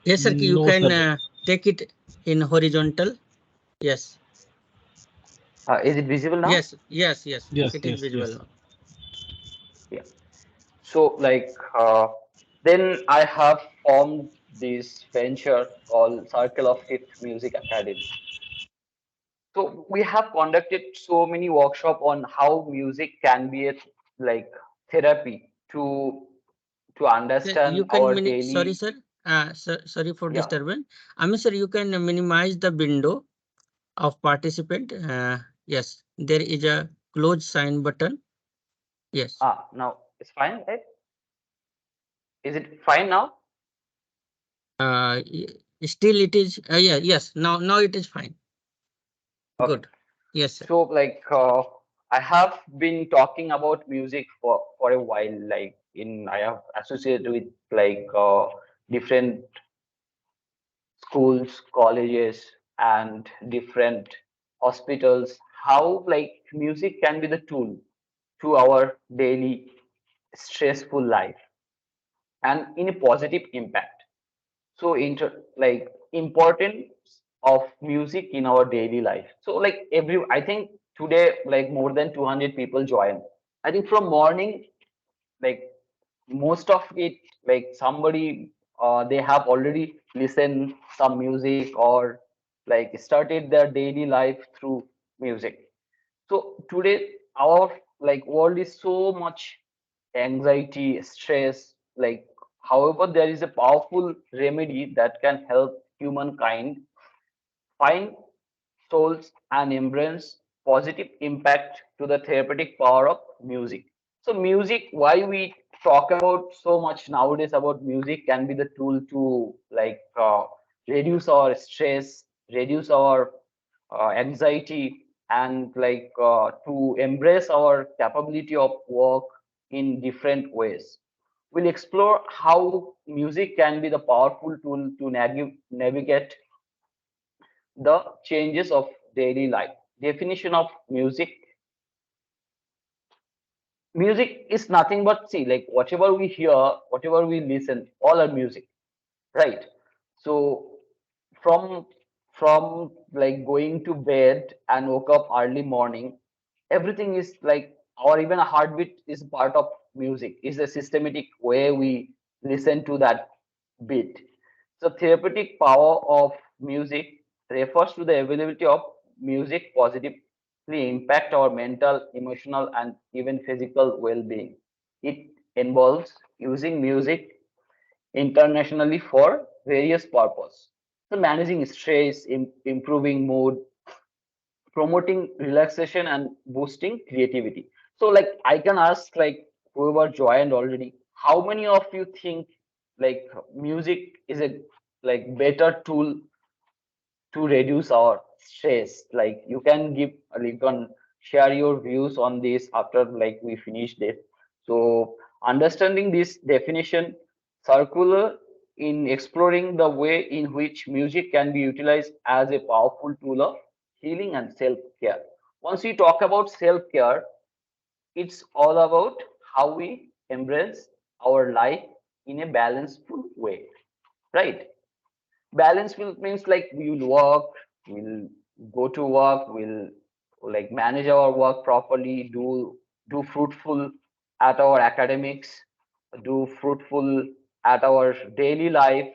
Yes, sir. You No, can sir. take it in horizontal. Yes. Is it visible now? Yes. Yes. Yes. Yes, It is yes, visible yes. now. Yeah. So then I have formed this venture called Circle of Fifth Music Academy. So we have conducted so many workshop on how music can be a therapy to Sir, you understand can our sorry, daily. sir. Sorry for Yeah. disturbance. Amit sir, you can minimize the window of participant. Yes, there is a close sign button. Yes. Now it's fine, right? Is it fine now? Still it is. Yeah. Yes. Now it is fine. Okay. Good. Yes, sir. So I have been talking about music for a while. I have associated with different schools, colleges, and different hospitals. How music can be the tool to our daily stressful life and in a positive impact. So importance of music in our daily life. So I think today more than 200 people join. I think from morning, like most of it, like somebody they have already listened some music or like started their daily life through music. So today our like world is so much anxiety, stress, like however there is a powerful remedy that can help humankind find souls and embrace positive impact to the therapeutic power of music. So music, why we talk about so much nowadays about music can be the tool to like reduce our stress, reduce our anxiety, and like to embrace our capability of work in different ways. We'll explore how music can be the powerful tool to navigate the changes of daily life. Definition of music. Music is nothing but, see, like whatever we hear, whatever we listen, all are music, right? So from from like going to bed and woke up early morning, everything is like, or even a heartbeat is part of music, is a systematic way we listen to that beat. So therapeutic power of music refers to the availability of music positively impact our mental, emotional, and even physical well-being. It involves using music internationally for various purposes. So managing stress, improving mood, promoting relaxation, and boosting creativity. So like I can ask like whoever joined already, how many of you think like music is a like better tool to reduce our stress? Like you can give, you can share your views on this after like we finished it. So understanding this definition circular in exploring the way in which music can be utilized as a powerful tool of healing and self-care. Once we talk about self-care, it's all about how we embrace our life in a balanced way, right? Balance will means like we'll work, we'll go to work, we'll like manage our work properly, do fruitful at our academics, do fruitful at our daily life.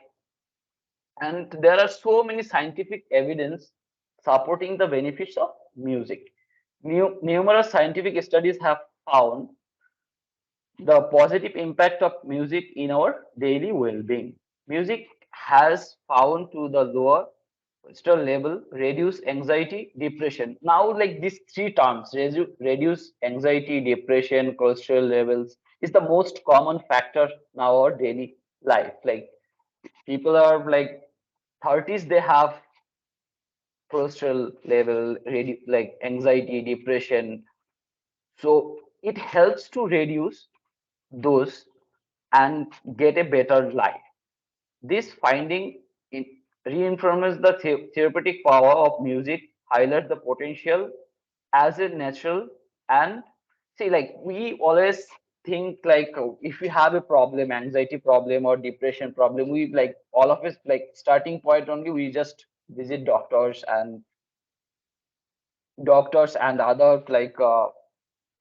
And there are so many scientific evidence supporting the benefits of music. Numerous scientific studies have found the positive impact of music in our daily well-being. Music has found to the lower cholesterol level, reduce anxiety, depression. Now, like these three terms, reduce anxiety, depression, cholesterol levels, is the most common factor in our daily life. Like people are like 30s, they have cholesterol level, like anxiety, depression. So it helps to reduce those and get a better life. This finding reinforces the therapeutic power of music, highlights the potential as a natural, and see, like we always think like if we have a problem, anxiety problem or depression problem, we like all of us like starting point only, we just visit doctors and other like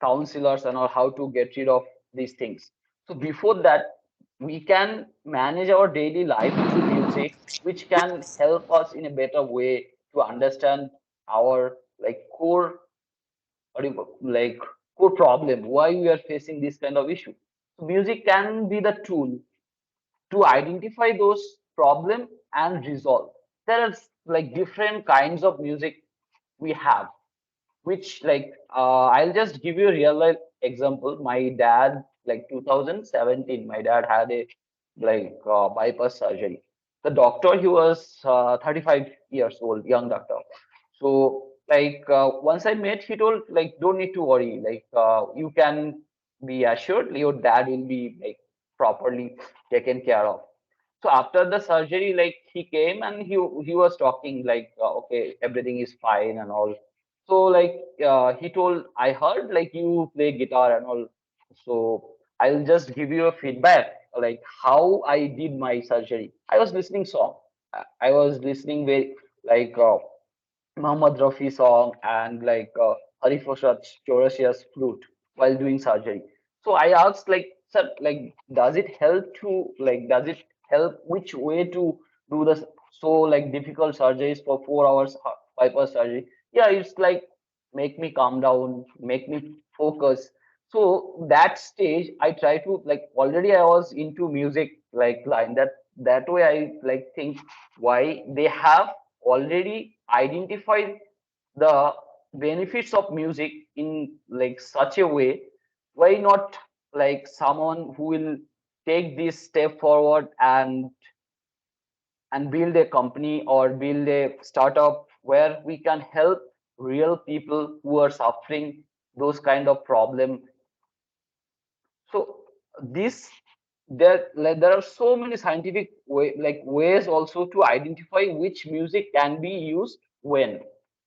counselors and all, how to get rid of these things. So before that, we can manage our daily life through music, which can help us in a better way to understand our like core, like core problem, why we are facing this kind of issue. So music can be the tool to identify those problem and resolve. There are like different kinds of music we have, which like I'll just give you a real life example. My dad, like 2017, my dad had a like bypass surgery. The doctor, he was 35 years old, young doctor. So like once I met, he told like don't need to worry, like you can be assured your dad will be like properly taken care of. So after the surgery, like he came and he was talking like okay, everything is fine and all. So like he told, I heard like you play guitar and all. So I'll just give you a feedback like how I did my surgery. I was listening song. I was listening very like Muhammad Rafi song and like Hari Prasad Chaurasia's flute. while doing surgery. So I asked, like, sir, like, does it help to, like, does it help, which way to do the so like difficult surgeries for 4 hours bypass surgery? Yeah, it's like make me calm down, make me focus. So that stage, I try to, like, already I was into music like line, that way I like think why they have already identified the benefits of music in like such a way, why not like someone who will take this step forward and build a company or build a startup where we can help real people who are suffering those kind of problem. So this, there, like, there are so many scientific ways also to identify which music can be used when.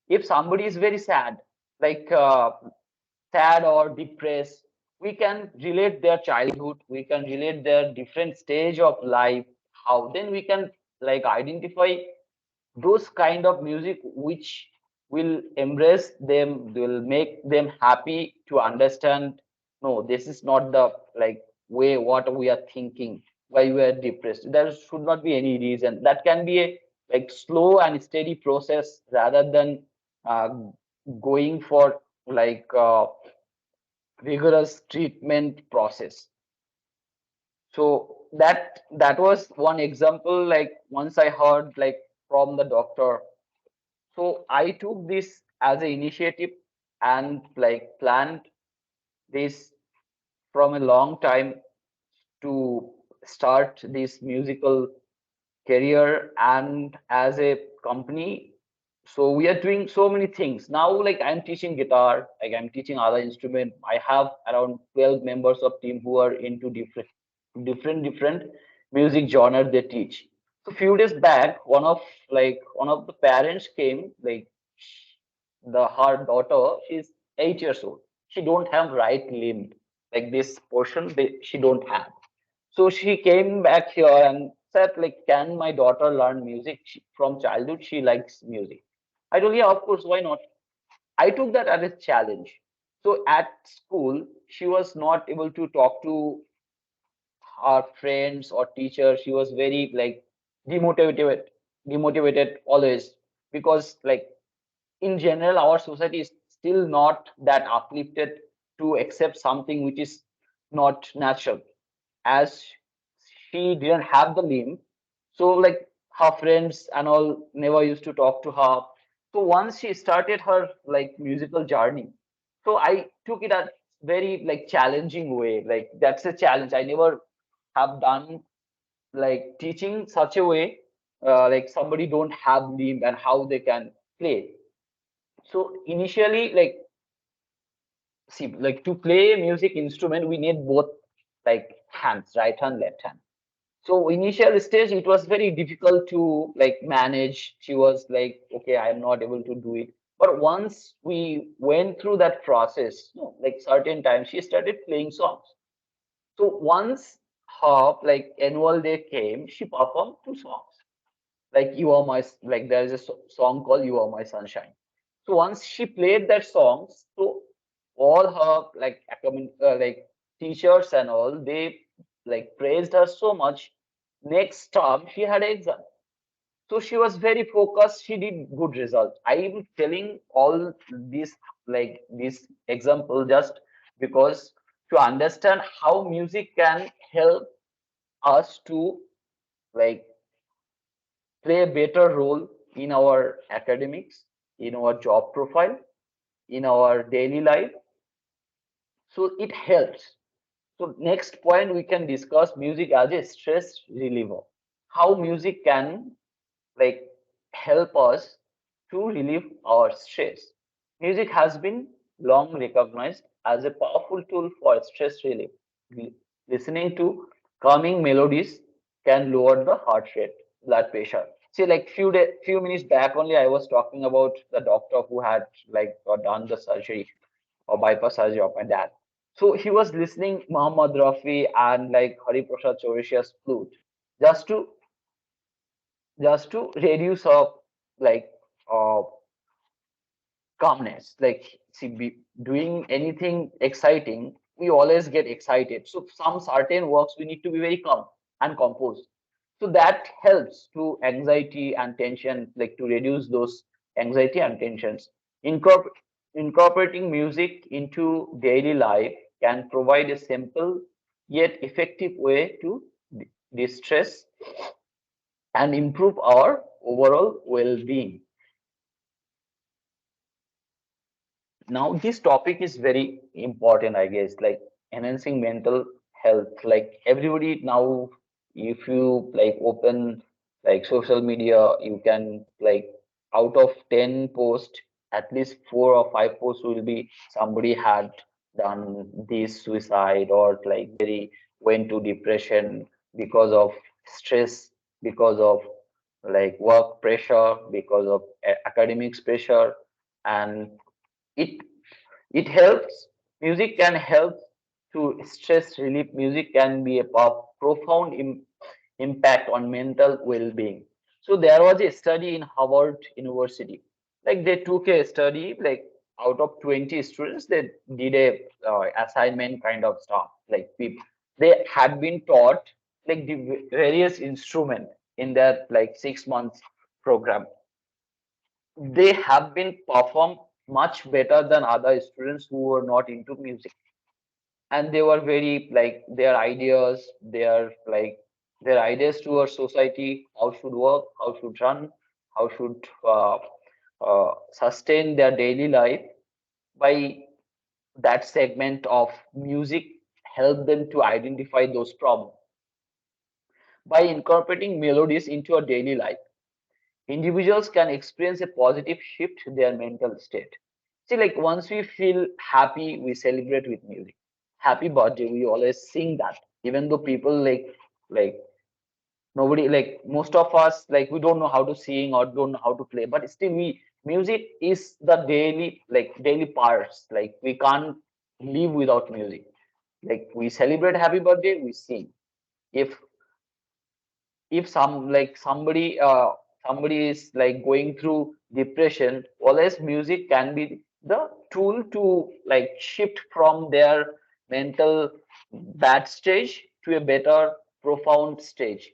If somebody is very sad, like sad or depressed, we can relate their childhood, we can relate their different stage of life, how then we can like identify those kind of music which will embrace them, will make them happy to understand, no, this is not the like way what we are thinking, why we are depressed. There should not be any reason. That can be a like slow and steady process rather than uh, going for like rigorous treatment process. So that was one example, like once I heard like from the doctor. So I took this as an initiative and like planned this from a long time to start this musical career and as a company. So we are doing so many things now, like I'm teaching guitar, like I'm teaching other instrument. I have around 12 members of team who are into different music genre they teach. So few days back, one of the parents came, like her daughter, she's 8 years old. She don't have right limb, like this portion she don't have. So she came back here and said, like, can my daughter learn music? From childhood, she likes music. I told, yeah, of course, why not? I took that as a challenge. So at school, she was not able to talk to her friends or teachers. She was very like demotivated, demotivated always, because like in general, our society is still not that uplifted to accept something which is not natural. As she didn't have the limb, so like her friends and all never used to talk to her. So once she started her like musical journey, so I took it as very like challenging way. Like that's a challenge. I never have done like teaching such a way, like somebody don't have limb and how they can play. So initially, like, see, like to play a music instrument, we need both like hands, right hand, left hand. So initial stage, it was very difficult to like manage. She was like, okay, I am not able to do it. But once we went through that process, like certain times, she started playing songs. So once her like annual day came, she performed 2 songs. Like you are my, like there is a song called You Are My Sunshine. So once she played that song, so all her like like teachers and all, they like praised her so much. Next term she had an exam, so she was very focused, she did good results. I am telling all this like this example just because to understand how music can help us to like play a better role in our academics, in our job profile, in our daily life. So it helps. So next point, we can discuss music as a stress reliever. How music can like help us to relieve our stress. Music has been long recognized as a powerful tool for stress relief. Listening to calming melodies can lower the heart rate, blood pressure. See, like few minutes back only, I was talking about the doctor who had like done the surgery or bypass surgery of my dad. So he was listening Muhammad Rafi and like Hari Prasad Chauresia's flute just to reduce like uh, calmness. Like, see, doing anything exciting, we always get excited. So some certain works we need to be very calm and composed. So that helps to anxiety and tension, like to reduce those anxiety and tensions. Incorporating music into daily life can provide a simple yet effective way to distress and improve our overall well-being. Now this topic is very important, I guess, like enhancing mental health. Like everybody now, if you like open like social media, you can like out of 10 posts, at least 4 or 5 posts will be somebody had done this suicide or like very went to depression because of stress, because of like work pressure, because of academics pressure. And it it helps. Music can help to stress relief. Music can be a profound impact on mental well-being. So there was a study in Harvard University. Like they took a study, like out of 20 students, they did a assignment kind of stuff. Like people, they had been taught like the various instrument in that like 6 months program. They have been performed much better than other students who were not into music, and they were very like their ideas towards society, how should work, how should run, how should sustain their daily life. By that segment of music help them to identify those problems. By incorporating melodies into our daily life, individuals can experience a positive shift in their mental state. See, like once we feel happy, we celebrate with music. Happy birthday, we always sing that. Even though people like nobody, like most of us, like we don't know how to sing or don't know how to play, but still music is the daily parts. Like we can't live without music. Like we celebrate happy birthday, we sing. If somebody is like going through depression, always music can be the tool to like shift from their mental bad stage to a better profound stage,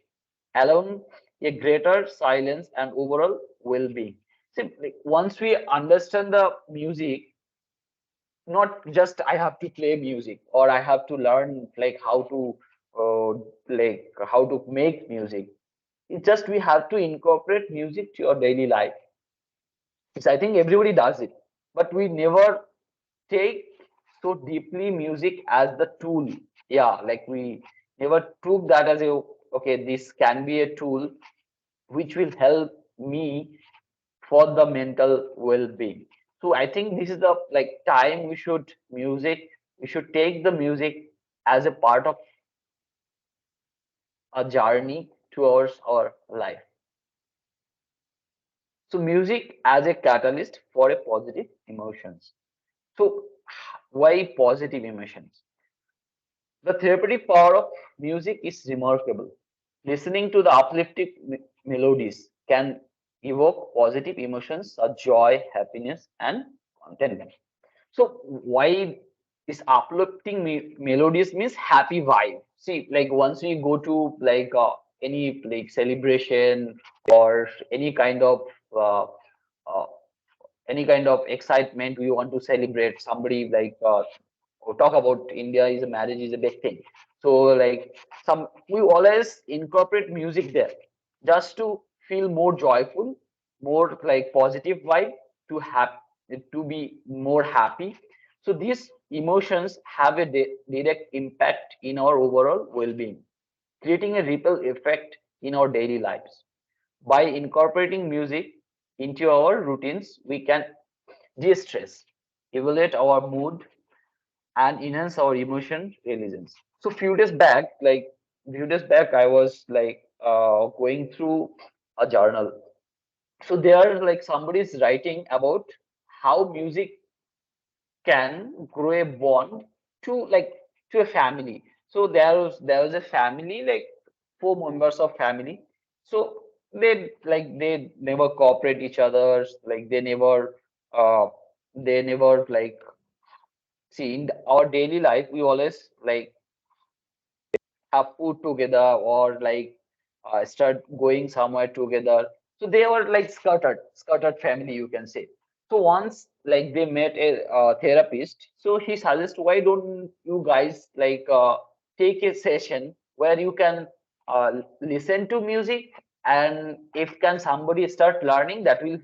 allowing a greater silence and overall well-being. See, like, once we understand the music, not just I have to play music or I have to learn like uh, how to make music. It's just we have to incorporate music to your daily life. It's, I think everybody does it, but we never take so deeply music as the tool. Yeah, like we never took that as a okay, this can be a tool which will help me for the mental well-being. So I think this is the like time we should take the music as a part of a journey towards our life. So music as a catalyst for a positive emotions. So why positive emotions? The therapeutic power of music is remarkable. Listening to the uplifting melodies can evoke positive emotions such joy, happiness, and contentment. So why is uplifting melodies means happy vibe? See, like once we go to like any like celebration or uh, uh, any kind of excitement we want to celebrate, somebody like talk about India is a marriage is a big thing. So like some we always incorporate music there just to feel more joyful, more like positive vibe, to have to be more happy. So these emotions have a direct impact in our overall well-being, creating a ripple effect in our daily lives. By incorporating music into our routines, we can de-stress, evaluate our mood, and enhance our emotion resilience. So few days back, I was like going through a journal. So there, like somebody is writing about how music can grow a bond to like to a family. So there was a family, like 4 members of family. So they never cooperate each other, like they never they never like see in our daily life we always like have food together or like start going somewhere together. So they were like scattered family, you can say. So once like they met a therapist, so he suggests, why don't you guys like take a session where you can listen to music, and if can somebody start learning, that will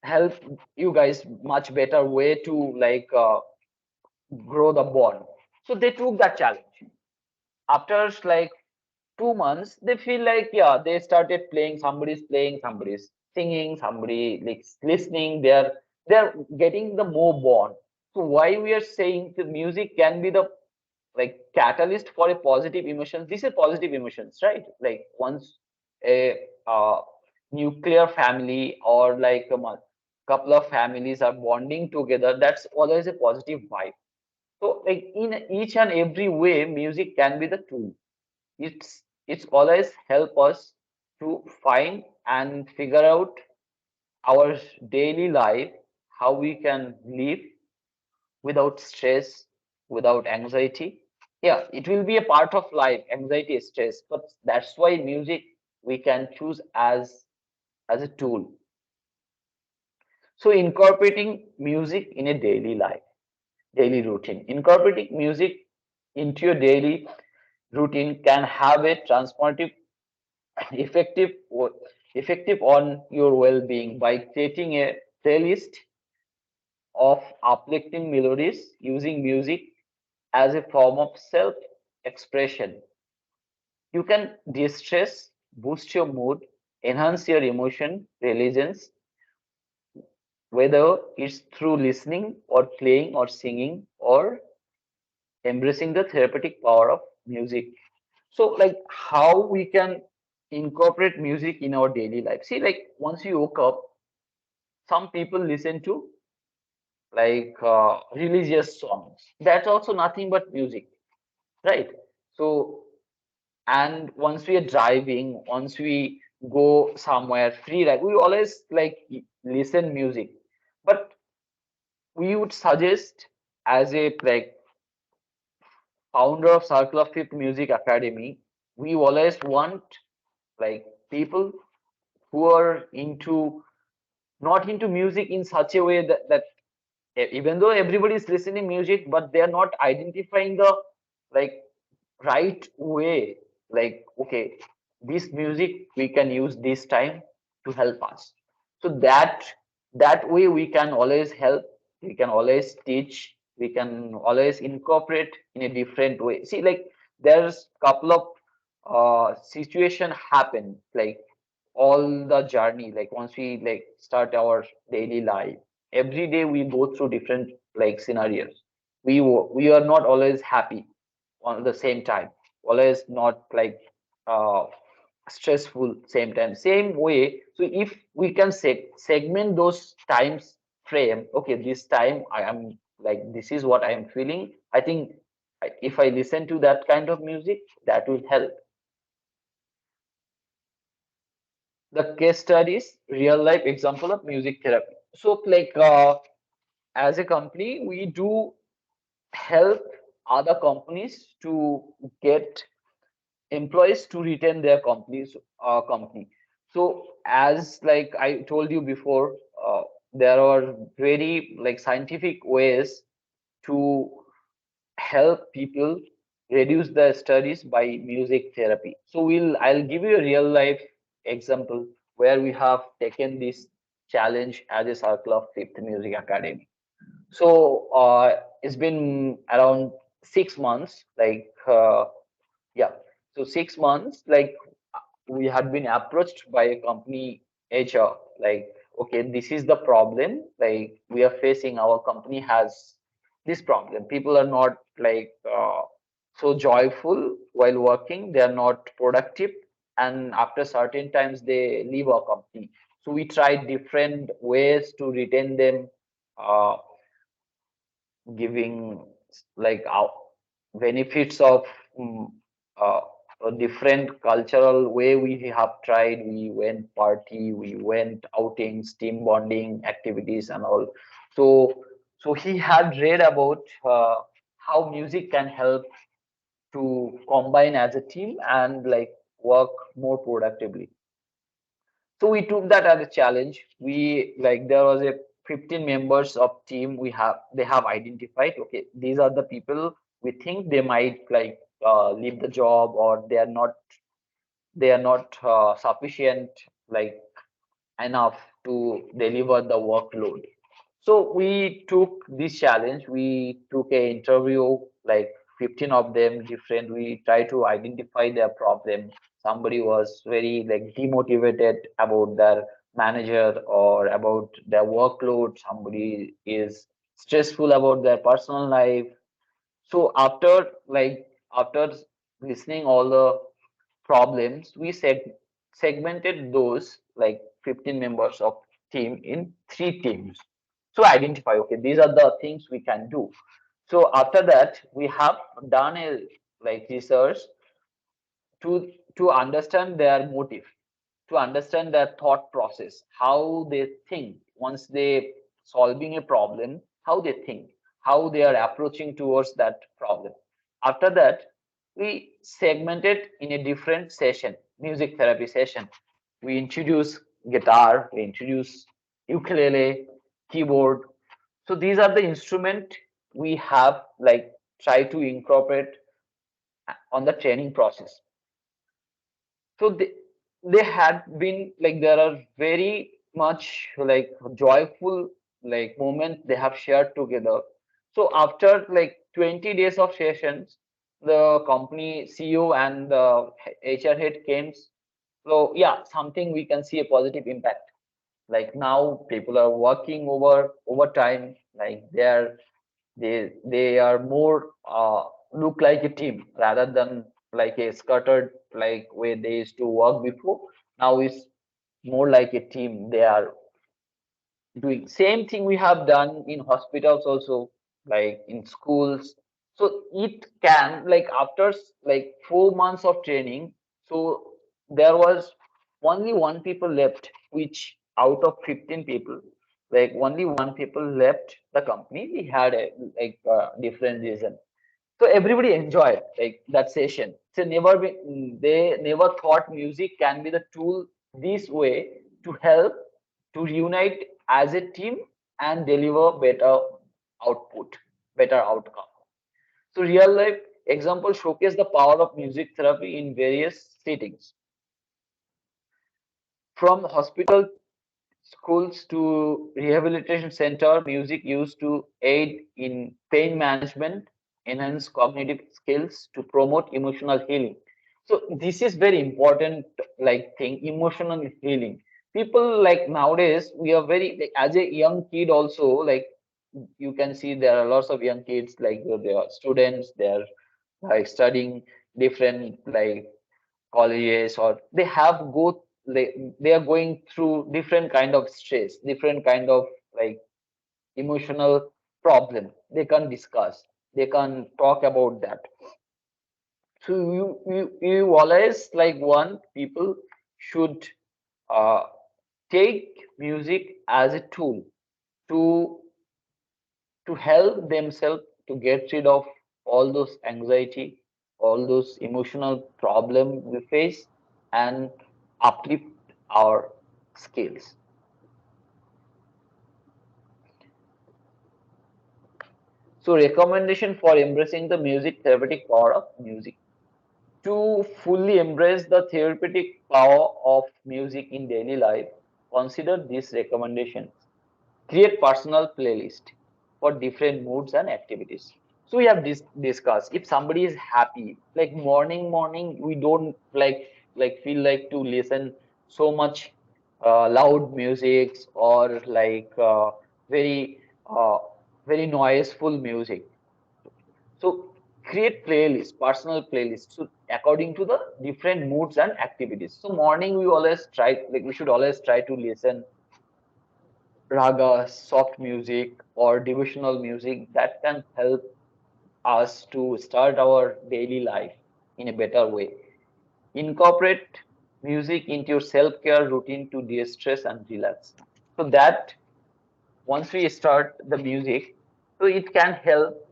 help you guys much better way to like grow the bond. So they took that challenge. After like 2 months, they feel like, yeah, they started playing, somebody's singing, somebody like listening. They're getting the more bond. So why we are saying the music can be the like catalyst for a positive emotions. These are positive emotions, right? Like once a nuclear family or like couple of families are bonding together, that's always a positive vibe. So like in each and every way, music can be the tool. It's always help us to find and figure out our daily life, how we can live without stress, without anxiety. Yeah, it will be a part of life, anxiety, stress, but that's why music we can choose as a tool. So incorporating music in a daily life, daily routine. Incorporating music into your daily routine can have a transformative effective effective on your well-being by creating a playlist of uplifting melodies, using music as a form of self-expression. You can de-stress, boost your mood, enhance your emotion resilience, whether it's through listening or playing or singing or embracing the therapeutic power of music. So like how we can incorporate music in our daily life. See, like once you woke up, some people listen to like religious songs. That's also nothing but music, right? So, and once we are driving, once we go somewhere free, like we always like listen music. But we would suggest as a like founder of Circle of Fifth Music Academy, we always want like people who are into not into music in such a way that even though everybody is listening music, but they are not identifying the like right way, like okay, this music we can use this time to help us. So that way we can always help, we can always teach, we can always incorporate in a different way. See, like there's couple of situation happen like all the journey, like once we like start our daily life, every day we go through different like scenarios. We are not always happy on the same time, always not like uh stressful same time, same way. So if we can segment those times frame, okay, this time I am like this is what I am feeling, I think if I listen to that kind of music, that will help. The case studies, real life example of music therapy. So like as a company, we do help other companies to get employees to retain their company. So as like I told you before, there are very like scientific ways to help people reduce the studies by music therapy. So I'll give you a real life example where we have taken this challenge as a circle of Fifth Music Academy. So it's been around 6 months, like yeah. So 6 months, like we had been approached by a company HR, like, okay, this is the problem. Like we are facing, our company has this problem. People are not like so joyful while working. They are not productive, and after certain times they leave our company. So we tried different ways to retain them, uh, giving like benefits of mm, uh, a different cultural way we have tried. We went party, we went outings, team bonding activities and all. So he had read about how music can help to combine as a team and like work more productively. So we took that as a challenge. We like there was a 15 members of team they have identified. Okay, these are the people we think they might like leave the job, or they are not sufficient like enough to deliver the workload. So we took this challenge. We took a interview, like 15 of them different. We try to identify their problem. Somebody was very like demotivated about their manager or about their workload. Somebody is stressful about their personal life. So after listening all the problems, we segmented those like 15 members of team in 3 teams. So identify, okay, these are the things we can do. So after that, we have done a like research to understand their motive, to understand their thought process, how they think once they solving a problem, how they think, how they are approaching towards that problem. After that, we segmented in a different session, music therapy session. We introduce guitar, we introduce ukulele, keyboard. So these are the instrument we have like try to incorporate on the training process. So they had been like there are very much like joyful like moments they have shared together. So after like 20 days of sessions, the company CEO and the HR head came. So yeah, something we can see a positive impact. Like now people are working overtime, like they are more look like a team rather than like a scattered like way they used to work before. Now it's more like a team. They are doing same thing we have done in hospitals also, like in schools. So it can like after like 4 months of training, so there was only one people left, which out of 15 people, like only one people left the company. We had a like different reason. So everybody enjoyed like that session. So they never thought music can be the tool this way to help to unite as a team and deliver better output, better outcome. So real life examples showcase the power of music therapy in various settings. From hospital, schools to rehabilitation center, music used to aid in pain management, enhance cognitive skills, to promote emotional healing. So this is very important like thing, emotional healing. People like nowadays, we are very like, as a young kid also, like you can see there are lots of young kids like they are students, they are like studying different like colleges, or they are going through different kind of stress, different kind of like emotional problem. They can discuss, they can talk about that. So you always like want people should uh, take music as a tool to help themselves to get rid of all those anxiety, all those emotional problem we face, and uplift our skills. So recommendation for embracing the music therapeutic power of music. To fully embrace the therapeutic power of music in daily life, consider these recommendations. Create personal playlist for different moods and activities. So we have discussed if somebody is happy, like morning we don't like feel like to listen so much loud music or like very uh, very noiseful music. So create playlist, personal playlist. So according to the different moods and activities. So morning we should always try to listen raga, soft music, or devotional music that can help us to start our daily life in a better way. incorporate music into your self-care routine to de-stress and relax. So that once we start the music, so it can help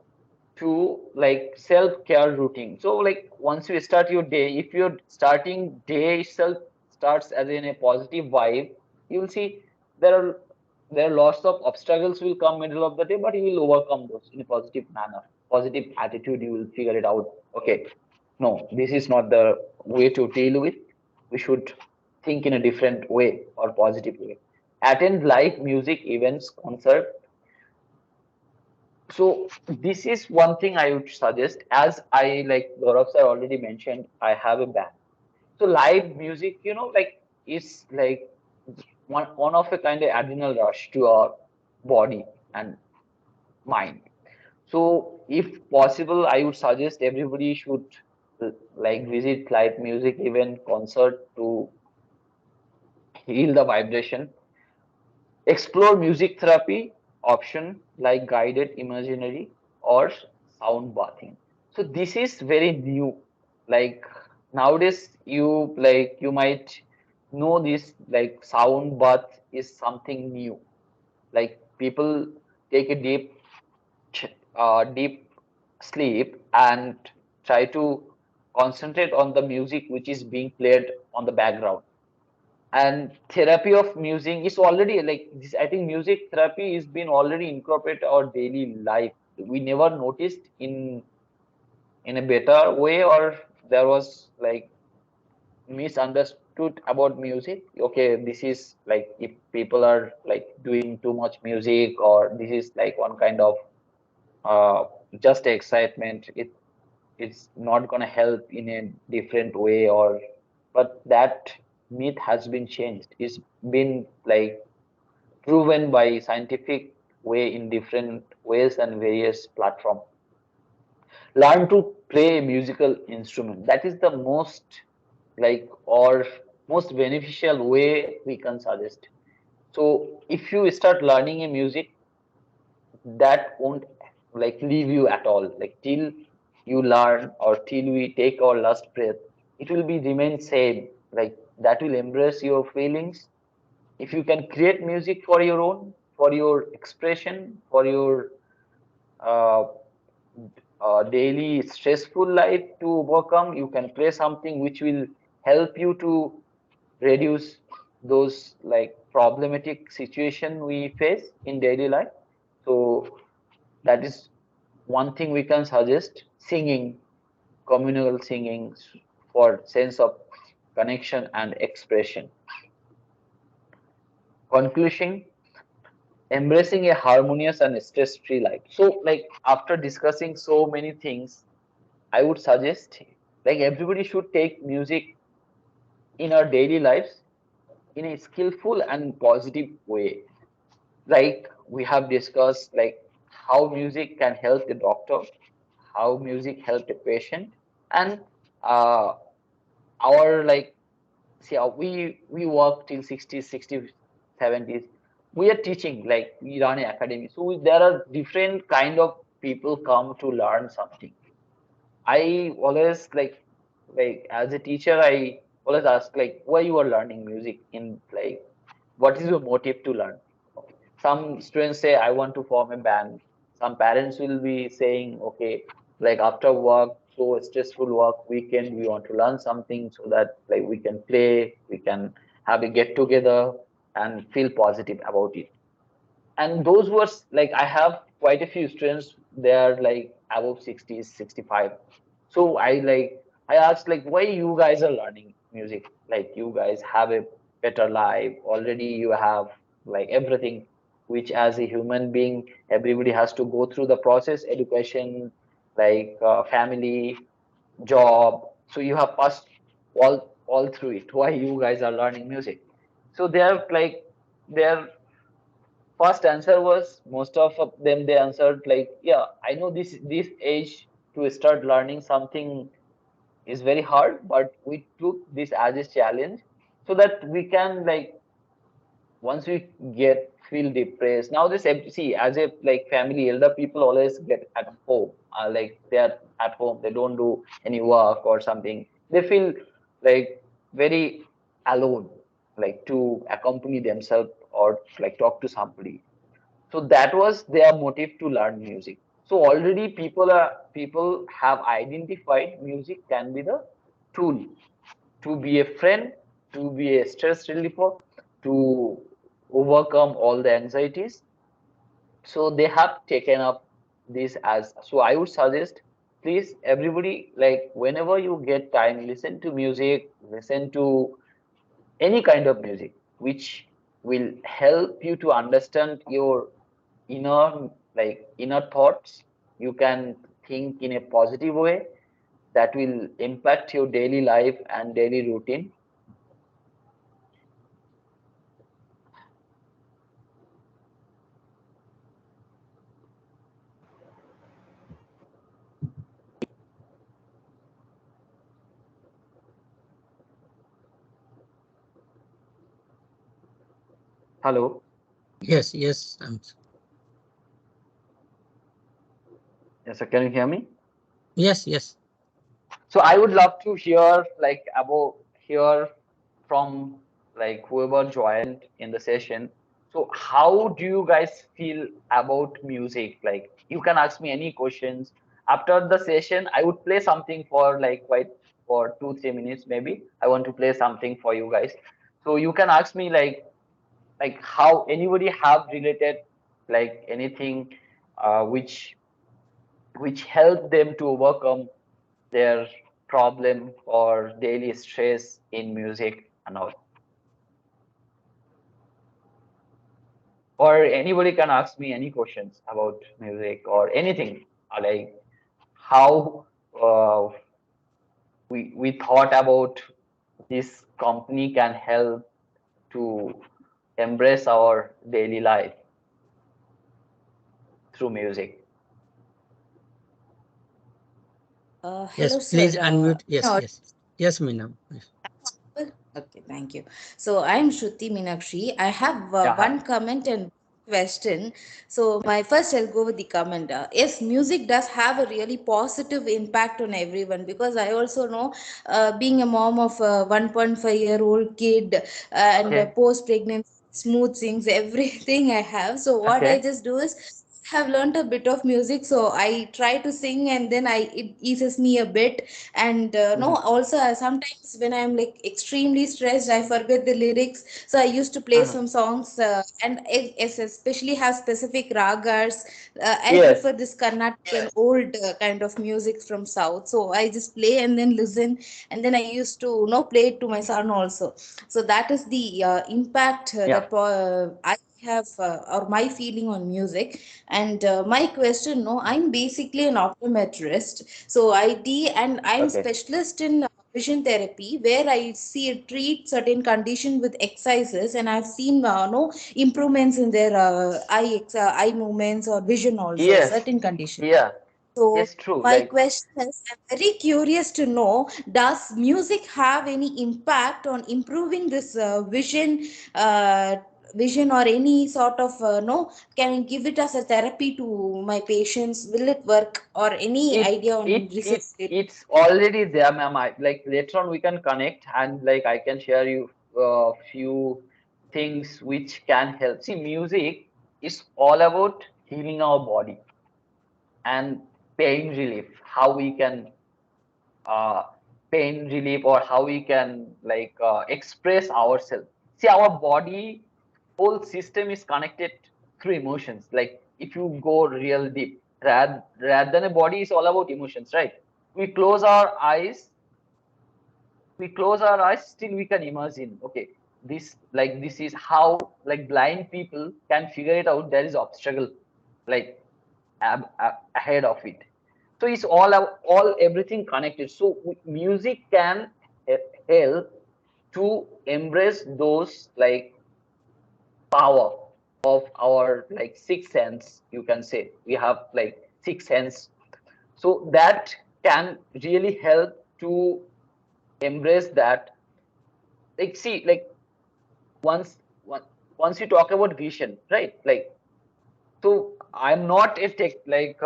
to like self-care routine. So like once you start your day, if your starting day itself starts as in a positive vibe, you will see there are lots of obstacles will come middle of the day, but you will overcome those in a positive manner, positive attitude. You will figure it out. Okay, no, this is not the way to deal with. We should think in a different way or positive way. Attend live music events, concert. So this is one thing I would suggest. As I like Gaurav sir already mentioned, I have a band. So live music, like is like one of a kind of adrenal rush to our body and mind. So if possible, I would suggest everybody should like visit live music event, concert to heal the vibration. Explore music therapy option like guided imaginary or sound bathing. So this is very new. Like nowadays, you might know this like sound bath is something new. Like people take a deep sleep and try to concentrate on the music which is being played on the background. And therapy of music is already like this. I think music therapy is been already incorporated our daily life. We never noticed in a better way, or there was like misunderstood about music. Okay, this is like if people are like doing too much music, or this is like one kind of uh just excitement. It's not gonna help in a different way, or but that myth has been changed. It's been like proven by scientific way in different ways and various platform. Learn to play a musical instrument. That is the most like or most beneficial way we can suggest. So if you start learning a music, that won't like leave you at all. Like till you learn or till we take our last breath, it will be remain same. Like that will embrace your feelings. If you can create music for your own, for your expression, for your uh, daily stressful life to overcome, you can play something which will help you to reduce those like problematic situation we face in daily life. So that is one thing we can suggest. Singing, communal singing for sense of connection and expression. Conclusion, embracing a harmonious and stress-free life. So like after discussing so many things, I would suggest like everybody should take music in our daily lives in a skillful and positive way. Like we have discussed like how music can help the doctor, how music help the patient, and uh, our like see we work till 60s, 60s, 70s. We are teaching like we run an academy, so there are different kind of people come to learn something. I always like as a teacher, I always ask like why you are learning music in like what is your motive to learn. Some students say I want to form a band. Some parents will be saying okay, like after work, so stressful work weekend, we want to learn something so that like we can play, we can have a get together and feel positive about it. And those who are like I have quite a few students, they are like above 60s, 65. So I asked like why you guys are learning music. Like you guys have a better life already, you have like everything which as a human being everybody has to go through the process, education, like family, job. So you have passed all through it, why you guys are learning music. So they are like they're first answer was most of them, they answered like yeah, I know this age to start learning something is very hard, but we took this as a challenge so that we can like once we get feel depressed. Now this see as a like family, elder people always get at home, like they are at home, they don't do any work or something, they feel like very alone, like to accompany themselves or like talk to somebody. So that was their motive to learn music. So already people have identified music can be the tool to be a friend, to be a stress reliever, to overcome all the anxieties. So they have taken up this as, so I would suggest, please everybody, like whenever you get time, listen to music, listen to any kind of music which will help you to understand your inner thoughts. You can think in a positive way that will impact your daily life and daily routine. Hello. Yes, yes. Yes, sir. Can you hear me? Yes, yes. So I would love to hear from like whoever joined in the session. So how do you guys feel about music? Like you can ask me any questions. After the session, I would play something for like quite for 2-3 minutes maybe. I want to play something for you guys. So you can ask me like how anybody have related like anything which help them to overcome their problem or daily stress in music and all. Or anybody can ask me any questions about music or anything, like how uh, we thought about this company can help to embrace our daily life through music. Yes, Hello, please sir. unmute. Yes, yes. Yes, Meena. Okay, thank you. So I'm Shruti Meenakshi. I have Yeah, hi. one comment and question. So my first, I'll go with the comment. Yes, music does have a really positive impact on everyone, because I also know, being a mom of a 1.5-year-old kid, and Okay. post pregnancy, smooth things, everything I have. So what I Okay. just do is have learned a bit of music, so I try to sing, and then it eases me a bit. And no, also sometimes when I'm like extremely stressed, I forget the lyrics, so I used to play some songs, and especially have specific ragas. I Yes. prefer this Carnatic and old kind of music from south, so I just play and then listen, and then I used to play it to my son also. So that is the impact that I have, or my feeling on music. And my question, no, I'm basically an optometrist, so and I'm Okay. specialist in vision therapy, where I see treat certain condition with exercises, and I've seen no improvements in their eye movements or vision also, Yes. certain condition. Yeah. So Yes, true. my Like question is, I'm very curious to know, does music have any impact on improving this uh, vision, or any sort of no? Can I give it as a therapy to my patients? Will it work, or any it idea on it research? it it's already there, ma'am. Like later on we can connect and like I can share you a few things which can help. See, music is all about healing our body and pain relief. How we can uh, pain relief, or how we can like express ourselves. See, our body whole system is connected through emotions. Like if you go real deep, rather than a body is all about emotions, right? We close our eyes, still we can imagine, okay, this is how like blind people can figure it out. There is obstacle like ahead of it. So it's all everything connected. So music can help to embrace those like power of our like sixth sense. You can say we have like sixth sense, so that can really help to embrace that. Like see, like once one- once you talk about vision, right? Like, so I'm not a tech like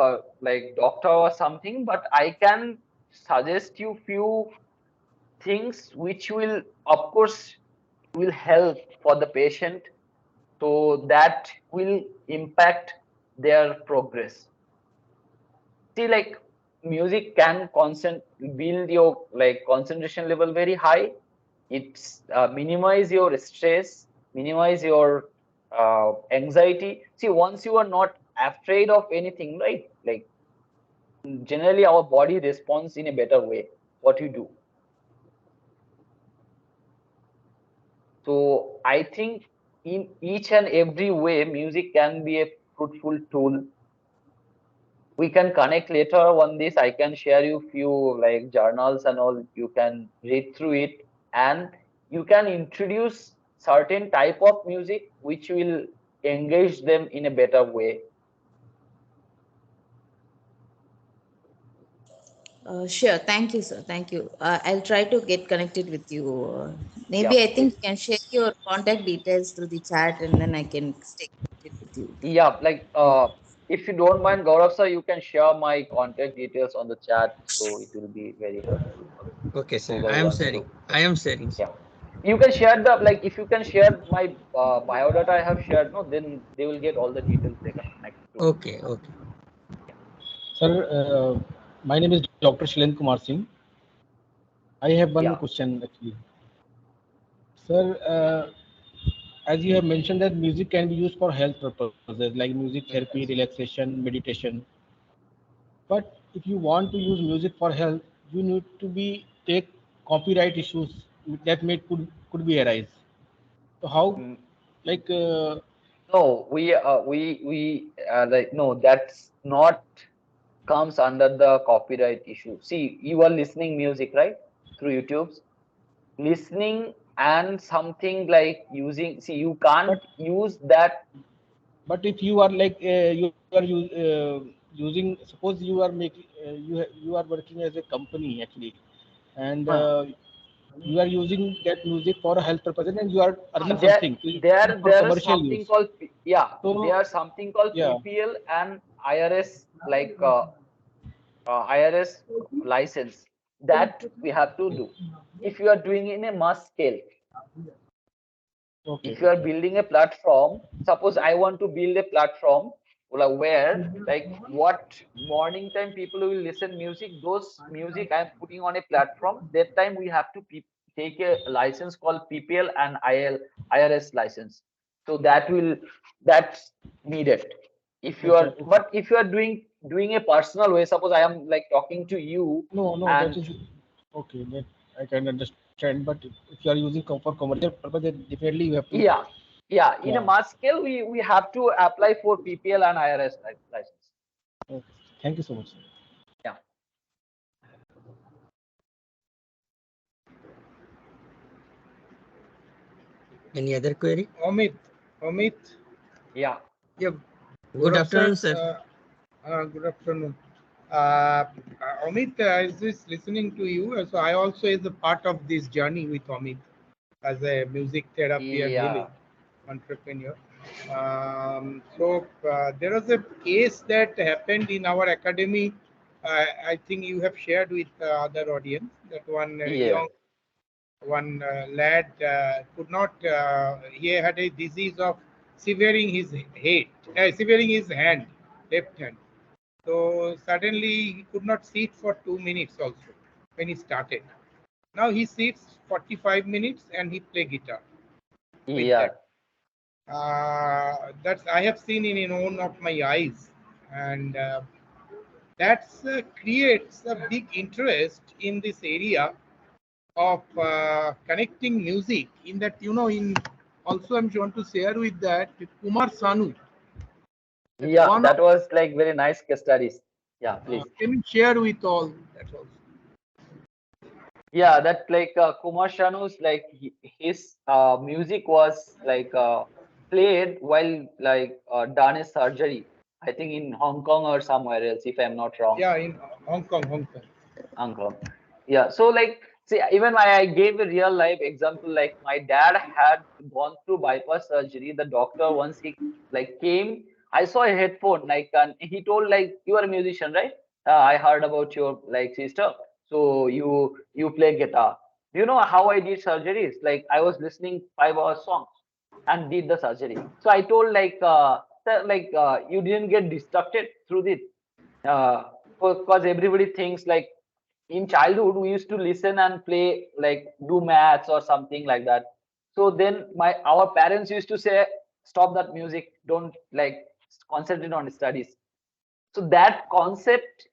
doctor or something, but I can suggest you things which will, of course, will help for the patient, so that will impact their progress. See, like music can build your like concentration level very high. It's minimize your stress, minimize your anxiety. See, once you are not afraid of anything, right? Like generally our body responds in a better way what you do. So I think in each and every way, music can be a fruitful tool. We can connect later on this. I can share you few like journals and all. You can read through it, and you can introduce certain type of music which will engage them in a better way. Sure. Thank you, sir. Thank you. I'll try to get connected with you. Maybe Yeah, I think you can share your contact details through the chat, and then I can stay connected with you. Yeah, like if you don't mind, Gaurav sir, you can share my contact details on the chat, so it will be very helpful for Okay, sir. whoever I am wants sharing. to. I am sharing, sir. Yeah, you can share the like if you can share my biodata I have shared, no, then they will get all the details. They can connect to. Okay, okay. Sir, my name is Dr. Shailen Kumar Singh. I have one Yeah. question actually. Sir, as you have mentioned that music can be used for health purposes like music therapy, relaxation, meditation. But if you want to use music for health, you need to be take copyright issues that could be arise. So how, like? No, we like no, that's not comes under the copyright issue. See, you are listening music, right, through YouTube. Listening and something like using. See, you can't use that. But if you are like using, suppose you are making you are working as a company actually, and you are using that music for a health purpose, and you are earning something for There is commercial something use. called So there's something called yeah, PPL and IRS, like IRS license that we have to do if you are doing in a mass scale. okay. If you are building a platform, suppose I want to build a platform where like what morning time people will listen music, those music I'm putting on a platform, that time we have to take a license called PPL and IRS license. So that's needed. If you are, but if you are doing a personal way, suppose I am like talking to you. No, that and is okay. That I can understand. But if you are using for commercial purpose, then definitely you have to. Yeah, in a mass scale, we have to apply for PPL and IRS license. Okay. Thank you so much. Yeah. Any other query? Amit. Yeah. Yeah. Good afternoon, sir. Good afternoon. Amit, I was just listening to you. So I also is a part of this journey with Amit as a music therapy and healing entrepreneur. So there was a case that happened in our academy. I think you have shared with other audience that one lad could not. He had a disease of severing his hand, left hand. So suddenly he could not sit for 2 minutes also when he started. Now he sits 45 minutes and he play guitar. That's I have seen in one of my eyes, and that's creates a big interest in this area of connecting music. In that, in also I'm going to share with that Kumar Sanu. Yeah, that was like very nice case studies. Yeah, please. Can you share with all that also? Yeah, that like Kumar Shanu's like his music was like played while like done a surgery. I think in Hong Kong or somewhere else, if I'm not wrong. Yeah, in Hong Kong. Hong Kong. Yeah. So like, see, even I gave a real life example. Like my dad had gone through bypass surgery. The doctor once he like came, I saw a headphone like, and he told like, you are a musician, right? I heard about your like sister. So you play guitar. Do you know how I did surgeries? Like I was listening 5 hour songs and did the surgery. So I told like, sir, like you didn't get distracted through it, because everybody thinks like in childhood we used to listen and play, like do maths or something like that. So then our parents used to say, stop that music, don't like concentrate on studies. So that concept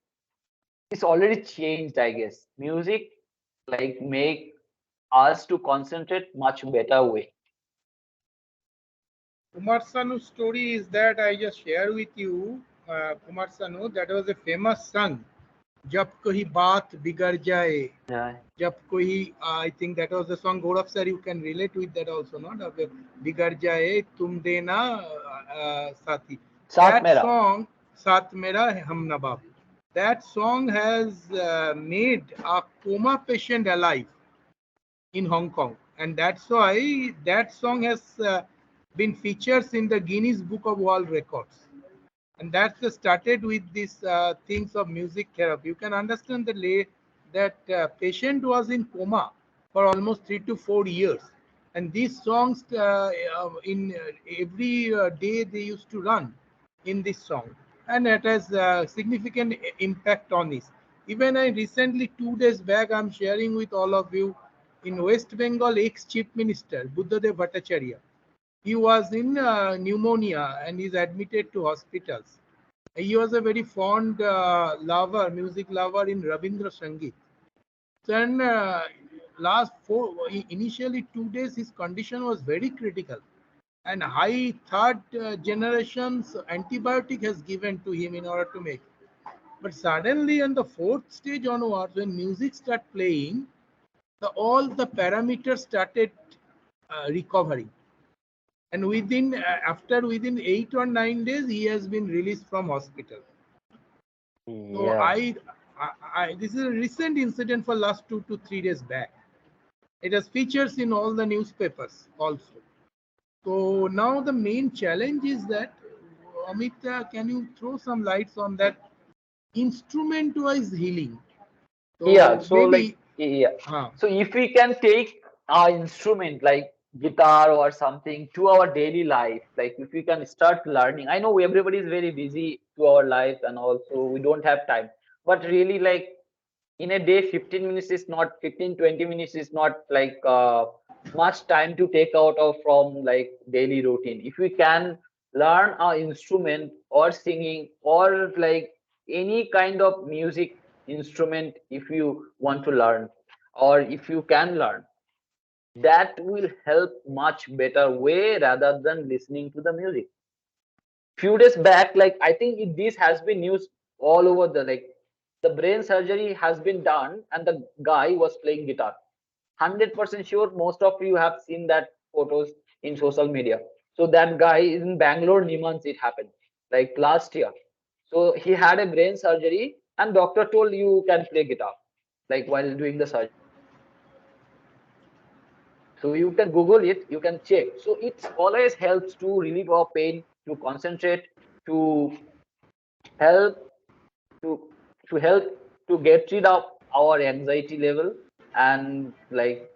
is already changed, I guess. Music like make us to concentrate much better way. Kumar Sanu's story is that I just share with you. Kumar Sanu, that was a famous song. Jab kohi baat bigar jaye. Jab kohi, I think that was the song. Gaurav sir, you can relate with that also, not? Bigar jaye, tum dena saathi. That song, Saath Mera Hum Nabab. That song has made a coma patient alive in Hong Kong, and that's why that song has been featured in the Guinness Book of World Records. And that's started with these things of music therapy. You can understand that patient was in coma for almost 3 to 4 years, and these songs in every day they used to run in this song, and it has significant impact on this. Even I recently 2 days back, I'm sharing with all of you, in West Bengal, ex-Chief Minister Buddhadev Bhattacharya, he was in pneumonia and is admitted to hospitals. He was a very fond music lover in Rabindra Sangeet. Then initially 2 days, his condition was very critical, and high third generation's antibiotic has given to him in order to make. But suddenly on the 4th stage onwards, when music started playing, all the parameters started recovering, and within 8 or 9 days he has been released from hospital. So this is a recent incident for last 2 to 3 days back. It has features in all the newspapers also. So now the main challenge is that, Amit, can you throw some lights on that instrument-wise healing? So so if we can take our instrument like guitar or something to our daily life, like if we can start learning. I know everybody is very busy to our life and also we don't have time, but really like in a day 15 minutes is not 15-20 minutes is not like much time to take out of from like daily routine. If we can learn our instrument or singing or like any kind of music instrument, if you want to learn or if you can learn, that will help much better way rather than listening to the music. Few days back, like I think this has been news all over the brain surgery has been done and the guy was playing guitar. 100% sure most of you have seen that photos in social media. So that guy is in Bangalore, Nimans, it happened like last year. So he had a brain surgery and doctor told you can play guitar like while doing the surgery. So you can Google it, you can check. So it always helps to relieve our pain, to concentrate, to help to get rid of our anxiety level, and like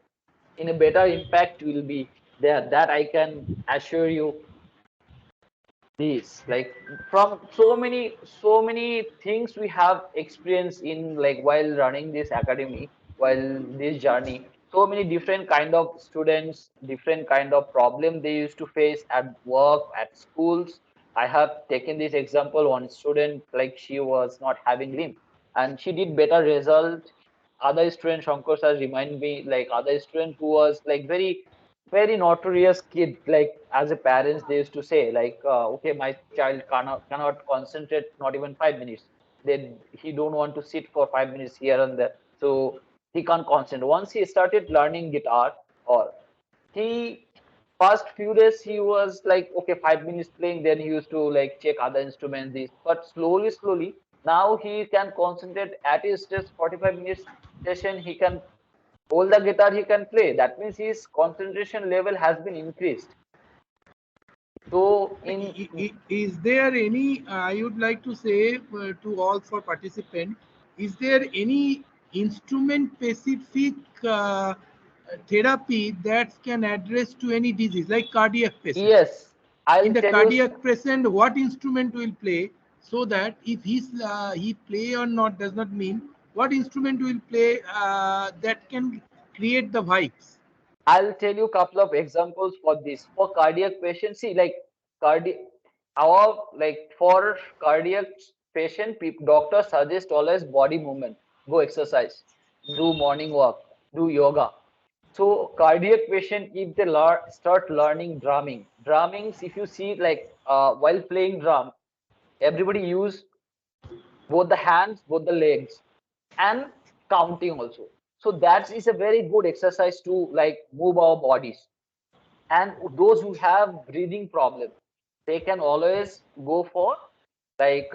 in a better impact will be there. That I can assure you. This like from so many things we have experienced in like while running this academy, while this journey, so many different kind of students, different kind of problem they used to face at work, at schools. I have taken this example, one student like she was not having limb and she did better result. Other student, Shankar sir remind me, like other student who was like very notorious kid, like as a parents they used to say like okay, my child cannot concentrate not even 5 minutes, then he don't want to sit for 5 minutes here and there, so he can't concentrate. Once he started learning guitar, or he first few days he was like okay 5 minutes playing, then he used to like check other instruments this, but slowly now he can concentrate at his just 45 minutes session, he can hold the guitar, he can play. That means his concentration level has been increased. So is there any, I would like to say to all for participants, is there any instrument specific therapy that can address to any disease like cardiac patient. Yes, in the cardiac patient, what instrument will play, so that if he play or not does not mean what instrument will play that can create the vibes. I'll tell you a couple of examples for this. For cardiac patients, see, like for cardiac patient, doctors suggest always body movement, go exercise, do morning walk, do yoga. So cardiac patient, if they start learning drumming, if you see like while playing drum, everybody use both the hands, both the legs, and counting also. So that is a very good exercise to like move our bodies. And those who have breathing problem, they can always go for like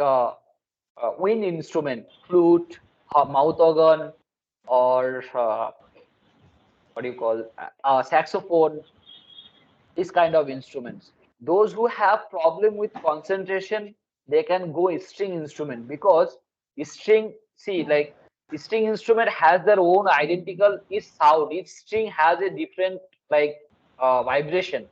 wind instrument, flute, mouth organ, or what do you call saxophone, this kind of instruments. Those who have problem with concentration, they can go string instrument, because string, see, like string instrument has their own identical sound. Each string has a different like vibration.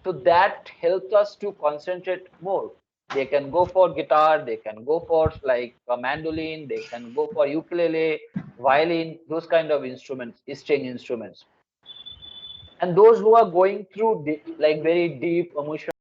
So that helps us to concentrate more. They can go for guitar, they can go for like a mandolin, they can go for ukulele, violin, those kind of instruments, string instruments. And those who are going through like very deep emotional